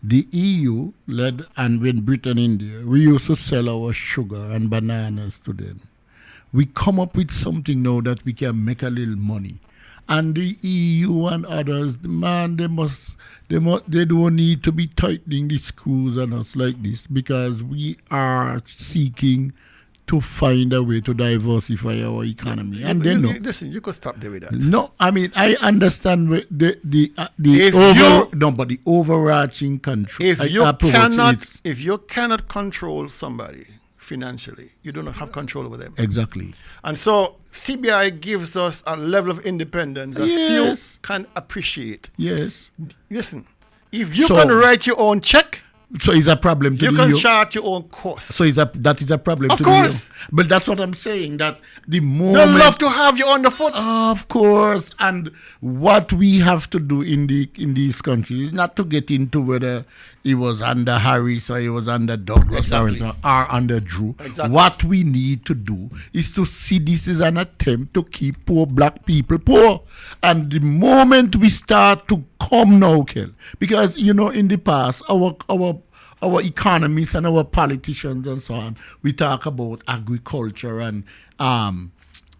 the EU led, and when Britain and India, we used to sell our sugar and bananas to them. We come up with something now that we can make a little money. And the EU and others, man, they don't need to be tightening the screws on us like this, because we are seeking to find a way to diversify our economy. And then listen, you could stop there with that. No, I mean, I understand the overarching country. If you cannot control somebody financially, you do not have control over them. Exactly. And so CBI gives us a level of independence that few can appreciate. Yes. Listen, if you can write your own check, so it's a problem to you the can EU. chart your own course. So that is a problem of to course. the EU. But that's what I'm saying, that the moment... They love to have you on the foot. Of course. And what we have to do in these countries is not to get into whether it was under Harris or it was under Douglas or under Drew. Exactly. What we need to do is to see this as an attempt to keep poor black people poor. And the moment we start to come now, Kel, because, in the past, our economists and our politicians and so on, we talk about agriculture and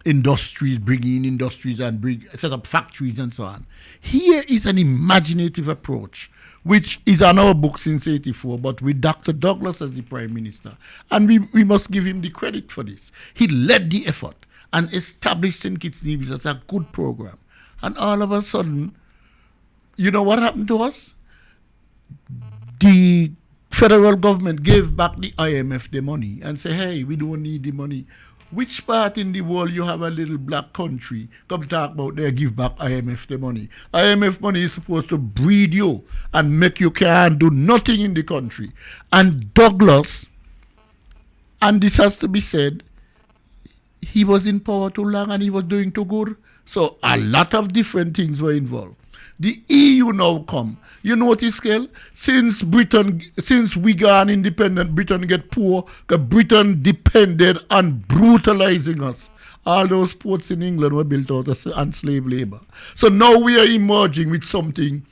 industries, bringing in industries and set up factories and so on. Here is an imaginative approach, which is on our book since 1984, but with Dr. Douglas as the Prime Minister. And we must give him the credit for this. He led the effort and established St. Kitts Nevis as a good program. And all of a sudden, you know what happened to us? The federal government gave back the IMF the money and say, hey, we don't need the money. Which part in the world you have a little black country come talk about they give back IMF the money? IMF money is supposed to breed you and make you can't do nothing in the country. And Douglas, and this has to be said, he was in power too long and he was doing too good. So a lot of different things were involved. The EU now come. You notice, Kel, since we gone independent, Britain get poor, because Britain depended on brutalizing us. All those ports in England were built out on slave labor. So now we are emerging with something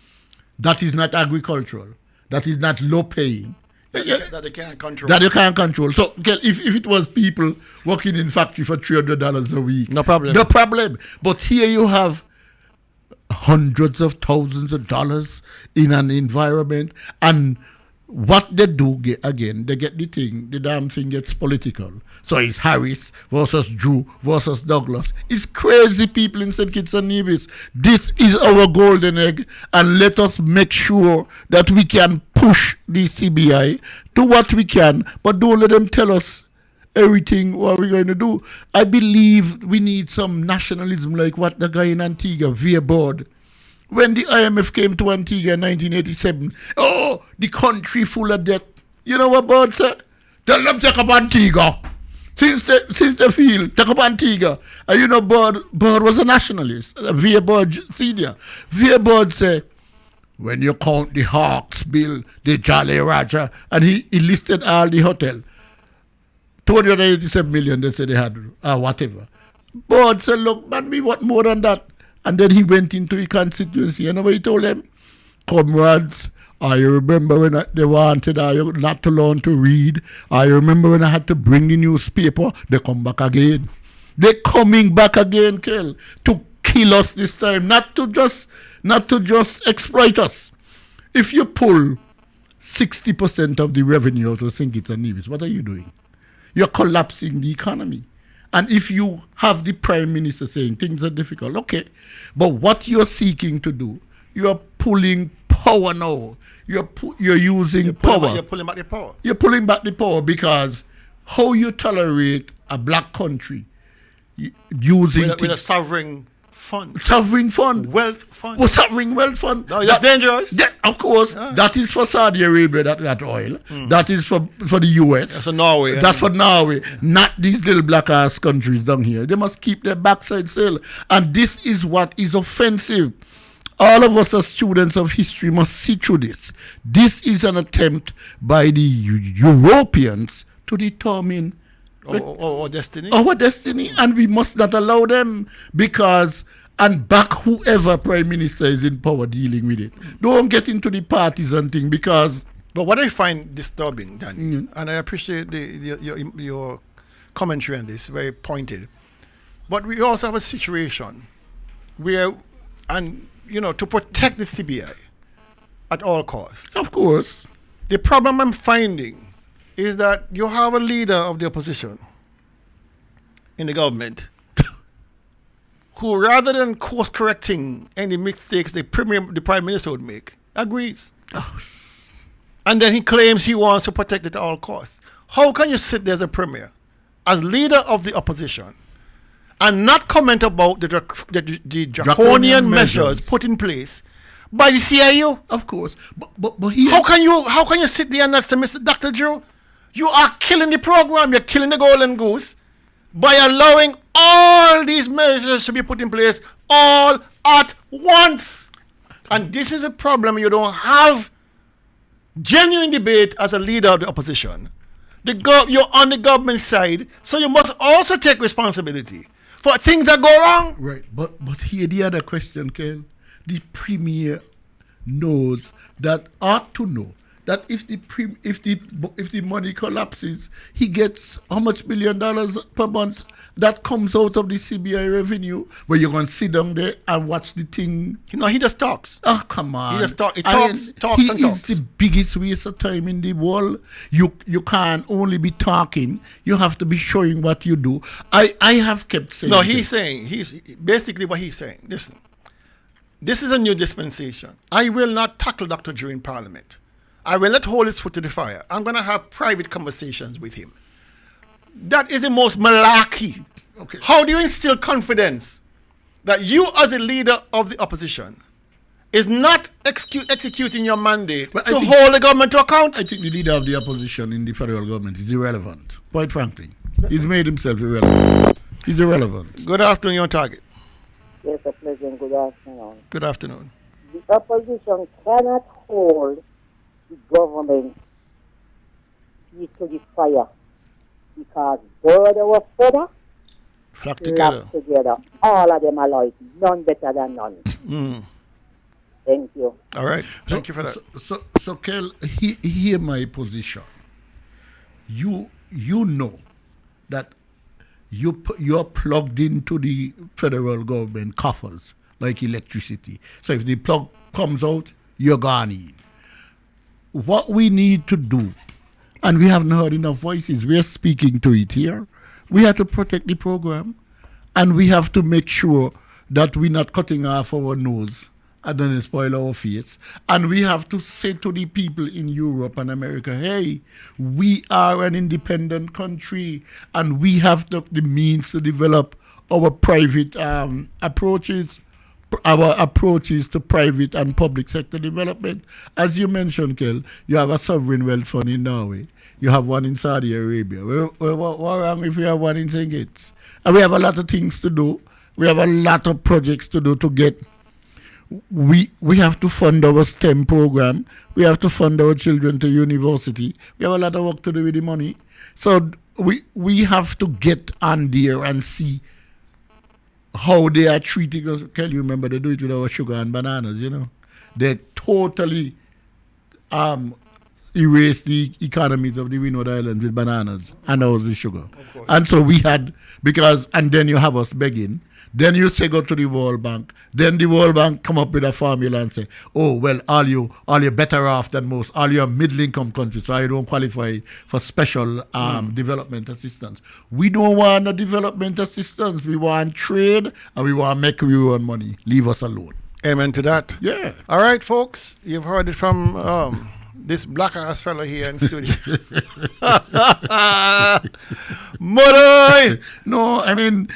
that is not agricultural, that is not low paying. That they can't control. That you can't control. So, if it was people working in factory for $300 a week, no problem. No problem. But here you have hundreds of thousands of dollars in an environment, and what they do again, they get the damn thing gets political. So it's Harris versus Drew versus Douglas. It's crazy people in St. Kitts and Nevis. This is our golden egg, and let us make sure that we can push the CBI to what we can, but don't let them tell us everything what we're going to do. I believe we need some nationalism like what the guy in Antigua, Via Board. When the IMF came to Antigua in 1987, the country full of debt. You know what Board said? Tell them take up Antigua. Since they feel, take up Antigua. And Board was a nationalist, Via Board senior. Via Board said, when you count the Hawks bill, the Jolly Roger, and he listed all the hotel. 287 million they said they had, whatever. Board said, look, man, we want more than that. And then he went into the constituency. You know what he told them? Comrades, I remember when they wanted not to learn to read. I remember when I had to bring the newspaper. They come back again. They're coming back again, Kel, to kill us this time. Not to just exploit us. If you pull 60% of the revenue out of St. Kitts and Nevis, what are you doing? You're collapsing the economy. And if you have the Prime Minister saying things are difficult, okay. But what you're seeking to do, you're pulling power now. You're using power. You're pulling back the power. You're pulling back the power because how you tolerate a black country using with a sovereign fund. Sovereign fund. Wealth fund. Well, sovereign wealth fund. No, that's dangerous. Yeah, of course. That is for Saudi Arabia, that oil. That is for the US. That's for Norway. That's for Norway. Not these little black ass countries down here. They must keep their backside still. And this is what is offensive. All of us as students of history must see through this. This is an attempt by the Europeans to determine our destiny. Our destiny, and we must not allow them and back whoever prime minister is in power dealing with it. Don't get into the partisan thing because. But what I find disturbing, Danny, and I appreciate your commentary on this, very pointed. But we also have a situation where, to protect the CBI at all costs. Of course. The problem I'm finding is that you have a leader of the opposition in the government who, rather than course correcting any mistakes the prime minister would make, agrees. And then he claims he wants to protect it at all costs. How can you sit there as a premier, as leader of the opposition, and not comment about the draconian measures put in place by the CIU? Of course. But how can you sit there and not say, Mr. Dr. Joe, you are killing the program, you're killing the golden goose by allowing all these measures to be put in place all at once. And this is a problem. You don't have genuine debate as a leader of the opposition. You're on the government side, so you must also take responsibility for things that go wrong. Right, but here the other question, Kel. The premier knows ought to know that if the money collapses, he gets how much $1 billion per month that comes out of the CBI revenue, where you're going to sit down there and watch the thing. He just talks. Oh, come on. He just talks. He is the biggest waste of time in the world. You can't only be talking. You have to be showing what you do. I have kept saying. No, he's basically what he's saying. Listen, this is a new dispensation. I will not tackle Dr. Drew in Parliament. I will not hold his foot to the fire. I'm going to have private conversations with him. That is the most malarkey. Okay. How do you instill confidence that you, as a leader of the opposition, is not executing your mandate to hold the government to account? I think the leader of the opposition in the federal government is irrelevant, quite frankly. He's made himself irrelevant. He's irrelevant. Good afternoon, your target. Yes, a pleasant good afternoon. Good afternoon. The opposition cannot hold the government feet to the fire because bird or feather flock together. All of them are loyalty. None better than none. Thank you. All right. Thank you for that. So Kel, hear my position. You know that you're plugged into the federal government coffers like electricity. So if the plug comes out, you're gone in. What we need to do, and we haven't heard enough voices, we are speaking to it here. We have to protect the program, and we have to make sure that we're not cutting off our nose and then spoil our face. And we have to say to the people in Europe and America, hey, we are an independent country, and we have the means to develop our private approaches to private and public sector development. As you mentioned, Kel, you have a sovereign wealth fund in Norway. You have one in Saudi Arabia. What wrong if you have one in St. Kitts? And we have a lot of things to do. We have a lot of projects to do to get. We have to fund our STEM program. We have to fund our children to university. We have a lot of work to do with the money. So we have to get on there and see how they are treating us. Can you remember they do it with our sugar and bananas, They totally erase the economies of the Windward Islands with bananas and ours with sugar. And so we had, and then you have us begging. Then you say go to the World Bank. Then the World Bank come up with a formula and say, oh, well, all you better off than most. All you are middle income countries, so I don't qualify for special development assistance. We don't want no development assistance. We want trade, and we want to make our own money. Leave us alone. Amen to that. Yeah. All right, folks. You've heard it from this black ass fellow here in studio. Mother! No, I mean,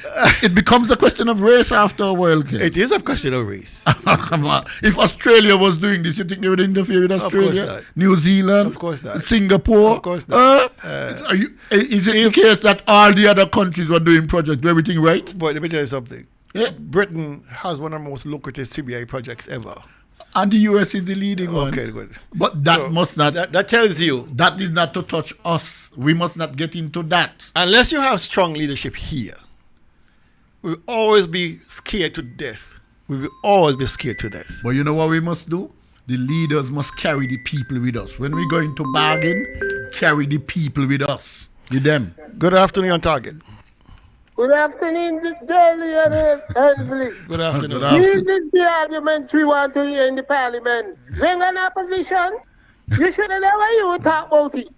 it becomes a question of race after a while. Ken. It is a question of race. Come on. If Australia was doing this, you think they would interfere with Australia? Of course not. New Zealand? Of course not. Singapore? Of course not. Is it the case that all the other countries were doing projects, do everything right? But let me tell you something. Yeah. Britain has one of the most lucrative CBI projects ever. And the US is the leading one. Okay, good. But that So, must not, That tells you, that is not to touch us. We must not get into that. unless you have strong leadership here, we'll always be scared to death. We will always be scared to death. But you know what we must do? The leaders must carry the people with us. When we go into bargain, carry the people with us. With them. Good afternoon, on target. Good afternoon, this Daily and Hensley. Good afternoon. Good afternoon. This is the arguments we want to hear in the parliament. Bring an opposition. You should have never you talk about it.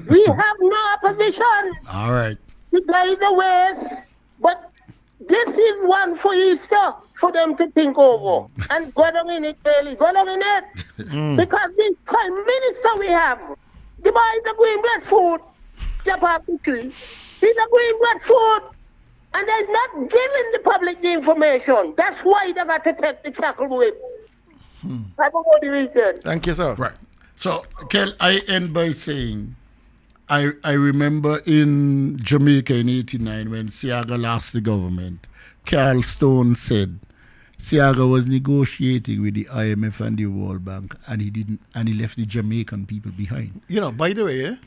We have no opposition. All right. The guys are ways. But this is one for Easter for them to think over. And go down in it, Daily. Go down in it. Because this Prime Minister we have, the boy is a green bread food. Jump off the tree. He's a green bread food. And they're not giving the public the information. That's why they got to take the tackle with. Have a good weekend. Thank you, sir. Right. So, Kel, I end by saying, I remember in Jamaica in 89 when Siaga lost the government, Carl Stone said Siaga was negotiating with the IMF and the World Bank, and he left the Jamaican people behind. You know, by the way,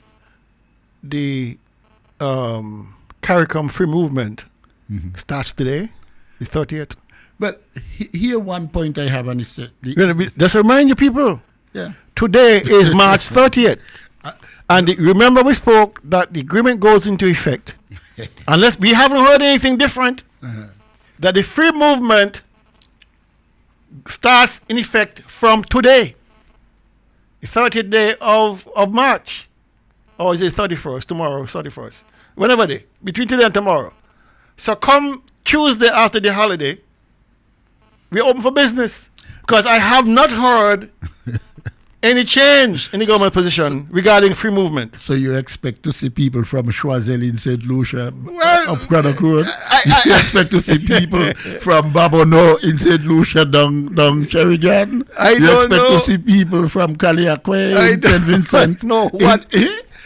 the CARICOM free movement starts today, the 30th. Well, here one point I have, and it's Just remind you people, yeah. today is March 30th. And remember we spoke that the agreement goes into effect, unless we haven't heard anything different, that the free movement starts in effect from today, the 30th day of March. Or is it 31st, tomorrow, 31st? Whenever day, between today and tomorrow. So come Tuesday after the holiday, we're open for business. Because I have not heard any change in the government position regarding free movement. So you expect to see people from Choiseul in St. Lucia Well, up Craddock Road? You expect to see people from Babono in St. Lucia down Sheridan? You don't expect know. to see people from Kaliakwe I in St. Vincent? No, what?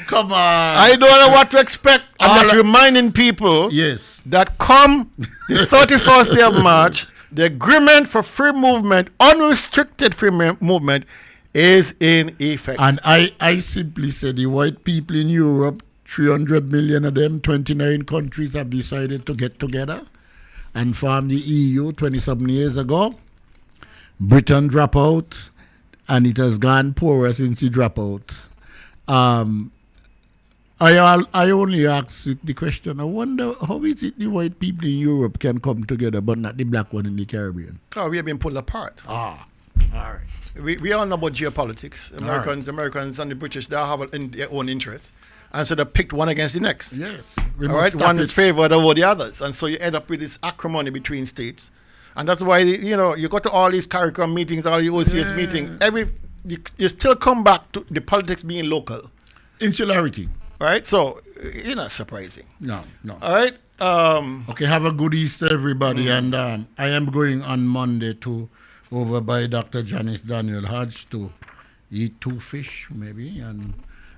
Come on. I don't know what to expect. I'm just reminding people Yes. that come the 31st day of March, the agreement for free movement, unrestricted free movement, is in effect. And I simply say the white people in Europe, 300 million of them, 29 countries have decided to get together and form the EU 27 years ago. Britain drop out, and it has gone poorer since it dropped out. I only ask the question, I wonder how is it the white people in Europe can come together but not the black one in the Caribbean? Because we have been pulled apart. All right. We all know about geopolitics. Americans and the British, they all have their own interests. And so they picked one against the next. Yes. We All must right, stop one it. is favored over the others. And so you end up with this acrimony between states. And that's why, you go to all these CARICOM meetings, all the OCS meetings, you still come back to the politics being local. Insularity. Right? So, you're not surprising. No. All right? Okay, have a good Easter, everybody. And I am going on Monday over by Dr. Janice Daniel Hodge to eat 2 fish, maybe, and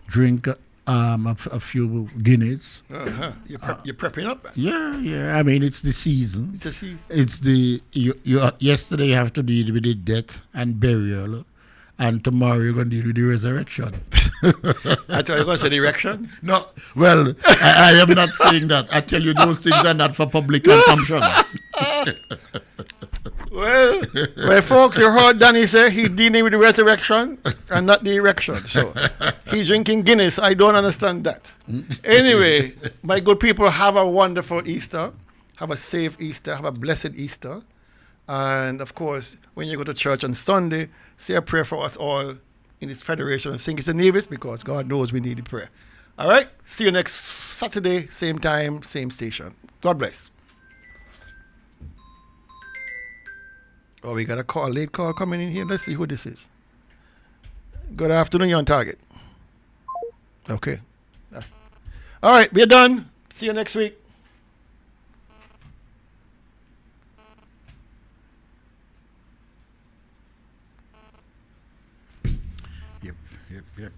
drink a few Guinness. You're prepping up. Yeah. I mean, it's the season. It's a season. It's yesterday you have to deal with the death and burial, and tomorrow you're going to deal with the resurrection. I thought you were going to say the erection. No, well, I am not saying that. I tell you, those things are not for public consumption. Well, folks, you heard Danny say he's dealing with the resurrection and not the erection. So he's drinking Guinness. I don't understand that. Anyway, my good people, have a wonderful Easter. Have a safe Easter. Have a blessed Easter. And, of course, when you go to church on Sunday, say a prayer for us all in this federation and sing it to Nevis, because God knows we need the prayer. All right? See you next Saturday, same time, same station. God bless. Oh, we got a late call coming in here. Let's see who this is. Good afternoon. You're on target. Okay. All right. We're done. See you next week. Yep.